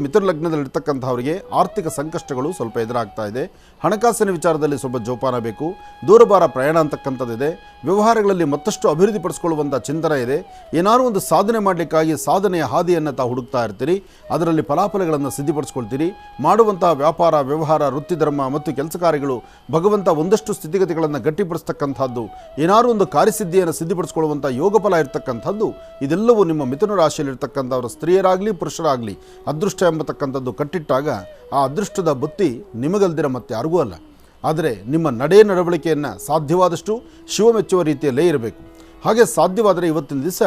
ಮಿಥುನ ಲಗ್ನದಲ್ಲಿರ್ತಕ್ಕಂಥವರಿಗೆ ಆರ್ಥಿಕ ಸಂಕಷ್ಟಗಳು ಸ್ವಲ್ಪ ಎದುರಾಗ್ತಾ ಇದೆ. ಹಣಕಾಸಿನ ವಿಚಾರದಲ್ಲಿ ಸ್ವಲ್ಪ ಜೋಪಾನ ಬೇಕು. ದೂರಭಾರ ಪ್ರಯಾಣ ಅಂತಕ್ಕಂಥದ್ದಿದೆ. ವ್ಯವಹಾರಗಳಲ್ಲಿ ಮತ್ತಷ್ಟು ಅಭಿವೃದ್ಧಿಪಡಿಸ್ಕೊಳ್ಳುವಂಥ ಚಿಂತನೆ ಇದೆ. ಏನಾದರೂ ಒಂದು ಸಾಧನೆ ಮಾಡಲಿಕ್ಕಾಗಿ ಸಾಧನೆಯ ಹಾದಿಯನ್ನು ತಾವು ಹುಡುಕ್ತಾ ಇರ್ತೀರಿ. ಅದರಲ್ಲಿ ಫಲಾಫಲಗಳನ್ನು ಸಿದ್ಧಿಪಡಿಸ್ಕೊಳ್ತೀರಿ. ಮಾಡುವಂಥ ವ್ಯಾಪಾರ, ವ್ಯವಹಾರ, ವೃತ್ತಿ ಧರ್ಮ ಮತ್ತು ಕೆಲಸ ಕಾರ್ಯಗಳು ಭಗವಂತ ಒಂದಷ್ಟು ಸ್ಥಿತಿಗತಿಗಳನ್ನು ಗಟ್ಟಿಪಡಿಸ್ತಕ್ಕಂಥದ್ದು, ಏನಾದರೂ ಒಂದು ಕಾರ್ಯಸಿದ್ಧಿಯನ್ನು ಸಿದ್ಧಿಪಡಿಸ್ಕೊಳ್ಳುವಂಥ ಯೋಗಫಲ ಇರತಕ್ಕಂಥದ್ದು ಇದೆಲ್ಲವೂ ನಿಮ್ಮ ಮಿಥುನ ರಾಶಿಯಲ್ಲಿರ್ತಕ್ಕಂಥವರ ಸ್ತ್ರೀಯರಾಗಲಿ ಪುರುಷರಾಗಲಿ ಅದೃಷ್ಟ ಎಂಬತಕ್ಕಂಥದ್ದು ಕಟ್ಟಿಟ್ಟಾಗ ಆ ಅದೃಷ್ಟದ ಬುತ್ತಿ ನಿಮಗಲ್ದಿರ ಮತ್ತೆ ಯಾರಿಗೂ ಅಲ್ಲ. ಆದರೆ ನಿಮ್ಮ ನಡೆ ನಡವಳಿಕೆಯನ್ನು ಸಾಧ್ಯವಾದಷ್ಟು ಶಿವ ಮೆಚ್ಚುವ ರೀತಿಯಲ್ಲೇ ಇರಬೇಕು. ಹಾಗೆ ಸಾಧ್ಯವಾದರೆ ಇವತ್ತಿನ ದಿವಸ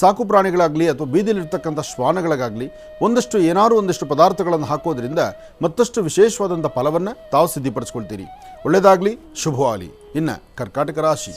ಸಾಕು ಪ್ರಾಣಿಗಳಾಗಲಿ ಅಥವಾ ಬೀದಿಲಿರ್ತಕ್ಕಂಥ ಶ್ವಾನಗಳಿಗಾಗಲಿ ಏನಾದರೂ ಒಂದಿಷ್ಟು ಪದಾರ್ಥಗಳನ್ನು ಹಾಕೋದ್ರಿಂದ ಮತ್ತಷ್ಟು ವಿಶೇಷವಾದಂಥ ಫಲವನ್ನು ತಾವು ಸಿದ್ಧಿಪಡಿಸ್ಕೊಳ್ತೀರಿ. ಒಳ್ಳೆಯದಾಗಲಿ, ಶುಭವಾಗಲಿ. ಇನ್ನು ಕರ್ಕಾಟಕ ರಾಶಿ.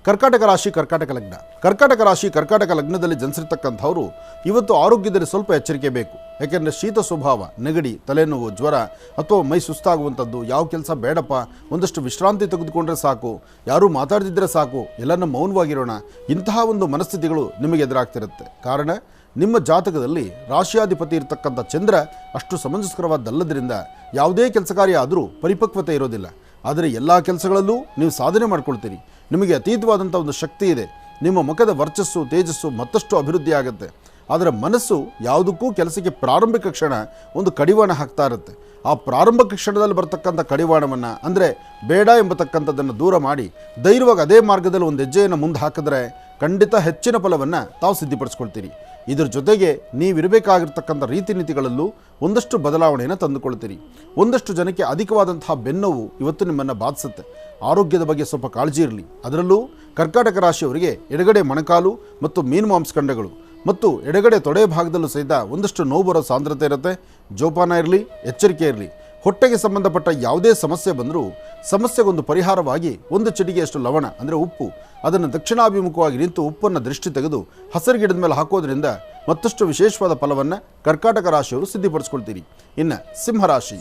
ಕರ್ಕಾಟಕ ರಾಶಿ, ಕರ್ಕಾಟಕ ಲಗ್ನ. ಕರ್ಕಾಟಕ ರಾಶಿ, ಕರ್ಕಾಟಕ ಲಗ್ನದಲ್ಲಿ ಜನಿಸಿರ್ತಕ್ಕಂಥವರು ಇವತ್ತು ಆರೋಗ್ಯದಲ್ಲಿ ಸ್ವಲ್ಪ ಎಚ್ಚರಿಕೆ ಬೇಕು. ಯಾಕೆಂದರೆ ಶೀತ ಸ್ವಭಾವ, ನೆಗಡಿ, ತಲೆನೋವು, ಜ್ವರ ಅಥವಾ ಮೈ ಸುಸ್ತಾಗುವಂಥದ್ದು, ಯಾವ ಕೆಲಸ ಬೇಡಪ್ಪ, ಒಂದಷ್ಟು ವಿಶ್ರಾಂತಿ ತೆಗೆದುಕೊಂಡ್ರೆ ಸಾಕು, ಯಾರೂ ಮಾತಾಡ್ತಿದ್ರೆ ಸಾಕು, ಎಲ್ಲನೂ ಮೌನವಾಗಿರೋಣ, ಇಂತಹ ಒಂದು ಮನಸ್ಥಿತಿಗಳು ನಿಮಗೆ ಎದುರಾಗ್ತಿರುತ್ತೆ. ಕಾರಣ ನಿಮ್ಮ ಜಾತಕದಲ್ಲಿ ರಾಶಿಯಾಧಿಪತಿ ಇರತಕ್ಕಂಥ ಚಂದ್ರ ಅಷ್ಟು ಸಮಂಜಸ್ಕರವಾದಲ್ಲದ್ರಿಂದ ಯಾವುದೇ ಕೆಲಸ ಕಾರ್ಯ ಆದರೂ ಪರಿಪಕ್ವತೆ ಇರೋದಿಲ್ಲ. ಆದರೆ ಎಲ್ಲ ಕೆಲಸಗಳಲ್ಲೂ ನೀವು ಸಾಧನೆ ಮಾಡ್ಕೊಳ್ತೀರಿ. ನಿಮಗೆ ಅತೀತವಾದಂಥ ಒಂದು ಶಕ್ತಿ ಇದೆ. ನಿಮ್ಮ ಮುಖದ ವರ್ಚಸ್ಸು, ತೇಜಸ್ಸು ಮತ್ತಷ್ಟು ಅಭಿವೃದ್ಧಿ ಆಗುತ್ತೆ. ಆದರೆ ಮನಸ್ಸು ಯಾವುದಕ್ಕೂ ಕೆಲಸಕ್ಕೆ ಪ್ರಾರಂಭಿಕ ಕ್ಷಣ ಒಂದು ಕಡಿವಾಣ ಹಾಕ್ತಾ ಇರುತ್ತೆ. ಆ ಪ್ರಾರಂಭಿಕ ಕ್ಷಣದಲ್ಲಿ ಬರ್ತಕ್ಕಂಥ ಕಡಿವಾಣವನ್ನು, ಅಂದರೆ ಬೇಡ ಎಂಬತಕ್ಕಂಥದ್ದನ್ನು ದೂರ ಮಾಡಿ ಧೈರ್ಯವಾಗಿ ಅದೇ ಮಾರ್ಗದಲ್ಲಿ ಒಂದು ಹೆಜ್ಜೆಯನ್ನು ಮುಂದೆ ಹಾಕಿದ್ರೆ ಖಂಡಿತ ಹೆಚ್ಚಿನ ಫಲವನ್ನು ತಾವು ಸಿದ್ಧಿಪಡಿಸ್ಕೊಳ್ತೀರಿ. ಇದರ ಜೊತೆಗೆ ನೀವಿರಬೇಕಾಗಿರ್ತಕ್ಕಂಥ ರೀತಿ ನೀತಿಗಳಲ್ಲೂ ಒಂದಷ್ಟು ಬದಲಾವಣೆಯನ್ನು ತಂದುಕೊಳ್ತೀರಿ. ಒಂದಷ್ಟು ಜನಕ್ಕೆ ಅಧಿಕವಾದಂತಹ ಬೆನ್ನೋವು ಇವತ್ತು ನಿಮ್ಮನ್ನು ಬಾಧಿಸುತ್ತೆ. ಆರೋಗ್ಯದ ಬಗ್ಗೆ ಸ್ವಲ್ಪ ಕಾಳಜಿ ಇರಲಿ. ಅದರಲ್ಲೂ ಕರ್ಕಾಟಕ ರಾಶಿಯವರಿಗೆ ಎಡಗಡೆ ಮೊಣಕಾಲು ಮತ್ತು ಮೀನು ಮಾಂಸಖಂಡಗಳು ಮತ್ತು ಎಡಗಡೆ ತೊಡೆ ಭಾಗದಲ್ಲೂ ಸಹಿತ ಒಂದಷ್ಟು ನೋವು ಬರೋ ಸಾಂದ್ರತೆ ಇರುತ್ತೆ. ಜೋಪಾನ ಇರಲಿ, ಎಚ್ಚರಿಕೆ ಇರಲಿ. ಹೊಟ್ಟೆಗೆ ಸಂಬಂಧಪಟ್ಟ ಯಾವುದೇ ಸಮಸ್ಯೆ ಬಂದರೂ ಸಮಸ್ಯೆಗೊಂದು ಪರಿಹಾರವಾಗಿ ಒಂದು ಚಿಟಿಕೆಯಷ್ಟು ಲವಣ, ಅಂದರೆ ಉಪ್ಪು, ಅದನ್ನು ದಕ್ಷಿಣಾಭಿಮುಖವಾಗಿ ನಿಂತು ಉಪ್ಪನ್ನು ದೃಷ್ಟಿ ತೆಗೆದು ಹಸಿರು ಗಿಡದ ಮೇಲೆ ಹಾಕೋದ್ರಿಂದ ಮತ್ತಷ್ಟು ವಿಶೇಷವಾದ ಫಲವನ್ನು ಕರ್ಕಾಟಕ ರಾಶಿಯವರು ಸಿದ್ಧಿಪಡಿಸ್ಕೊಳ್ತೀರಿ. ಇನ್ನು ಸಿಂಹರಾಶಿ.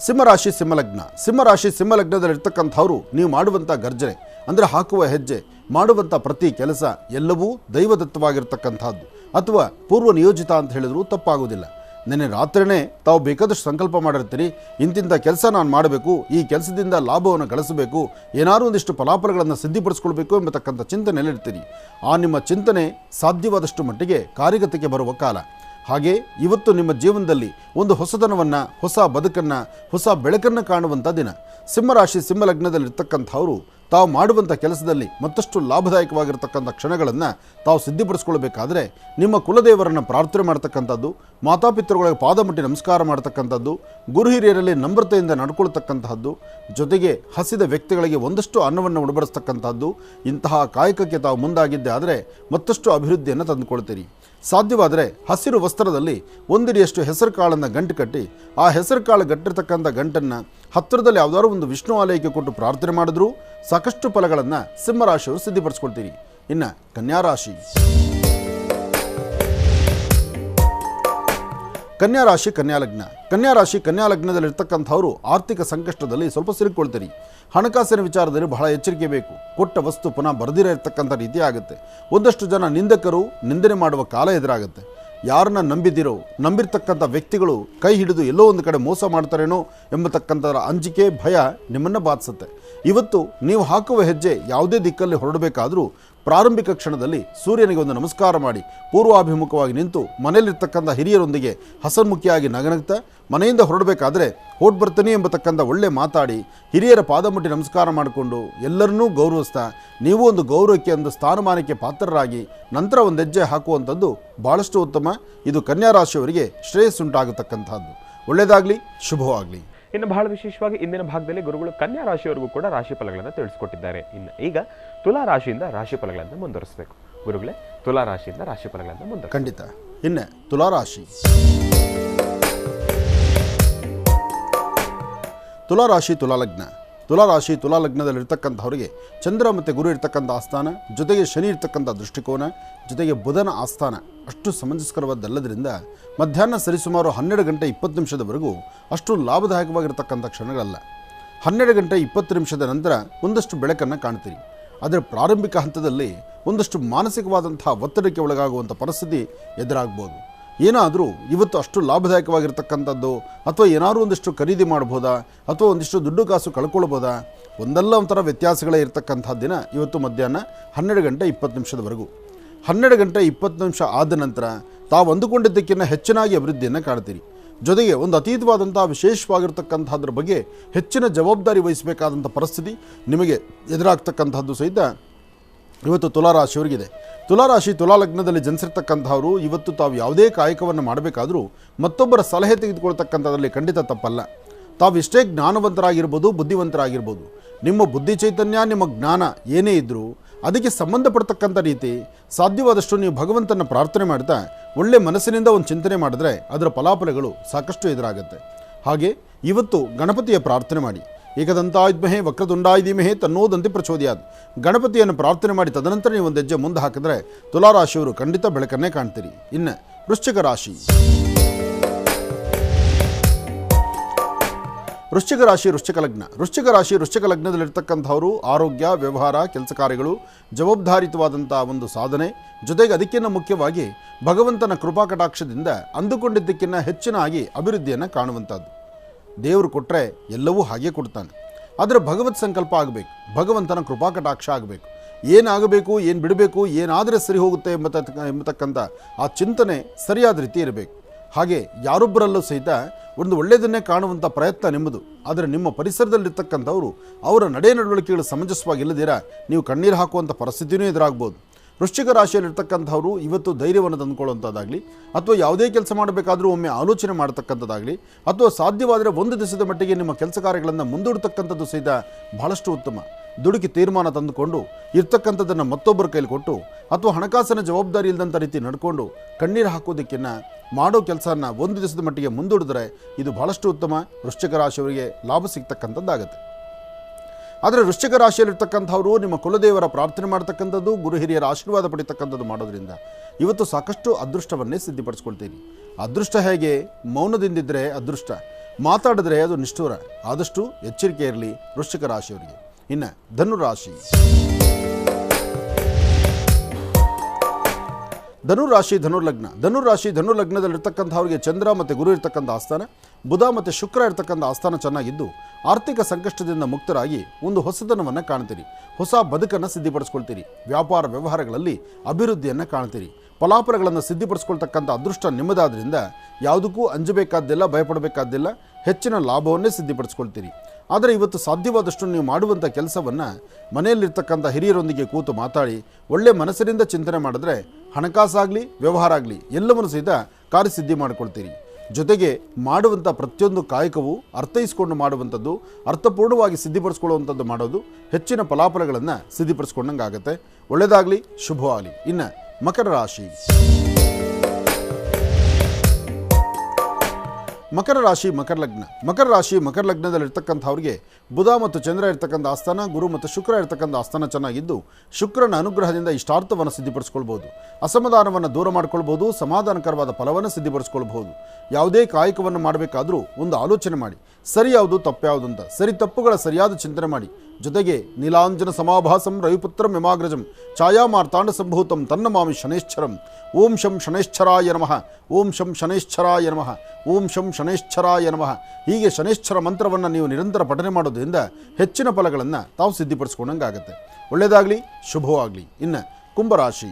ಸಿಂಹರಾಶಿ, ಸಿಂಹಲಗ್ನ. ಸಿಂಹರಾಶಿ, ಸಿಂಹಲಗ್ನದಲ್ಲಿರ್ತಕ್ಕಂಥವ್ರು ನೀವು ಮಾಡುವಂಥ ಗರ್ಜನೆ, ಅಂದರೆ ಹಾಕುವ ಹೆಜ್ಜೆ, ಮಾಡುವಂಥ ಪ್ರತಿ ಕೆಲಸ ಎಲ್ಲವೂ ದೈವದತ್ತವಾಗಿರ್ತಕ್ಕಂಥದ್ದು ಅಥವಾ ಪೂರ್ವ ನಿಯೋಜಿತ ಅಂತ ಹೇಳಿದ್ರು ತಪ್ಪಾಗೋದಿಲ್ಲ. ನೆನ್ನೆ ರಾತ್ರಿಯೇ ತಾವು ಬೇಕಾದಷ್ಟು ಸಂಕಲ್ಪ ಮಾಡಿರ್ತೀರಿ, ಇಂತಿಂಥ ಕೆಲಸ ನಾನು ಮಾಡಬೇಕು, ಈ ಕೆಲಸದಿಂದ ಲಾಭವನ್ನು ಗಳಿಸಬೇಕು, ಏನಾದರೂ ಒಂದಿಷ್ಟು ಫಲಾಫಲಗಳನ್ನು ಸಿದ್ಧಿಪಡಿಸ್ಕೊಳ್ಬೇಕು ಎಂಬತಕ್ಕಂಥ ಚಿಂತನೆಯಲ್ಲಿರ್ತೀರಿ. ಆ ನಿಮ್ಮ ಚಿಂತನೆ ಸಾಧ್ಯವಾದಷ್ಟು ಮಟ್ಟಿಗೆ ಕಾರ್ಯಗತಕ್ಕೆ ಬರುವ ಕಾಲ. ಹಾಗೆ ಇವತ್ತು ನಿಮ್ಮ ಜೀವನದಲ್ಲಿ ಒಂದು ಹೊಸತನವನ್ನು, ಹೊಸ ಬದುಕನ್ನು, ಹೊಸ ಬೆಳಕನ್ನು ಕಾಣುವಂಥ ದಿನ. ಸಿಂಹರಾಶಿ, ಸಿಂಹಲಗ್ನದಲ್ಲಿರ್ತಕ್ಕಂಥವರು ತಾವು ಮಾಡುವಂಥ ಕೆಲಸದಲ್ಲಿ ಮತ್ತಷ್ಟು ಲಾಭದಾಯಕವಾಗಿರ್ತಕ್ಕಂಥ ಕ್ಷಣಗಳನ್ನು ತಾವು ಸಿದ್ಧಿಪಡಿಸ್ಕೊಳ್ಬೇಕಾದ್ರೆ ನಿಮ್ಮ ಕುಲದೇವರನ್ನು ಪ್ರಾರ್ಥನೆ ಮಾಡ್ತಕ್ಕಂಥದ್ದು, ಮಾತಾಪಿತೃಗಳಿಗೆ ಪಾದ ಮುಟ್ಟಿ ನಮಸ್ಕಾರ ಮಾಡ್ತಕ್ಕಂಥದ್ದು, ಗುರು ಹಿರಿಯರಲ್ಲಿ ನಮ್ರತೆಯಿಂದ ನಡ್ಕೊಳ್ತಕ್ಕಂತಹದ್ದು, ಜೊತೆಗೆ ಹಸಿದ ವ್ಯಕ್ತಿಗಳಿಗೆ ಒಂದಷ್ಟು ಅನ್ನವನ್ನು ಉಣಬಡಿಸ್ತಕ್ಕಂಥದ್ದು, ಇಂತಹ ಕಾಯಕಕ್ಕೆ ತಾವು ಮುಂದಾಗಿದ್ದೆ ಆದರೆ ಮತ್ತಷ್ಟು ಅಭಿವೃದ್ಧಿಯನ್ನು ತಂದುಕೊಳ್ತೀರಿ. ಸಾಧ್ಯವಾದರೆ ಹಸಿರು ವಸ್ತ್ರದಲ್ಲಿ ಒಂದಿಡಿಯಷ್ಟು ಹೆಸರು ಕಾಳನ್ನು ಗಂಟು ಕಟ್ಟಿ ಆ ಹೆಸರು ಕಾಳು ಗಟ್ಟಿರ್ತಕ್ಕಂಥ ಗಂಟನ್ನು ಹತ್ತಿರದಲ್ಲಿ ಯಾವುದಾದ್ರು ಒಂದು ವಿಷ್ಣು ಆಲಯಕ್ಕೆ ಕೊಟ್ಟು ಪ್ರಾರ್ಥನೆ ಮಾಡಿದ್ರೂ ಸಾಕಷ್ಟು ಫಲಗಳನ್ನು ಸಿಂಹರಾಶಿಯವರು ಸಿದ್ಧಿಪಡಿಸ್ಕೊಳ್ತೀರಿ. ಇನ್ನು ಕನ್ಯಾರಾಶಿ. ಕನ್ಯಾರಾಶಿ, ಕನ್ಯಾಲಗ್ನ. ಕನ್ಯಾರಾಶಿ, ಕನ್ಯಾಲಗ್ನದಲ್ಲಿರ್ತಕ್ಕಂಥವರು ಆರ್ಥಿಕ ಸಂಕಷ್ಟದಲ್ಲಿ ಸ್ವಲ್ಪ ಸಿಲುಕೊಳ್ತೀರಿ. ಹಣಕಾಸಿನ ವಿಚಾರದಲ್ಲಿ ಬಹಳ ಎಚ್ಚರಿಕೆ ಬೇಕು. ಕೊಟ್ಟ ವಸ್ತು ಪುನಃ ಬರೆದಿರೋ ಇರ್ತಕ್ಕಂಥ ರೀತಿ ಆಗುತ್ತೆ. ಒಂದಷ್ಟು ಜನ ನಿಂದಕರು ನಿಂದನೆ ಮಾಡುವ ಕಾಲ ಎದುರಾಗುತ್ತೆ. ಯಾರನ್ನ ನಂಬಿದಿರೋ, ನಂಬಿರ್ತಕ್ಕಂಥ ವ್ಯಕ್ತಿಗಳು ಕೈ ಹಿಡಿದು ಎಲ್ಲೋ ಒಂದು ಕಡೆ ಮೋಸ ಮಾಡ್ತಾರೇನೋ ಎಂಬತಕ್ಕಂಥ ಅಂಜಿಕೆ, ಭಯ ನಿಮ್ಮನ್ನು ಬಾಧಿಸುತ್ತೆ. ಇವತ್ತು ನೀವು ಹಾಕುವ ಹೆಜ್ಜೆ ಯಾವುದೇ ದಿಕ್ಕಲ್ಲಿ ಹೊರಡಬೇಕಾದರೂ ಪ್ರಾರಂಭಿಕ ಕ್ಷಣದಲ್ಲಿ ಸೂರ್ಯನಿಗೆ ಒಂದು ನಮಸ್ಕಾರ ಮಾಡಿ ಪೂರ್ವಾಭಿಮುಖವಾಗಿ ನಿಂತು ಮನೆಯಲ್ಲಿರ್ತಕ್ಕಂಥ ಹಿರಿಯರೊಂದಿಗೆ ಹಸನ್ಮುಖಿಯಾಗಿ ನಗನಗ್ತಾ ಮನೆಯಿಂದ ಹೊರಡಬೇಕಾದ್ರೆ ಹೊರಟು ಬರ್ತೀನಿ ಎಂಬತಕ್ಕಂಥ ಒಳ್ಳೆ ಮಾತಾಡಿ ಹಿರಿಯರ ಪಾದ ಮುಟ್ಟಿ ನಮಸ್ಕಾರ ಮಾಡಿಕೊಂಡು ಎಲ್ಲರನ್ನೂ ಗೌರವಿಸ್ತಾ ನೀವು ಒಂದು ಗೌರವಕ್ಕೆ, ಒಂದು ಸ್ಥಾನಮಾನಕ್ಕೆ ಪಾತ್ರರಾಗಿ ನಂತರ ಒಂದು ಹೆಜ್ಜೆ ಹಾಕುವಂಥದ್ದು ಭಾಳಷ್ಟು ಉತ್ತಮ. ಇದು ಕನ್ಯಾರಾಶಿಯವರಿಗೆ ಶ್ರೇಯಸ್ಸುಂಟಾಗತಕ್ಕಂಥದ್ದು. ಒಳ್ಳೆಯದಾಗಲಿ, ಶುಭವಾಗಲಿ. ಇನ್ನು ಬಹಳ ವಿಶೇಷವಾಗಿ ಇಂದಿನ ಭಾಗದಲ್ಲಿ ಗುರುಗಳು ಕನ್ಯಾ ರಾಶಿಯವರೆಗೂ ಕೂಡ ರಾಶಿ ಫಲಗಳನ್ನು ತಿಳಿಸ್ಕೊಟ್ಟಿದ್ದಾರೆ. ಇನ್ನು ಈಗ ತುಲಾ ರಾಶಿಯಿಂದ ರಾಶಿ ಫಲಗಳನ್ನು ಮುಂದುವರಿಸಬೇಕು. ಗುರುಗಳೇ, ತುಲಾ ರಾಶಿಯಿಂದ ರಾಶಿ ಫಲಗಳನ್ನು ಮುಂದುವರಿಸಿ. ಖಂಡಿತ. ಇನ್ನು ತುಲಾರಾಶಿ. ತುಲಾರಾಶಿ, ತುಲಾಲಗ್ನ. ತುಲಾರಾಶಿ, ತುಲಾಲಗ್ನದಲ್ಲಿರ್ತಕ್ಕಂಥವರಿಗೆ ಚಂದ್ರ ಮತ್ತು ಗುರು ಇರ್ತಕ್ಕಂಥ ಆಸ್ಥಾನ, ಜೊತೆಗೆ ಶನಿ ಇರ್ತಕ್ಕಂಥ ದೃಷ್ಟಿಕೋನ, ಜೊತೆಗೆ ಬುಧನ ಆಸ್ಥಾನ ಅಷ್ಟು ಸಮಂಜಸ್ಕರವಾದಲ್ಲದ್ರಿಂದ ಮಧ್ಯಾಹ್ನ ಸರಿಸುಮಾರು 12 ಗಂಟೆ 20 ನಿಮಿಷದವರೆಗೂ ಅಷ್ಟು ಲಾಭದಾಯಕವಾಗಿರ್ತಕ್ಕಂಥ ಕ್ಷಣಗಳಲ್ಲ. 12 ಗಂಟೆ 20 ನಿಮಿಷದ ನಂತರ ಒಂದಷ್ಟು ಬೆಳಕನ್ನು ಕಾಣ್ತೀರಿ. ಅದರ ಪ್ರಾರಂಭಿಕ ಹಂತದಲ್ಲಿ ಒಂದಷ್ಟು ಮಾನಸಿಕವಾದಂಥ ಒತ್ತಡಕ್ಕೆ ಒಳಗಾಗುವಂಥ ಪರಿಸ್ಥಿತಿ ಎದುರಾಗ್ಬೋದು. ಏನಾದರೂ ಇವತ್ತು ಅಷ್ಟು ಲಾಭದಾಯಕವಾಗಿರ್ತಕ್ಕಂಥದ್ದು ಅಥವಾ ಏನಾದರೂ ಒಂದಿಷ್ಟು ಖರೀದಿ ಮಾಡ್ಬೋದಾ ಅಥವಾ ಒಂದಿಷ್ಟು ದುಡ್ಡು ಕಾಸು ಕಳ್ಕೊಳ್ಬೋದಾ, ಒಂದಲ್ಲ ಒಂಥರ ವ್ಯತ್ಯಾಸಗಳೇ ಇರತಕ್ಕಂಥ ದಿನ ಇವತ್ತು ಮಧ್ಯಾಹ್ನ 12 ಗಂಟೆ 20 ನಿಮಿಷದವರೆಗೂ. 12 ಗಂಟೆ 20 ನಿಮಿಷ ಆದ ನಂತರ ತಾವು ಅಂದುಕೊಂಡಿದ್ದಕ್ಕಿಂತ ಹೆಚ್ಚಿನಾಗಿ ಅಭಿವೃದ್ಧಿಯನ್ನು ಕಾಣ್ತೀರಿ. ಜೊತೆಗೆ ಒಂದು ಅತೀತವಾದಂಥ ವಿಶೇಷವಾಗಿರ್ತಕ್ಕಂಥದ್ರ ಬಗ್ಗೆ ಹೆಚ್ಚಿನ ಜವಾಬ್ದಾರಿ ವಹಿಸಬೇಕಾದಂಥ ಪರಿಸ್ಥಿತಿ ನಿಮಗೆ ಎದುರಾಗ್ತಕ್ಕಂಥದ್ದು ಸಹಿತ ಇವತ್ತು ತುಲಾರಾಶಿಯವರಿಗಿದೆ. ತುಲಾರಾಶಿ, ತುಲಾಲಗ್ನದಲ್ಲಿ ಜನಿಸಿರ್ತಕ್ಕಂಥವರು ಇವತ್ತು ತಾವು ಯಾವುದೇ ಕಾಯಕವನ್ನು ಮಾಡಬೇಕಾದರೂ ಮತ್ತೊಬ್ಬರ ಸಲಹೆ ತೆಗೆದುಕೊಳ್ತಕ್ಕಂಥದ್ರಲ್ಲಿ ಖಂಡಿತ ತಪ್ಪಲ್ಲ. ತಾವು ಎಷ್ಟೇ ಜ್ಞಾನವಂತರಾಗಿರ್ಬೋದು, ಬುದ್ಧಿವಂತರಾಗಿರ್ಬೋದು, ನಿಮ್ಮ ಬುದ್ಧಿ ಚೈತನ್ಯ, ನಿಮ್ಮ ಜ್ಞಾನ ಏನೇ ಇದ್ದರೂ ಅದಕ್ಕೆ ಸಂಬಂಧಪಡ್ತಕ್ಕಂಥ ರೀತಿ ಸಾಧ್ಯವಾದಷ್ಟು ನೀವು ಭಗವಂತನ ಪ್ರಾರ್ಥನೆ ಮಾಡ್ತಾ ಒಳ್ಳೆ ಮನಸ್ಸಿನಿಂದ ಒಂದು ಚಿಂತನೆ ಮಾಡಿದ್ರೆ ಅದರ ಫಲಾಫಲಗಳು ಸಾಕಷ್ಟು ಎದುರಾಗುತ್ತೆ. ಹಾಗೆ ಇವತ್ತು ಗಣಪತಿಯ ಪ್ರಾರ್ಥನೆ ಮಾಡಿ. ಏಕದಂತಾಯುಧ್ಮಹೇ ವಕ್ರತುಂಡಾಯ ಧೀಮಹಿ ತನ್ನೋ ದಂತಿ ಪ್ರಚೋದಯಾತ್. ಗಣಪತಿಯನ್ನು ಪ್ರಾರ್ಥನೆ ಮಾಡಿ ತದನಂತರ ನೀವು ಒಂದು ಹೆಜ್ಜೆ ಮುಂದೆ ಹಾಕಿದ್ರೆ ತುಲಾರಾಶಿಯವರು ಖಂಡಿತ ಬೆಳಕನ್ನೇ ಕಾಣ್ತೀರಿ. ಇನ್ನು ವೃಶ್ಚಿಕ ರಾಶಿ. ವೃಶ್ಚಿಕ ರಾಶಿ ವೃಶ್ಚಿಕ ಲಗ್ನ. ವೃಶ್ಚಿಕ ರಾಶಿ ವೃಶ್ಚಿಕ ಲಗ್ನದಲ್ಲಿರ್ತಕ್ಕಂಥವರು ಆರೋಗ್ಯ, ವ್ಯವಹಾರ, ಕೆಲಸ ಕಾರ್ಯಗಳು, ಜವಾಬ್ದಾರಿತವಾದಂಥ ಒಂದು ಸಾಧನೆ, ಜೊತೆಗೆ ಅದಕ್ಕಿಂತ ಮುಖ್ಯವಾಗಿ ಭಗವಂತನ ಕೃಪಾ ಕಟಾಕ್ಷದಿಂದ ಅಂದುಕೊಂಡಿದ್ದಕ್ಕಿಂತ ಹೆಚ್ಚಿನಾಗಿ ಅಭಿವೃದ್ಧಿಯನ್ನು ಕಾಣುವಂಥದ್ದು. ದೇವರು ಕೊಟ್ಟರೆ ಎಲ್ಲವೂ ಹಾಗೆ ಕೊಡ್ತಾನೆ. ಆದರೆ ಭಗವತ್ ಸಂಕಲ್ಪ ಆಗಬೇಕು, ಭಗವಂತನ ಕೃಪಾ ಕಟಾಕ್ಷ ಆಗಬೇಕು. ಏನಾಗಬೇಕು, ಏನು ಬಿಡಬೇಕು, ಏನಾದರೆ ಸರಿ ಹೋಗುತ್ತೆ ಎಂಬತಕ್ಕಂಥ ಆ ಚಿಂತನೆ ಸರಿಯಾದ ರೀತಿ ಇರಬೇಕು. ಹಾಗೆ ಯಾರೊಬ್ಬರಲ್ಲೂ ಸಹಿತ ಒಂದು ಒಳ್ಳೆಯದನ್ನೇ ಕಾಣುವಂಥ ಪ್ರಯತ್ನ ನಿಮ್ಮದು. ಆದರೆ ನಿಮ್ಮ ಪರಿಸರದಲ್ಲಿರ್ತಕ್ಕಂಥವರು ಅವರ ನಡೆ ನಡವಳಿಕೆಗಳು ಸಮಂಜಸವಾಗಿಲ್ಲದಿರ ನೀವು ಕಣ್ಣೀರು ಹಾಕುವಂಥ ಪರಿಸ್ಥಿತಿಯೂ ಎದುರಾಗ್ಬೋದು. ವೃಶ್ಚಿಕ ರಾಶಿಯಲ್ಲಿರ್ತಕ್ಕಂಥವರು ಇವತ್ತು ಧೈರ್ಯವನ್ನು ತಂದುಕೊಳ್ಳುವಂಥದ್ದಾಗಲಿ, ಅಥವಾ ಯಾವುದೇ ಕೆಲಸ ಮಾಡಬೇಕಾದರೂ ಒಮ್ಮೆ ಆಲೋಚನೆ ಮಾಡತಕ್ಕಂಥದ್ದಾಗಲಿ, ಅಥವಾ ಸಾಧ್ಯವಾದರೆ ಒಂದು ದಿವಸದ ಮಟ್ಟಿಗೆ ನಿಮ್ಮ ಕೆಲಸ ಕಾರ್ಯಗಳನ್ನು ಮುಂದೂಡತಕ್ಕಂಥದ್ದು ಸಹಿತ ಬಹಳಷ್ಟು ಉತ್ತಮ. ದುಡುಕಿ ತೀರ್ಮಾನ ತಂದುಕೊಂಡು ಇರ್ತಕ್ಕಂಥದ್ದನ್ನು ಮತ್ತೊಬ್ಬರ ಕೈಲಿ ಕೊಟ್ಟು ಅಥವಾ ಹಣಕಾಸಿನ ಜವಾಬ್ದಾರಿ ಇಲ್ಲದಂಥ ರೀತಿ ನಡ್ಕೊಂಡು ಕಣ್ಣೀರು ಹಾಕೋದಕ್ಕಿಂತ ಮಾಡೋ ಕೆಲಸನ ಒಂದು ದಿವಸದ ಮಟ್ಟಿಗೆ ಮುಂದೂಡಿದ್ರೆ ಇದು ಬಹಳಷ್ಟು ಉತ್ತಮ. ವೃಶ್ಚಿಕ ರಾಶಿಯವರಿಗೆ ಲಾಭ ಸಿಗ್ತಕ್ಕಂಥದ್ದಾಗುತ್ತೆ. ಆದರೆ ವೃಶ್ಚಿಕ ರಾಶಿಯಲ್ಲಿರ್ತಕ್ಕಂಥವರು ನಿಮ್ಮ ಕುಲದೇವರ ಪ್ರಾರ್ಥನೆ ಮಾಡ್ತಕ್ಕಂಥದ್ದು, ಗುರು ಹಿರಿಯರ ಆಶೀರ್ವಾದ ಪಡಿತಕ್ಕಂಥದ್ದು ಮಾಡೋದ್ರಿಂದ ಇವತ್ತು ಸಾಕಷ್ಟು ಅದೃಷ್ಟವನ್ನೇ ಸಿದ್ಧಿಪಡಿಸ್ಕೊಳ್ತೀರಿ. ಅದೃಷ್ಟ ಹೇಗೆ? ಮೌನದಿಂದಿದ್ದರೆ ಅದೃಷ್ಟ, ಮಾತಾಡಿದ್ರೆ ಅದು ನಿಷ್ಠೂರ. ಆದಷ್ಟು ಎಚ್ಚರಿಕೆ ಇರಲಿ ವೃಶ್ಚಿಕ ರಾಶಿಯವರಿಗೆ. ಇನ್ನು ಧನುರಾಶಿ. ಧನುರಾಶಿ ಧನುರ್ಲಗ್ನ. ಧನುರಾಶಿ ಧನುರ್ಲಗ್ನದಲ್ಲಿರ್ತಕ್ಕಂಥವ್ರಿಗೆ ಚಂದ್ರ ಮತ್ತು ಗುರು ಇರ್ತಕ್ಕಂಥ ಆಸ್ಥಾನ, ಬುಧ ಮತ್ತು ಶುಕ್ರ ಇರ್ತಕ್ಕಂಥ ಆಸ್ಥಾನ ಚೆನ್ನಾಗಿದ್ದು ಆರ್ಥಿಕ ಸಂಕಷ್ಟದಿಂದ ಮುಕ್ತರಾಗಿ ಒಂದು ಹೊಸತನವನ್ನು ಕಾಣ್ತೀರಿ. ಹೊಸ ಬದುಕನ್ನು ಸಿದ್ಧಿಪಡಿಸ್ಕೊಳ್ತೀರಿ. ವ್ಯಾಪಾರ ವ್ಯವಹಾರಗಳಲ್ಲಿ ಅಭಿವೃದ್ಧಿಯನ್ನು ಕಾಣ್ತೀರಿ. ಫಲಾಫಲಗಳನ್ನು ಸಿದ್ಧಿಪಡಿಸ್ಕೊಳ್ತಕ್ಕಂಥ ಅದೃಷ್ಟ ನಿಮ್ಮದಾದ್ರಿಂದ ಯಾವುದಕ್ಕೂ ಅಂಜಬೇಕಾದ್ದಿಲ್ಲ, ಭಯಪಡಬೇಕಾದ್ದಿಲ್ಲ. ಹೆಚ್ಚಿನ ಲಾಭವನ್ನೇ ಸಿದ್ಧಿಪಡಿಸ್ಕೊಳ್ತೀರಿ. ಆದರೆ ಇವತ್ತು ಸಾಧ್ಯವಾದಷ್ಟು ನೀವು ಮಾಡುವಂಥ ಕೆಲಸವನ್ನು ಮನೆಯಲ್ಲಿರ್ತಕ್ಕಂಥ ಹಿರಿಯರೊಂದಿಗೆ ಕೂತು ಮಾತಾಡಿ ಒಳ್ಳೆಯ ಮನಸ್ಸಿನಿಂದ ಚಿಂತನೆ ಮಾಡಿದ್ರೆ ಹಣಕಾಸಾಗಲಿ, ವ್ಯವಹಾರ ಆಗಲಿ ಎಲ್ಲವನ್ನು ಸಹಿತ ಕಾರ್ಯಸಿದ್ಧಿ ಮಾಡಿಕೊಳ್ತೀರಿ. ಜೊತೆಗೆ ಮಾಡುವಂಥ ಪ್ರತಿಯೊಂದು ಕಾಯಕವು ಅರ್ಥೈಸ್ಕೊಂಡು ಮಾಡುವಂಥದ್ದು, ಅರ್ಥಪೂರ್ಣವಾಗಿ ಸಿದ್ಧಿಪಡಿಸ್ಕೊಳ್ಳುವಂಥದ್ದು ಮಾಡೋದು ಹೆಚ್ಚಿನ ಫಲಾಫಲಗಳನ್ನು ಸಿದ್ಧಿಪಡಿಸ್ಕೊಂಡಂಗೆ ಆಗುತ್ತೆ. ಒಳ್ಳೆಯದಾಗಲಿ, ಶುಭವಾಗಲಿ. ಇನ್ನು ಮಕರ ರಾಶಿ. ಮಕರ ರಾಶಿ ಮಕರ ಲಗ್ನ. ಮಕರ ರಾಶಿ ಮಕರ ಲಗ್ನದಲ್ಲಿರ್ತಕ್ಕಂಥವ್ರಿಗೆ ಬುಧ ಮತ್ತು ಚಂದ್ರ ಇರ್ತಕ್ಕಂಥ ಆಸ್ಥಾನ, ಗುರು ಮತ್ತು ಶುಕ್ರ ಇರ್ತಕ್ಕಂಥ ಆಸ್ಥಾನ ಚೆನ್ನಾಗಿದ್ದು ಶುಕ್ರನ ಅನುಗ್ರಹದಿಂದ ಇಷ್ಟಾರ್ಥವನ್ನು ಸಿದ್ಧಿಪಡಿಸ್ಕೊಳ್ಬೋದು. ಅಸಮಾಧಾನವನ್ನು ದೂರ ಮಾಡ್ಕೊಳ್ಬೋದು. ಸಮಾಧಾನಕರವಾದ ಫಲವನ್ನು ಸಿದ್ಧಿಪಡಿಸ್ಕೊಳ್ಬಹುದು. ಯಾವುದೇ ಕಾಯಕವನ್ನು ಮಾಡಬೇಕಾದ್ರೂ ಒಂದು ಆಲೋಚನೆ ಮಾಡಿ, ಸರಿ ಯಾವುದು ತಪ್ಪು ಯಾವುದು ಅಂತ ಸರಿ ತಪ್ಪುಗಳ ಸರಿಯಾದ ಚಿಂತನೆ ಮಾಡಿ. ಜೊತೆಗೆ ನೀಲಾಂಜನ ಸಮಾಭಾಸಂ ರವಿಪುತ್ರಂ ಯಮಾಗ್ರಜಂ ಛಾಯಾಮಾರ್ತಾಂಡ ಸಂಭೂತಂ ತನ್ನಮಾಮಿ ಶನೈಶ್ಚರಂ. ಓಂ ಶಂ ಶನೈಶ್ಚರಾಯ ನಮಃ, ಓಂ ಶಂ ಶನೈಶ್ಚರಾಯ ನಮಃ, ಓಂ ಶಂ ಶನೈಶ್ಚರಾಯ ನಮಃ. ಹೀಗೆ ಶನೈಶ್ಚರ ಮಂತ್ರವನ್ನು ನೀವು ನಿರಂತರ ಪಠನೆ ಮಾಡೋದ್ರಿಂದ ಹೆಚ್ಚಿನ ಫಲಗಳನ್ನು ತಾವು ಸಿದ್ಧಿಪಡಿಸ್ಕೊಂಡಂಗಾಗತ್ತೆ. ಒಳ್ಳೆಯದಾಗಲಿ, ಶುಭವಾಗಲಿ. ಇನ್ನು ಕುಂಭರಾಶಿ.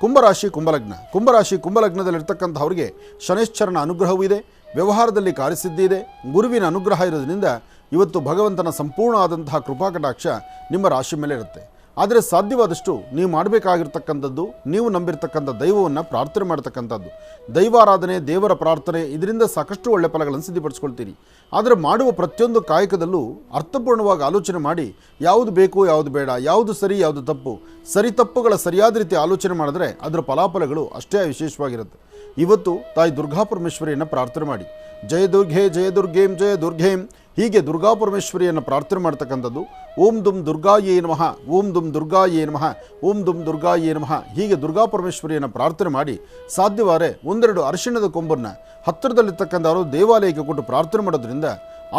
ಕುಂಭರಾಶಿ ಕುಂಭಲಗ್ನ. ಕುಂಭರಾಶಿ ಕುಂಭಲಗ್ನದಲ್ಲಿರ್ತಕ್ಕಂಥವ್ರಿಗೆ ಶನೈಶ್ಚರನ ಅನುಗ್ರಹವೂ ಇದೆ. ವ್ಯವಹಾರದಲ್ಲಿ ಕಾರ್ಯಸಿದ್ಧಿ ಇದೆ. ಗುರುವಿನ ಅನುಗ್ರಹ ಇರೋದ್ರಿಂದ ಇವತ್ತು ಭಗವಂತನ ಸಂಪೂರ್ಣ ಆದಂತಹ ಕೃಪಾಕಟಾಕ್ಷ ನಿಮ್ಮ ರಾಶಿ ಮೇಲೆ ಇರುತ್ತೆ. ಆದರೆ ಸಾಧ್ಯವಾದಷ್ಟು ನೀವು ಮಾಡಬೇಕಾಗಿರ್ತಕ್ಕಂಥದ್ದು ನೀವು ನಂಬಿರ್ತಕ್ಕಂಥ ದೈವವನ್ನು ಪ್ರಾರ್ಥನೆ ಮಾಡ್ತಕ್ಕಂಥದ್ದು. ದೈವಾರಾಧನೆ, ದೇವರ ಪ್ರಾರ್ಥನೆ, ಇದರಿಂದ ಸಾಕಷ್ಟು ಒಳ್ಳೆ ಫಲಗಳನ್ನು ಸಿದ್ಧಿಪಡಿಸ್ಕೊಳ್ತೀರಿ. ಆದರೆ ಮಾಡುವ ಪ್ರತಿಯೊಂದು ಕಾಯಕದಲ್ಲೂ ಅರ್ಥಪೂರ್ಣವಾಗಿ ಆಲೋಚನೆ ಮಾಡಿ ಯಾವುದು ಬೇಕು, ಯಾವುದು ಬೇಡ, ಯಾವುದು ಸರಿ, ಯಾವುದು ತಪ್ಪು, ಸರಿ ತಪ್ಪುಗಳ ಸರಿಯಾದ ರೀತಿ ಆಲೋಚನೆ ಮಾಡಿದ್ರೆ ಅದರ ಫಲಾಫಲಗಳು ಅಷ್ಟೇ ವಿಶೇಷವಾಗಿರುತ್ತೆ. ಇವತ್ತು ತಾಯಿ ದುರ್ಗಾಪರಮೇಶ್ವರಿಯನ್ನು ಪ್ರಾರ್ಥನೆ ಮಾಡಿ. ಜಯ ದುರ್ಗೆ ಜಯ ದುರ್ಗೇಂ ಜಯ ದುರ್ಗೇಂ, ಹೀಗೆ ದುರ್ಗಾಪರಮೇಶ್ವರಿಯನ್ನು ಪ್ರಾರ್ಥನೆ ಮಾಡ್ತಕ್ಕಂಥದ್ದು. ಓಂ ದುಂ ದುರ್ಗಾಯೇ ನಮಃ, ಓಂ ದುಂ ದುರ್ಗಾಯೇ ನಮಃ, ಓಂ ದುಂ ದುರ್ಗಾಯೇ ನಮಃ. ಹೀಗೆ ದುರ್ಗಾಪರಮೇಶ್ವರಿಯನ್ನು ಪ್ರಾರ್ಥನೆ ಮಾಡಿ ಸಾಧ್ಯವಾದರೆ ಒಂದೆರಡು ಅರಿಶಿಣದ ಕೊಂಬನ್ನು ಹತ್ತಿರದಲ್ಲಿರ್ತಕ್ಕಂಥವರು ದೇವಾಲಯಕ್ಕೆ ಕೊಟ್ಟು ಪ್ರಾರ್ಥನೆ ಮಾಡೋದ್ರಿಂದ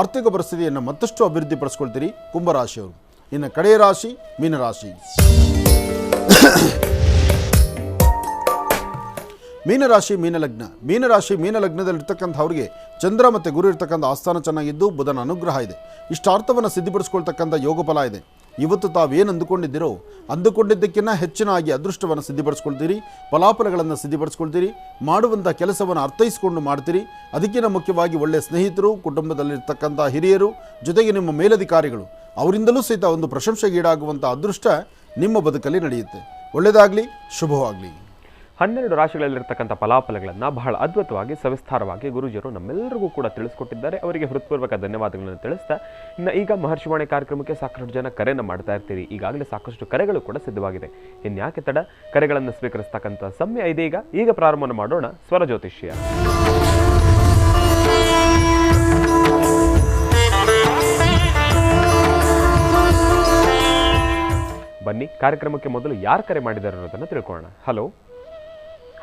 ಆರ್ಥಿಕ ಪರಿಸ್ಥಿತಿಯನ್ನು ಮತ್ತಷ್ಟು ಅಭಿವೃದ್ಧಿಪಡಿಸ್ಕೊಳ್ತೀರಿ ಕುಂಭರಾಶಿಯವರು. ಇನ್ನು ಕಡೆಯ ರಾಶಿ ಮೀನರಾಶಿ. ಮೀನರಾಶಿ ಮೀನಲಗ್ನ. ಮೀನರಾಶಿ ಮೀನಲಗ್ನದಲ್ಲಿರ್ತಕ್ಕಂಥವ್ರಿಗೆ ಚಂದ್ರ ಮತ್ತು ಗುರು ಇರ್ತಕ್ಕಂಥ ಆಸ್ಥಾನ ಚೆನ್ನಾಗಿದ್ದು ಬುಧನ ಅನುಗ್ರಹ ಇದೆ. ಇಷ್ಟಾರ್ಥವನ್ನು ಸಿದ್ಧಿಪಡಿಸ್ಕೊಳ್ತಕ್ಕಂಥ ಯೋಗ ಫಲ ಇದೆ. ಇವತ್ತು ತಾವೇನು ಅಂದುಕೊಂಡಿದ್ದೀರೋ ಅಂದುಕೊಂಡಿದ್ದಕ್ಕಿಂತ ಹೆಚ್ಚಿನಾಗಿ ಅದೃಷ್ಟವನ್ನು ಸಿದ್ಧಿಪಡಿಸ್ಕೊಳ್ತೀರಿ. ಫಲಾಫಲಗಳನ್ನು ಸಿದ್ಧಿಪಡಿಸ್ಕೊಳ್ತೀರಿ. ಮಾಡುವಂಥ ಕೆಲಸವನ್ನು ಅರ್ಥೈಸಿಕೊಂಡು ಮಾಡ್ತೀರಿ. ಅದಕ್ಕಿಂತ ಮುಖ್ಯವಾಗಿ ಒಳ್ಳೆಯ ಸ್ನೇಹಿತರು, ಕುಟುಂಬದಲ್ಲಿರ್ತಕ್ಕಂಥ ಹಿರಿಯರು, ಜೊತೆಗೆ ನಿಮ್ಮ ಮೇಲಧಿಕಾರಿಗಳು ಅವರಿಂದಲೂ ಸಹಿತ ಒಂದು ಪ್ರಶಂಸೆಗೀಡಾಗುವಂಥ ಅದೃಷ್ಟ ನಿಮ್ಮ ಬದುಕಲ್ಲಿ ನಡೆಯುತ್ತೆ. ಒಳ್ಳೆಯದಾಗಲಿ, ಶುಭವಾಗಲಿ. 12 ರಾಶಿಗಳಲ್ಲಿರ್ತಕ್ಕಂಥ ಫಲಾಫಲಗಳನ್ನು ಬಹಳ ಅದ್ಭುತವಾಗಿ ಸವಿಸ್ತಾರವಾಗಿ ಗುರುಜಿಯರು ನಮ್ಮೆಲ್ಲರಿಗೂ ಕೂಡ ತಿಳಿಸ್ಕೊಟ್ಟಿದ್ದಾರೆ. ಅವರಿಗೆ ಹೃತ್ಪೂರ್ವಕ ಧನ್ಯವಾದಗಳನ್ನು ತಿಳಿಸ್ತಾ ಇನ್ನು ಈಗ ಮಹರ್ಷಿವಾಣಿ ಕಾರ್ಯಕ್ರಮಕ್ಕೆ ಸಾಕಷ್ಟು ಜನ ಕರೆಯನ್ನು ಮಾಡ್ತಾ ಇರ್ತೀರಿ. ಈಗಾಗಲೇ ಸಾಕಷ್ಟು ಕರೆಗಳು ಕೂಡ ಸಿದ್ಧವಾಗಿದೆ. ಇನ್ಯಾಕೆ ತಡ, ಕರೆಗಳನ್ನು ಸ್ವೀಕರಿಸ್ತಕ್ಕಂಥ ಸಮಯ ಇದೀಗ. ಈಗ ಪ್ರಾರಂಭವನ್ನು ಮಾಡೋಣ ಸ್ವರ ಜ್ಯೋತಿಷ್ಯ. ಬನ್ನಿ ಕಾರ್ಯಕ್ರಮಕ್ಕೆ ಮೊದಲು ಯಾರು ಕರೆ ಮಾಡಿದ್ದಾರೆ ಅನ್ನೋದನ್ನ ತಿಳ್ಕೊಳ್ಳೋಣ. ಹಲೋ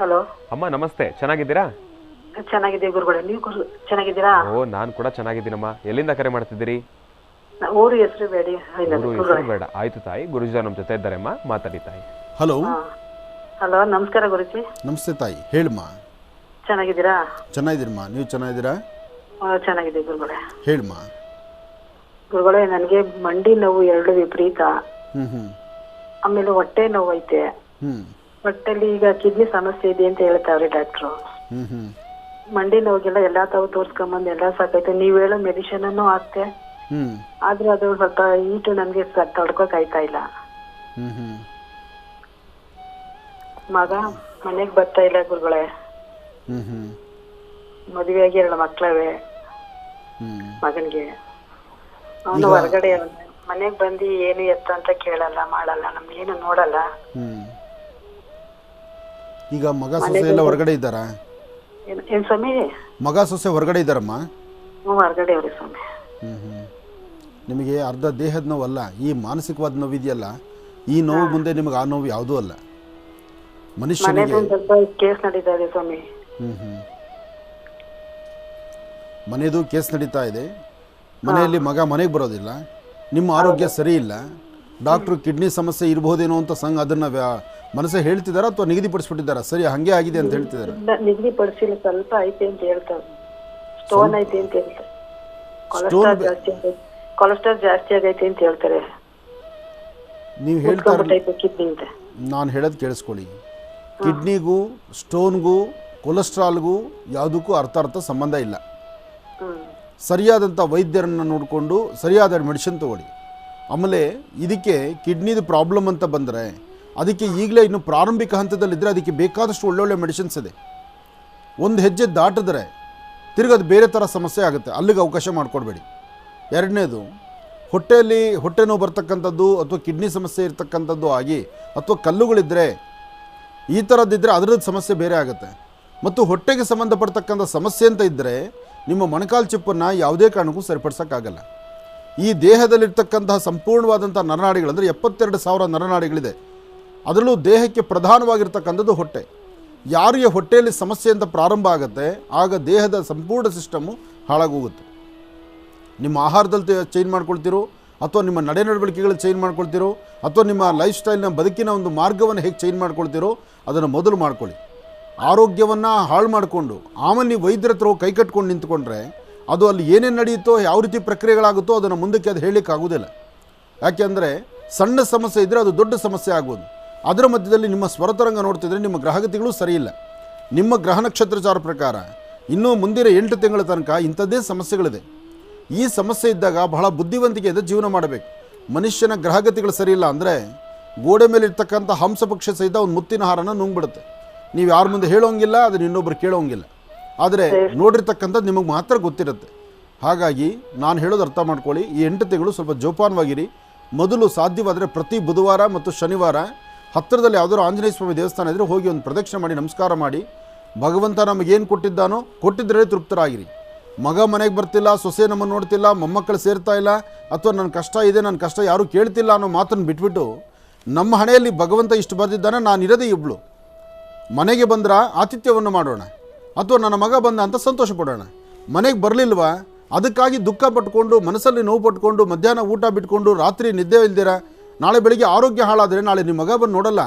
ಹಲೋ ಅಮ್ಮ, ನಮಸ್ತೆ. ಚೆನ್ನಾಗಿದ್ದೀರಾ? ಚೆನ್ನಾಗಿದೆ ಗುರುಗಳೇ, ನೀವು ಚೆನ್ನಾಗಿದ್ದೀರಾ? ಓ, ನಾನು ಕೂಡ ಚೆನ್ನಾಗಿದ್ದೀನಮ್ಮ. ಎಲ್ಲಿಂದ ಕರೆ ಮಾಡ್ತಿದ್ದೀರಿ? ಊರು ಹೆಸರು ಬೇಡಿ. ಊರು ಹೆಸರು ಬೇಡ. ಆಯ್ತು ತಾಯಿ, ಗುರುಜಿ ನಮ್ಮ ಜೊತೆ ಇದ್ದಾರೆ ಅಮ್ಮ, ಮಾತಾಡಿ ತಾಯಿ. ಹಲೋ ಹಲೋ, ನಮಸ್ಕಾರ ಗುರುಜಿ. ನಮಸ್ತೆ ತಾಯಿ, ಹೇಳಮ್ಮ. ಚೆನ್ನಾಗಿದ್ದೀರಾ? ಚೆನ್ನಾಗಿದ್ದೀರಮ್ಮ, ನೀವು ಚೆನ್ನಾಗಿದ್ದೀರಾ? ಚೆನ್ನಾಗಿದೆ ಗುರುಗಳೇ. ಹೇಳಮ್ಮ. ಗುರುಗಳೇ, ನನಗೆ ಮಂಡಿ ನೋವು ಎರಡು ವಿಪರೀತ, ಹ್ಞೂ ಆಮೇಲೆ ಹೊಟ್ಟೆ ನೋವು ಐತೆ. ಹ್ಞೂ ಹೊಟ್ಟೆಲಿ ಈಗ ಕಿಡ್ನಿ ಸಮಸ್ಯೆ ಇದೆ ಅಂತ ಹೇಳ್ತಾವ್ರೆ ಡಾಕ್ಟ್ರು. ಹ್ಞೂ ಮಂಡಿ ನೋವಿಗೆಲ್ಲ ಎಲ್ಲಾ ತಾವು ತೋರ್ಸ್ಕೊಂಬಂದು ಎಲ್ಲ ಸಾಕೈತೆ. ನೀವ್ ಹೇಳೋ ಮೆಡಿಸಿನ್ ಅನ್ನು ಹಾಕ್ತೆ, ಹ್ಞೂ ಆದ್ರೆ ಅದು ಸ್ವಲ್ಪ ಈಟು ನನ್ಗೆ ತಡ್ಕೋಕ್ ಆಯ್ತಾ ಇಲ್ಲ. ಹ್ಞೂ ಮಗ ಮನೆಗ್ ಬರ್ತಾ ಇಲ್ಲ ಗುರುಗಳೇ. ಹ್ಞೂ ಮದುವೆಯಾಗಿ 2 ಮಕ್ಳವೆ ಮಗನ್ಗೆ. ಅವನು ಹೊರಗಡೆ ಮನೆಗ್ ಬಂದು ಏನು ಎತ್ತ ಅಂತ ಕೇಳಲ್ಲ, ಮಾಡಲ್ಲ, ನಮ್ಗೇನು ನೋಡಲ್ಲ. ಈಗ ಮಗ ಸೊಸೆ ಎಲ್ಲ ಹೊರಗಡೆ ಇದ್ದಾರಾ? ಏನ್ ಸ್ವಾಮಿ? ಮಗ ಸೊಸೆ ಹೊರಗಡೆ ಇದ್ದಾರಮ್ಮ? ಹೊರಗಡೆ ಅವ್ರಿ ಸ್ವಾಮಿ. ನಿಮಗೆ ಅರ್ಧ ದೇಹದ ನೋವಲ್ಲ, ಈ ಮಾನಸಿಕವಾದ ನೋವು ಇದೆಯಲ್ಲ, ಈ ನೋವು ಮುಂದೆ ನಿಮಗೆ ಆ ನೋವು ಯಾವುದೂ ಅಲ್ಲ. ಮನುಷ್ಯನಿಗೆ ಸ್ವಲ್ಪ ಕೇಸ್ ನಡೀತಾ ಇದೆ ಸ್ವಾಮಿ. ಮನೆಯದು ಕೇಸ್ ನಡೀತಾ ಇದೆ. ಮನೆಯಲ್ಲಿ ಮಗ ಮನೆಗೆ ಬರೋದಿಲ್ಲ, ನಿಮ್ಮ ಆರೋಗ್ಯ ಸರಿ ಇಲ್ಲ, ಡಾಕ್ಟ್ರು ಕಿಡ್ನಿ ಸಮಸ್ಯೆ ಇರ್ಬೋದೇನೋ ಅಂತ ಅದನ್ನು ಮನಸ್ಸೇ ಹೇಳ್ತಿದಾರ ಅಥವಾ ನಿಗದಿಪಡಿಸ್ಬಿಟ್ಟಿದ್ದಾರಾ? ಸರಿ ಹಂಗೆ ಆಗಿದೆ ಅಂತ ಹೇಳ್ತಿದ್ದಾರೆ? ನಿಗದಿಪಡಿಸಿಲ್ಲ, ಸ್ವಲ್ಪ ಐತೆ ಅಂತ ಹೇಳ್ತಾರೆ. ಸ್ಟೋನ್ ಐತೆ ಅಂತ ಹೇಳ್ತಾರೆ. ಕೊಲೆಸ್ಟ್ರಾಲ್ ಜಾಸ್ತಿ ಆಗೈತೆ ಅಂತ ಹೇಳ್ತಾರೆ. ನೀವು ಹೇಳ್ತಾರೆ, ನಾನು ಹೇಳೋದು ಕೇಳಿಸ್ಕೊಳ್ಳಿ. ಕಿಡ್ನಿಗೂ ಸ್ಟೋನ್ಗೂ ಕೊಲೆಸ್ಟ್ರಾಲ್ಗೂ ಯಾವುದಕ್ಕೂ ಅರ್ಥ ಸಂಬಂಧ ಇಲ್ಲ. ಸರಿಯಾದಂಥ ವೈದ್ಯರನ್ನು ನೋಡಿಕೊಂಡು ಸರಿಯಾದ ಮೆಡಿಸಿನ್ ತೊಗೊಳ್ಳಿ. ಆಮೇಲೆ ಇದಕ್ಕೆ ಕಿಡ್ನಿದು ಪ್ರಾಬ್ಲಮ್ ಅಂತ ಬಂದರೆ ಅದಕ್ಕೆ ಈಗಲೇ ಇನ್ನು ಪ್ರಾರಂಭಿಕ ಹಂತದಲ್ಲಿದ್ದರೆ ಅದಕ್ಕೆ ಬೇಕಾದಷ್ಟು ಒಳ್ಳೊಳ್ಳೆ ಮೆಡಿಸಿನ್ಸ್ ಇದೆ. ಒಂದು ಹೆಜ್ಜೆ ದಾಟಿದ್ರೆ ತಿರ್ಗದು ಬೇರೆ ಥರ ಸಮಸ್ಯೆ ಆಗುತ್ತೆ, ಅಲ್ಲಿಗೆ ಅವಕಾಶ ಮಾಡಿಕೊಡ್ಬೇಡಿ. ಎರಡನೇದು, ಹೊಟ್ಟೆ ನೋವು ಬರ್ತಕ್ಕಂಥದ್ದು ಅಥವಾ ಕಿಡ್ನಿ ಸಮಸ್ಯೆ ಇರ್ತಕ್ಕಂಥದ್ದು ಆಗಿ ಅಥವಾ ಕಲ್ಲುಗಳಿದ್ದರೆ ಈ ಥರದ್ದಿದ್ದರೆ ಅದರದ್ದು ಸಮಸ್ಯೆ ಬೇರೆ ಆಗುತ್ತೆ. ಮತ್ತು ಹೊಟ್ಟೆಗೆ ಸಂಬಂಧಪಡ್ತಕ್ಕಂಥ ಸಮಸ್ಯೆ ಅಂತ ಇದ್ದರೆ ನಿಮ್ಮ ಮೊಣಕಾಲು ಚಿಪ್ಪನ್ನು ಯಾವುದೇ ಕಾರಣಕ್ಕೂ ಸರಿಪಡಿಸೋಕ್ಕಾಗಲ್ಲ. ಈ ದೇಹದಲ್ಲಿರ್ತಕ್ಕಂತಹ ಸಂಪೂರ್ಣವಾದಂಥ ನರನಾಡಿಗಳಂದರೆ 72,000 ನರನಾಡಿಗಳಿದೆ. ಅದರಲ್ಲೂ ದೇಹಕ್ಕೆ ಪ್ರಧಾನವಾಗಿರ್ತಕ್ಕಂಥದ್ದು ಹೊಟ್ಟೆ. ಯಾರಿಗೆ ಹೊಟ್ಟೆಯಲ್ಲಿ ಸಮಸ್ಯೆ ಅಂತ ಪ್ರಾರಂಭ ಆಗುತ್ತೆ ಆಗ ದೇಹದ ಸಂಪೂರ್ಣ ಸಿಸ್ಟಮ್ಮು ಹಾಳಾಗೋಗುತ್ತೆ. ನಿಮ್ಮ ಆಹಾರದಲ್ಲಿ ಚೇಂಜ್ ಮಾಡ್ಕೊಳ್ತಿರೋ ಅಥವಾ ನಿಮ್ಮ ನಡೆನಡವಳಿಕೆಗಳು ಚೇಂಜ್ ಮಾಡ್ಕೊಳ್ತಿರೋ ಅಥವಾ ನಿಮ್ಮ ಲೈಫ್ ಸ್ಟೈಲ್ನ ಬದುಕಿನ ಒಂದು ಮಾರ್ಗವನ್ನು ಹೇಗೆ ಚೇಂಜ್ ಮಾಡ್ಕೊಳ್ತಿರೋ ಅದನ್ನು ಮೊದಲು ಮಾಡ್ಕೊಳ್ಳಿ. ಆರೋಗ್ಯವನ್ನು ಹಾಳು ಮಾಡಿಕೊಂಡು ಆಮೇಲೆ ನೀವು ವೈದ್ಯರ ಹತ್ರ ಕೈ ಕಟ್ಕೊಂಡು ನಿಂತ್ಕೊಂಡ್ರೆ ಅದು ಅಲ್ಲಿ ಏನೇನು ನಡೆಯುತ್ತೋ ಯಾವ ರೀತಿ ಪ್ರಕ್ರಿಯೆಗಳಾಗುತ್ತೋ ಅದನ್ನು ಮುಂದಕ್ಕೆ ಅದು ಹೇಳಲಿಕ್ಕಾಗೋದಿಲ್ಲ. ಯಾಕೆಂದರೆ ಸಣ್ಣ ಸಮಸ್ಯೆ ಇದ್ದರೆ ಅದು ದೊಡ್ಡ ಸಮಸ್ಯೆ ಆಗ್ಬೋದು. ಅದರ ಮಧ್ಯದಲ್ಲಿ ನಿಮ್ಮ ಸ್ವರತರಂಗ ನೋಡ್ತಿದ್ರೆ ನಿಮ್ಮ ಗ್ರಹಗತಿಗಳು ಸರಿಯಿಲ್ಲ. ನಿಮ್ಮ ಗ್ರಹ ನಕ್ಷತ್ರಚಾರ ಪ್ರಕಾರ ಇನ್ನೂ ಮುಂದಿನ 8 ತಿಂಗಳ ತನಕ ಇಂಥದ್ದೇ ಸಮಸ್ಯೆಗಳಿದೆ. ಈ ಸಮಸ್ಯೆ ಇದ್ದಾಗ ಬಹಳ ಬುದ್ಧಿವಂತಿಕೆಯಿಂದ ಜೀವನ ಮಾಡಬೇಕು. ಮನುಷ್ಯನ ಗ್ರಹಗತಿಗಳು ಸರಿಯಿಲ್ಲ ಅಂದರೆ ಗೋಡೆ ಮೇಲೆ ಇರ್ತಕ್ಕಂಥ ಹಂಸಪಕ್ಷ ಸಹಿತ ಒಂದು ಮುತ್ತಿನ ಹಾರನ ನುಂಗ್ಬಿಡುತ್ತೆ. ನೀವು ಯಾರ ಮುಂದೆ ಹೇಳೋಂಗಿಲ್ಲ, ಅದನ್ನು ಇನ್ನೊಬ್ರು ಕೇಳೋಂಗಿಲ್ಲ. ಆದರೆ ನೋಡಿರ್ತಕ್ಕಂಥದ್ದು ನಿಮಗೆ ಮಾತ್ರ ಗೊತ್ತಿರುತ್ತೆ. ಹಾಗಾಗಿ ನಾನು ಹೇಳೋದು ಅರ್ಥ ಮಾಡ್ಕೊಳ್ಳಿ. ಈ 8 ತಿಂಗಳು ಸ್ವಲ್ಪ ಜೋಪಾನವಾಗಿರಿ. ಮೊದಲು ಸಾಧ್ಯವಾದರೆ ಪ್ರತಿ ಬುಧವಾರ ಮತ್ತು ಶನಿವಾರ ಹತ್ತಿರದಲ್ಲಿ ಯಾವುದಾದ್ರು ಆಂಜನೇಯ ಸ್ವಾಮಿ ದೇವಸ್ಥಾನ ಇದ್ದರೆ ಹೋಗಿ ಒಂದು ಪ್ರದಕ್ಷಿಣೆ ಮಾಡಿ ನಮಸ್ಕಾರ ಮಾಡಿ ಭಗವಂತ ನಮಗೇನು ಕೊಟ್ಟಿದ್ದಾನೋ ಕೊಟ್ಟಿದ್ದರೆ ತೃಪ್ತರಾಗಿರಿ. ಮಗ ಮನೆಗೆ ಬರ್ತಿಲ್ಲ, ಸೊಸೆ ನಮ್ಮನ್ನು ನೋಡ್ತಿಲ್ಲ, ಮೊಮ್ಮಕ್ಕಳು ಸೇರ್ತಾ ಇಲ್ಲ, ಅಥವಾ ನನ್ನ ಕಷ್ಟ ಇದೆ, ನನ್ನ ಕಷ್ಟ ಯಾರೂ ಕೇಳ್ತಿಲ್ಲ ಅನ್ನೋ ಮಾತನ್ನು ಬಿಟ್ಬಿಟ್ಟು ನಮ್ಮ ಹಣೆಯಲ್ಲಿ ಭಗವಂತ ಇಷ್ಟು ಬರೆದಿದ್ದಾನೆ, ನಾನು ಇರೋದೇ ಇಬ್ಬಳು, ಮನೆಗೆ ಬಂದ್ರೆ ಆತಿಥ್ಯವನ್ನು ಮಾಡೋಣ, ಅಥವಾ ನನ್ನ ಮಗ ಬಂದ ಅಂತ ಸಂತೋಷ ಪಡೋಣ. ಮನೆಗೆ ಬರಲಿಲ್ವಾ ಅದಕ್ಕಾಗಿ ದುಃಖ ಪಟ್ಕೊಂಡು ಮನಸ್ಸಲ್ಲಿ ನೋವು ಪಟ್ಕೊಂಡು ಮಧ್ಯಾಹ್ನ ಊಟ ಬಿಟ್ಕೊಂಡು ರಾತ್ರಿ ನಿದ್ದೆ ಇಲ್ದಿರ ನಾಳೆ ಬೆಳಿಗ್ಗೆ ಆರೋಗ್ಯ ಹಾಳಾದರೆ ನಾಳೆ ನಿಮ್ಮ ಮಗ ಬಂದು ನೋಡಲ್ಲ,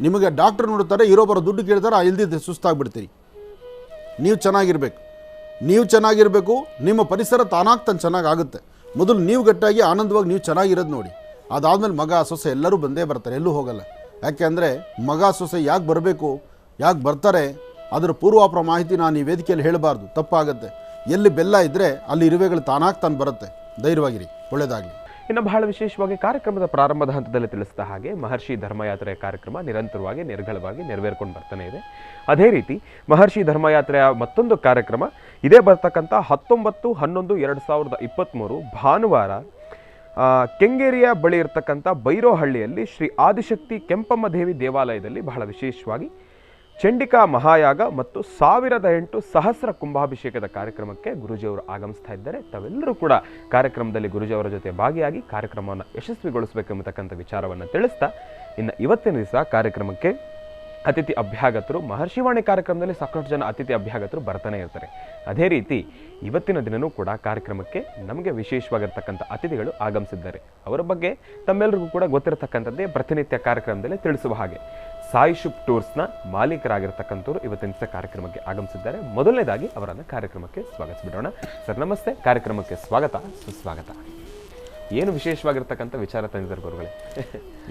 ನಿಮಗೆ ಡಾಕ್ಟರ್ ನೋಡ್ತಾರೆ, ಇರೋಬರೋ ದುಡ್ಡು ಕೇಳ್ತಾರೆ, ಇಲ್ದಿದ್ದೆ ಸುಸ್ತಾಗ್ಬಿಡ್ತೀರಿ. ನೀವು ಚೆನ್ನಾಗಿರಬೇಕು. ನಿಮ್ಮ ಪರಿಸರ ತಾನಾಗಿ ತಾನು ಚೆನ್ನಾಗಾಗುತ್ತೆ. ಮೊದಲು ನೀವು ಗಟ್ಟಾಗಿ ಆನಂದವಾಗಿ ನೀವು ಚೆನ್ನಾಗಿರೋದು ನೋಡಿ. ಅದಾದಮೇಲೆ ಮಗ ಸೊಸೆ ಎಲ್ಲರೂ ಬಂದೇ ಬರ್ತಾರೆ, ಎಲ್ಲೂ ಹೋಗಲ್ಲ. ಯಾಕೆ ಅಂದರೆ ಮಗ ಸೊಸೆ ಯಾಕೆ ಬರಬೇಕು, ಯಾಕೆ ಬರ್ತಾರೆ ಅದರ ಪೂರ್ವಾಪರ ಮಾಹಿತಿ ನಾನು ಈ ವೇದಿಕೆಯಲ್ಲಿ ಹೇಳಬಾರ್ದು, ತಪ್ಪಾಗುತ್ತೆ. ಎಲ್ಲಿ ಬೆಲ್ಲ ಇದ್ದರೆ ಅಲ್ಲಿ ಇರುವೆಗಳು ತಾನಾಗಿ ತಾನು ಬರುತ್ತೆ. ಧೈರ್ಯವಾಗಿರಿ, ಒಳ್ಳೆಯದಾಗಲಿ. ಇನ್ನು ಬಹಳ ವಿಶೇಷವಾಗಿ ಕಾರ್ಯಕ್ರಮದ ಪ್ರಾರಂಭದ ಹಂತದಲ್ಲಿ ತಿಳಿಸಿದ ಹಾಗೆ ಮಹರ್ಷಿ ಧರ್ಮಯಾತ್ರೆಯ ಕಾರ್ಯಕ್ರಮ ನಿರಂತರವಾಗಿ ನಿರ್ಗಳವಾಗಿ ನೆರವೇರ್ಕೊಂಡು ಬರ್ತಾನೆ ಇದೆ. ಅದೇ ರೀತಿ ಮಹರ್ಷಿ ಧರ್ಮಯಾತ್ರೆಯ ಮತ್ತೊಂದು ಕಾರ್ಯಕ್ರಮ ಇದೇ ಬರ್ತಕ್ಕಂಥ 19/11/2023 ಭಾನುವಾರ ಕೆಂಗೇರಿಯ ಬಳಿ ಇರತಕ್ಕಂಥ ಬೈರೋಹಳ್ಳಿಯಲ್ಲಿ ಶ್ರೀ ಆದಿಶಕ್ತಿ ಕೆಂಪಮ್ಮ ದೇವಿ ದೇವಾಲಯದಲ್ಲಿ ಬಹಳ ವಿಶೇಷವಾಗಿ ಚಂಡಿಕಾ ಮಹಾಯಾಗ ಮತ್ತು 1008 ಸಹಸ್ರ ಕುಂಭಾಭಿಷೇಕದ ಕಾರ್ಯಕ್ರಮಕ್ಕೆ ಗುರೂಜಿಯವರು ಆಗಮಿಸ್ತಾ ಇದ್ದಾರೆ. ತಾವೆಲ್ಲರೂ ಕೂಡ ಕಾರ್ಯಕ್ರಮದಲ್ಲಿ ಗುರೂಜಿಯವರ ಜೊತೆ ಭಾಗಿಯಾಗಿ ಕಾರ್ಯಕ್ರಮವನ್ನು ಯಶಸ್ವಿಗೊಳಿಸಬೇಕೆಂಬತಕ್ಕಂಥ ವಿಚಾರವನ್ನು ತಿಳಿಸ್ತಾ, ಇನ್ನು ಇವತ್ತಿನ ದಿವಸ ಕಾರ್ಯಕ್ರಮಕ್ಕೆ ಅತಿಥಿ ಅಭ್ಯಾಗತರು, ಮಹರ್ಷಿವಾಣಿ ಕಾರ್ಯಕ್ರಮದಲ್ಲಿ ಸಾಕಷ್ಟು ಜನ ಅತಿಥಿ ಅಭ್ಯಾಗತರು ಬರ್ತಾನೆ ಇರ್ತಾರೆ. ಅದೇ ರೀತಿ ಇವತ್ತಿನ ದಿನವೂ ಕೂಡ ಕಾರ್ಯಕ್ರಮಕ್ಕೆ ನಮಗೆ ವಿಶೇಷವಾಗಿರ್ತಕ್ಕಂಥ ಅತಿಥಿಗಳು ಆಗಮಿಸಿದ್ದಾರೆ. ಅವರ ಬಗ್ಗೆ ತಮ್ಮೆಲ್ಲರಿಗೂ ಕೂಡ ಗೊತ್ತಿರತಕ್ಕಂಥದ್ದೇ ಪ್ರತಿನಿತ್ಯ ಕಾರ್ಯಕ್ರಮದಲ್ಲಿ ತಿಳಿಸುವ ಹಾಗೆ ಸಾಯಿ ಶುಭ್ ಟೂರ್ಸ್ನ ಮಾಲೀಕರಾಗಿರ್ತಕ್ಕಂಥವ್ರು ಇವತ್ತಿನ ದಿವಸ ಕಾರ್ಯಕ್ರಮಕ್ಕೆ ಆಗಮಿಸಿದ್ದಾರೆ. ಮೊದಲನೇದಾಗಿ ಅವರನ್ನು ಕಾರ್ಯಕ್ರಮಕ್ಕೆ ಸ್ವಾಗತಿಸಿಬಿಡೋಣ. ಸರ್ ನಮಸ್ತೆ, ಕಾರ್ಯಕ್ರಮಕ್ಕೆ ಸ್ವಾಗತ, ಸುಸ್ವಾಗತ. ಏನು ವಿಶೇಷವಾಗಿರ್ತಕ್ಕಂಥ ವಿಚಾರ ತಂದಿದ್ದಾರೆ ಗುರುಗಳೇ?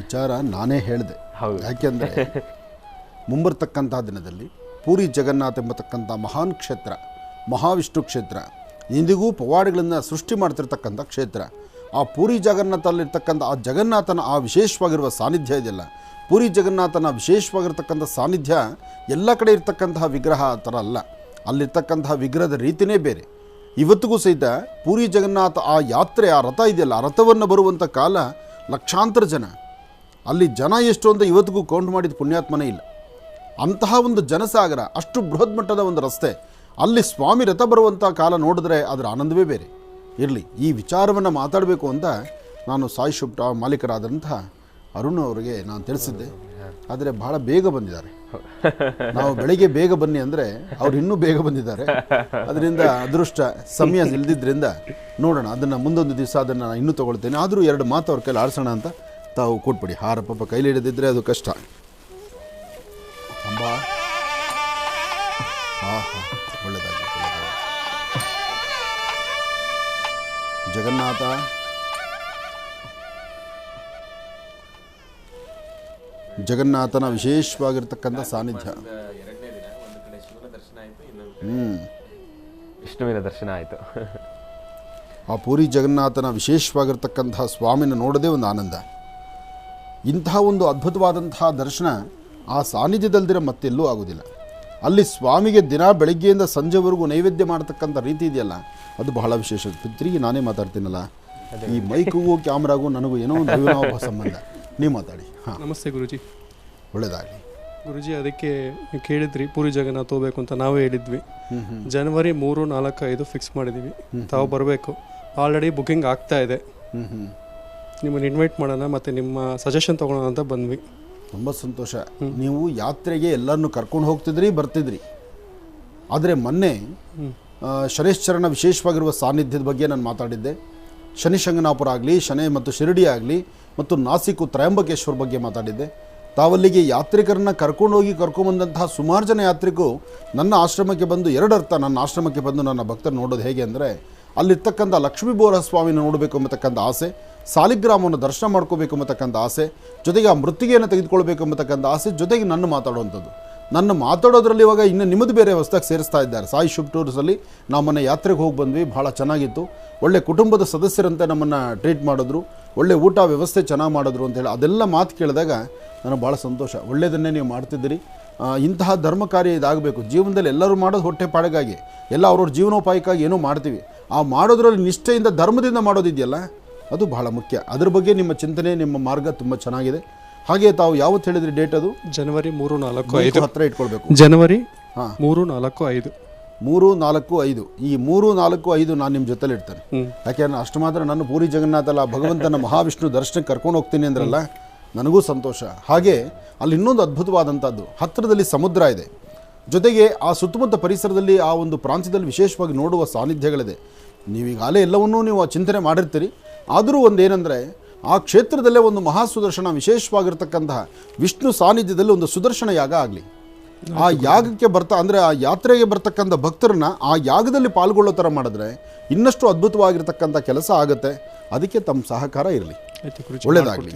ವಿಚಾರ ನಾನೇ ಹೇಳಿದೆ. ಹೌದು. ಯಾಕೆಂದರೆ ಮುಂಬರ್ತಕ್ಕಂಥ ದಿನದಲ್ಲಿ ಪೂರಿ ಜಗನ್ನಾಥ ಎಂಬತಕ್ಕಂಥ ಮಹಾನ್ ಕ್ಷೇತ್ರ, ಮಹಾವಿಷ್ಣು ಕ್ಷೇತ್ರ, ಇಂದಿಗೂ ಪವಾಡಗಳನ್ನು ಸೃಷ್ಟಿ ಮಾಡ್ತಿರ್ತಕ್ಕಂಥ ಕ್ಷೇತ್ರ. ಆ ಪೂರಿ ಜಗನ್ನಾಥಲ್ಲಿರ್ತಕ್ಕಂಥ ಆ ಜಗನ್ನಾಥನ ಆ ವಿಶೇಷವಾಗಿರುವ ಸಾನ್ನಿಧ್ಯ ಇದೆಯಲ್ಲ, ಪೂರಿ ಜಗನ್ನಾಥನ ವಿಶೇಷವಾಗಿರ್ತಕ್ಕಂಥ ಸಾನ್ನಿಧ್ಯ ಎಲ್ಲ ಕಡೆ ಇರ್ತಕ್ಕಂತಹ ವಿಗ್ರಹ ಆ ಥರ ಅಲ್ಲ. ಅಲ್ಲಿರ್ತಕ್ಕಂತಹ ವಿಗ್ರಹದ ರೀತಿಯೇ ಬೇರೆ. ಇವತ್ತಿಗೂ ಸಹಿತ ಪೂರಿ ಜಗನ್ನಾಥ ಆ ಯಾತ್ರೆ, ಆ ರಥ ಇದೆಯಲ್ಲ, ಆ ರಥವನ್ನು ಬರುವಂಥ ಕಾಲ ಲಕ್ಷಾಂತರ ಜನ. ಅಲ್ಲಿ ಜನ ಎಷ್ಟು ಅಂತ ಇವತ್ತಿಗೂ ಕೌಂಟ್ ಮಾಡಿದ ಪುಣ್ಯಾತ್ಮನೇ ಇಲ್ಲ. ಅಂತಹ ಒಂದು ಜನಸಾಗರ, ಅಷ್ಟು ಬೃಹತ್ ಮಟ್ಟದ ಒಂದು ರಸ್ತೆ, ಅಲ್ಲಿ ಸ್ವಾಮಿ ರಥ ಬರುವಂಥ ಕಾಲ ನೋಡಿದ್ರೆ ಅದರ ಆನಂದವೇ ಬೇರೆ. ಇರಲಿ, ಈ ವಿಚಾರವನ್ನು ಮಾತಾಡಬೇಕು ಅಂತ ನಾನು ಸಾಯಿ ಶುಭ್ ಮಾಲೀಕರಾದಂತಹ ಅರುಣ್ ಅವರಿಗೆ ನಾನು ತಿಳಿಸಿದ್ದೆ. ಆದರೆ ಬಹಳ ಬೇಗ ಬಂದಿದ್ದಾರೆ. ನಾವು ಬೆಳಿಗ್ಗೆ ಬೇಗ ಬನ್ನಿ ಅಂದರೆ ಅವ್ರು ಇನ್ನೂ ಬೇಗ ಬಂದಿದ್ದಾರೆ. ಅದರಿಂದ ಅದೃಷ್ಟ ಸಮಯ ಇಲ್ದಿದ್ದರಿಂದ ನೋಡೋಣ, ಅದನ್ನು ಮುಂದೊಂದು ದಿವಸ ಅದನ್ನು ನಾನು ಇನ್ನೂ ತೊಗೊಳ್ತೇನೆ. ಆದರೂ 2 ಮಾತು ಅವ್ರ ಕೈಲಿ ಆಡಿಸೋಣ ಅಂತ ತಾವು ಕೊಟ್ಬಿಡಿ. ಹಾರ ಪಾಪ ಕೈಲಿ ಹಿಡಿದಿದ್ರೆ ಅದು ಕಷ್ಟ. ಅಂಬಾ, ಹಾಂ ಹಾಂ, ಒಳ್ಳೆಯದಾಗಿ ಒಳ್ಳೆಯದಾಗಿ. ಜಗನ್ನಾಥ, ಜಗನ್ನಾಥನ ವಿಶೇಷವಾಗಿರ್ತಕ್ಕಂಥ ಸಾನ್ನಿಧ್ಯ. ವಿಷ್ಣುವಿನ ದರ್ಶನ ಆಯಿತು. ಆ ಪೂರಿ ಜಗನ್ನಾಥನ ವಿಶೇಷವಾಗಿರ್ತಕ್ಕಂತಹ ಸ್ವಾಮಿನ ನೋಡೋದೇ ಒಂದು ಆನಂದ. ಇಂತಹ ಒಂದು ಅದ್ಭುತವಾದಂತಹ ದರ್ಶನ ಆ ಸಾನ್ನಿಧ್ಯದಲ್ದಿರ ಮತ್ತೆಲ್ಲೂ ಆಗೋದಿಲ್ಲ. ಅಲ್ಲಿ ಸ್ವಾಮಿಗೆ ದಿನ ಬೆಳಗ್ಗೆಯಿಂದ ಸಂಜೆವರೆಗೂ ನೈವೇದ್ಯ ಮಾಡ್ತಕ್ಕಂಥ ರೀತಿ ಇದೆಯಲ್ಲ, ಅದು ಬಹಳ ವಿಶೇಷ. ಪಿತ್ರಿಗೆ ನಾನೇ ಮಾತಾಡ್ತೀನಲ್ಲ, ಈ ಮೈಕಿಗೂ ಕ್ಯಾಮ್ರಾಗೂ ನನಗೂ ಏನೋ ಒಂದು ಅವಿನಾಭಾವ ಸಂಬಂಧ. ನೀವು ಮಾತಾಡಿ. ಹಾಂ, ನಮಸ್ತೆ ಗುರುಜಿ. ಒಳ್ಳೆಯದಾಗಲಿ ಗುರುಜಿ. ಅದಕ್ಕೆ ನೀವು ಕೇಳಿದ್ರಿ ಪೂರಿ ಜಗನ್ನಾಥ ಹೋಗ್ಬೇಕು ಅಂತ, ನಾವೇ ಹೇಳಿದ್ವಿ. ಜನವರಿ 3, 4, 5 ಫಿಕ್ಸ್ ಮಾಡಿದ್ದೀವಿ. ತಾವು ಬರಬೇಕು. ಆಲ್ರೆಡಿ ಬುಕ್ಕಿಂಗ್ ಆಗ್ತಾ ಇದೆ. ನಿಮ್ಮನ್ನು ಇನ್ವೈಟ್ ಮಾಡೋಣ ಮತ್ತು ನಿಮ್ಮ ಸಜೆಷನ್ ತೊಗೊಳೋಣ ಅಂತ ಬಂದ್ವಿ. ತುಂಬ ಸಂತೋಷ. ನೀವು ಯಾತ್ರೆಗೆ ಎಲ್ಲರನ್ನೂ ಕರ್ಕೊಂಡು ಹೋಗ್ತಿದ್ರಿ, ಬರ್ತಿದ್ರಿ. ಆದರೆ ಮೊನ್ನೆ ಶನೇಶ್ವರನ ವಿಶೇಷವಾಗಿರುವ ಸಾನ್ನಿಧ್ಯದ ಬಗ್ಗೆ ನಾನು ಮಾತಾಡಿದ್ದೆ. ಶನಿಶಂಗನಾಪುರ ಆಗಲಿ, ಶನಿ ಮತ್ತು ಶಿರಡಿ ಆಗಲಿ, ಮತ್ತು ನಾಸಿಕ್ ತ್ರಯಂಬಕೇಶ್ವರ ಬಗ್ಗೆ ಮಾತಾಡಿದ್ದೆ. ತಾವಲ್ಲಿಗೆ ಯಾತ್ರಿಕರನ್ನ ಕರ್ಕೊಂಡೋಗಿ ಕರ್ಕೊಂಬಂದಂತಹ ಸುಮಾರು ಜನ ಯಾತ್ರಿಕರು ನನ್ನ ಆಶ್ರಮಕ್ಕೆ ಬಂದು 2 ಅರ್ಥ. ನನ್ನ ಆಶ್ರಮಕ್ಕೆ ಬಂದು ನನ್ನ ಭಕ್ತರು ನೋಡೋದು ಹೇಗೆ ಅಂದರೆ, ಅಲ್ಲಿರ್ತಕ್ಕಂಥ ಲಕ್ಷ್ಮೀ ಬೋರ ಸ್ವಾಮಿನ ನೋಡಬೇಕು ಎಂಬತಕ್ಕಂಥ ಆಸೆ, ಸಾಲಿಗ್ರಾಮವನ್ನು ದರ್ಶನ ಮಾಡ್ಕೋಬೇಕು ಎಂಬತಕ್ಕಂಥ ಆಸೆ, ಜೊತೆಗೆ ಆ ಮೃತ್ತಿಗೆಯನ್ನು ತೆಗೆದುಕೊಳ್ಬೇಕು ಎಂಬತಕ್ಕಂಥ ಆಸೆ, ಜೊತೆಗೆ ನನ್ನ ಮಾತಾಡುವಂಥದ್ದು. ನನ್ನ ಮಾತಾಡೋದ್ರಲ್ಲಿ ಇವಾಗ ಇನ್ನು ನಿಮ್ಮದು ಬೇರೆ ಹೊಸದಾಗಿ ಸೇರಿಸ್ತಾ ಇದ್ದಾರೆ. ಸಾಯಿ ಶುಭ್ ಟೂರ್ಸಲ್ಲಿ ನಾವು ಮೊನ್ನೆ ಯಾತ್ರೆಗೆ ಹೋಗಿ ಬಂದ್ವಿ. ಭಾಳ ಚೆನ್ನಾಗಿತ್ತು. ಒಳ್ಳೆ ಕುಟುಂಬದ ಸದಸ್ಯರಂತೆ ನಮ್ಮನ್ನು ಟ್ರೀಟ್ ಮಾಡಿದ್ರು. ಒಳ್ಳೆ ಊಟ ವ್ಯವಸ್ಥೆ ಚೆನ್ನಾಗಿ ಮಾಡಿದ್ರು ಅಂತೇಳಿ ಅದೆಲ್ಲ ಮಾತು ಕೇಳಿದಾಗ ನನಗೆ ಭಾಳ ಸಂತೋಷ. ಒಳ್ಳೆಯದನ್ನೇ ನೀವು ಮಾಡ್ತಿದ್ದೀರಿ. ಇಂತಹ ಧರ್ಮ ಕಾರ್ಯ ಇದಾಗಬೇಕು. ಜೀವನದಲ್ಲಿ ಎಲ್ಲರೂ ಮಾಡೋದು ಹೊಟ್ಟೆ ಪಾಡಿಗಾಗಿ, ಎಲ್ಲ ಅವ್ರವ್ರ ಜೀವನೋಪಾಯಕ್ಕಾಗಿ ಏನೋ ಮಾಡ್ತೀವಿ. ಆ ಮಾಡೋದ್ರಲ್ಲಿ ನಿಷ್ಠೆಯಿಂದ ಧರ್ಮದಿಂದ ಮಾಡೋದಿದೆಯಲ್ಲ, ಅದು ಬಹಳ ಮುಖ್ಯ. ಅದ್ರ ಬಗ್ಗೆ ನಿಮ್ಮ ಚಿಂತನೆ, ನಿಮ್ಮ ಮಾರ್ಗ ತುಂಬ ಚೆನ್ನಾಗಿದೆ. ಹಾಗೆ ತಾವು ಯಾವತ್ತು ಹೇಳಿದ್ರಿ ಡೇಟ್? ಅದು ಜನವರಿ 3, 4, 5 ಹತ್ತಿರ ಇಟ್ಕೊಳ್ಬೇಕು. ಜನವರಿ ಹಾಂ, 3, 4, 5. 3, 4, 5. ಈ 3, 4, 5 ನಾನು ನಿಮ್ಮ ಜೊತೆಲಿ ಇರ್ತೇನೆ. ಯಾಕೆಂದ್ರೆ ಅಷ್ಟು ಮಾತ್ರ ನನ್ನ ಪೂರಿ ಜಗನ್ನಾಥಲ್ಲ ಭಗವಂತನ ಮಹಾವಿಷ್ಣು ದರ್ಶನಕ್ಕೆ ಕರ್ಕೊಂಡು ಹೋಗ್ತೀನಿ ಅಂದ್ರಲ್ಲ, ನನಗೂ ಸಂತೋಷ. ಹಾಗೆ ಅಲ್ಲಿ ಇನ್ನೊಂದು ಅದ್ಭುತವಾದಂಥದ್ದು, ಹತ್ತಿರದಲ್ಲಿ ಸಮುದ್ರ ಇದೆ. ಜೊತೆಗೆ ಆ ಸುತ್ತಮುತ್ತ ಪರಿಸರದಲ್ಲಿ ಆ ಒಂದು ಪ್ರಾಂತ್ಯದಲ್ಲಿ ವಿಶೇಷವಾಗಿ ನೋಡುವ ಸಾನ್ನಿಧ್ಯಗಳಿದೆ. ನೀವೀಗಾಗಲೇ ಎಲ್ಲವನ್ನೂ ನೀವು ಚಿಂತನೆ ಮಾಡಿರ್ತೀರಿ. ಆದರೂ ಒಂದೇನೆಂದರೆ, ಆ ಕ್ಷೇತ್ರದಲ್ಲೇ ಒಂದು ಮಹಾ ಸುದರ್ಶನ ವಿಶೇಷವಾಗಿರ್ತಕ್ಕಂತಹ ವಿಷ್ಣು ಸಾನ್ನಿಧ್ಯದಲ್ಲಿ ಒಂದು ಸುದರ್ಶನ ಯಾಗ ಆಗಲಿ. ಆ ಯಾಗಕ್ಕೆ ಅಂದರೆ ಆ ಯಾತ್ರೆಗೆ ಬರ್ತಕ್ಕಂಥ ಭಕ್ತರನ್ನ ಆ ಯಾಗದಲ್ಲಿ ಪಾಲ್ಗೊಳ್ಳೋ ಥರ ಮಾಡಿದ್ರೆ ಇನ್ನಷ್ಟು ಅದ್ಭುತವಾಗಿರ್ತಕ್ಕಂಥ ಕೆಲಸ ಆಗುತ್ತೆ. ಅದಕ್ಕೆ ತಮ್ಮ ಸಹಕಾರ ಇರಲಿ. ಒಳ್ಳೆಯದಾಗಲಿ.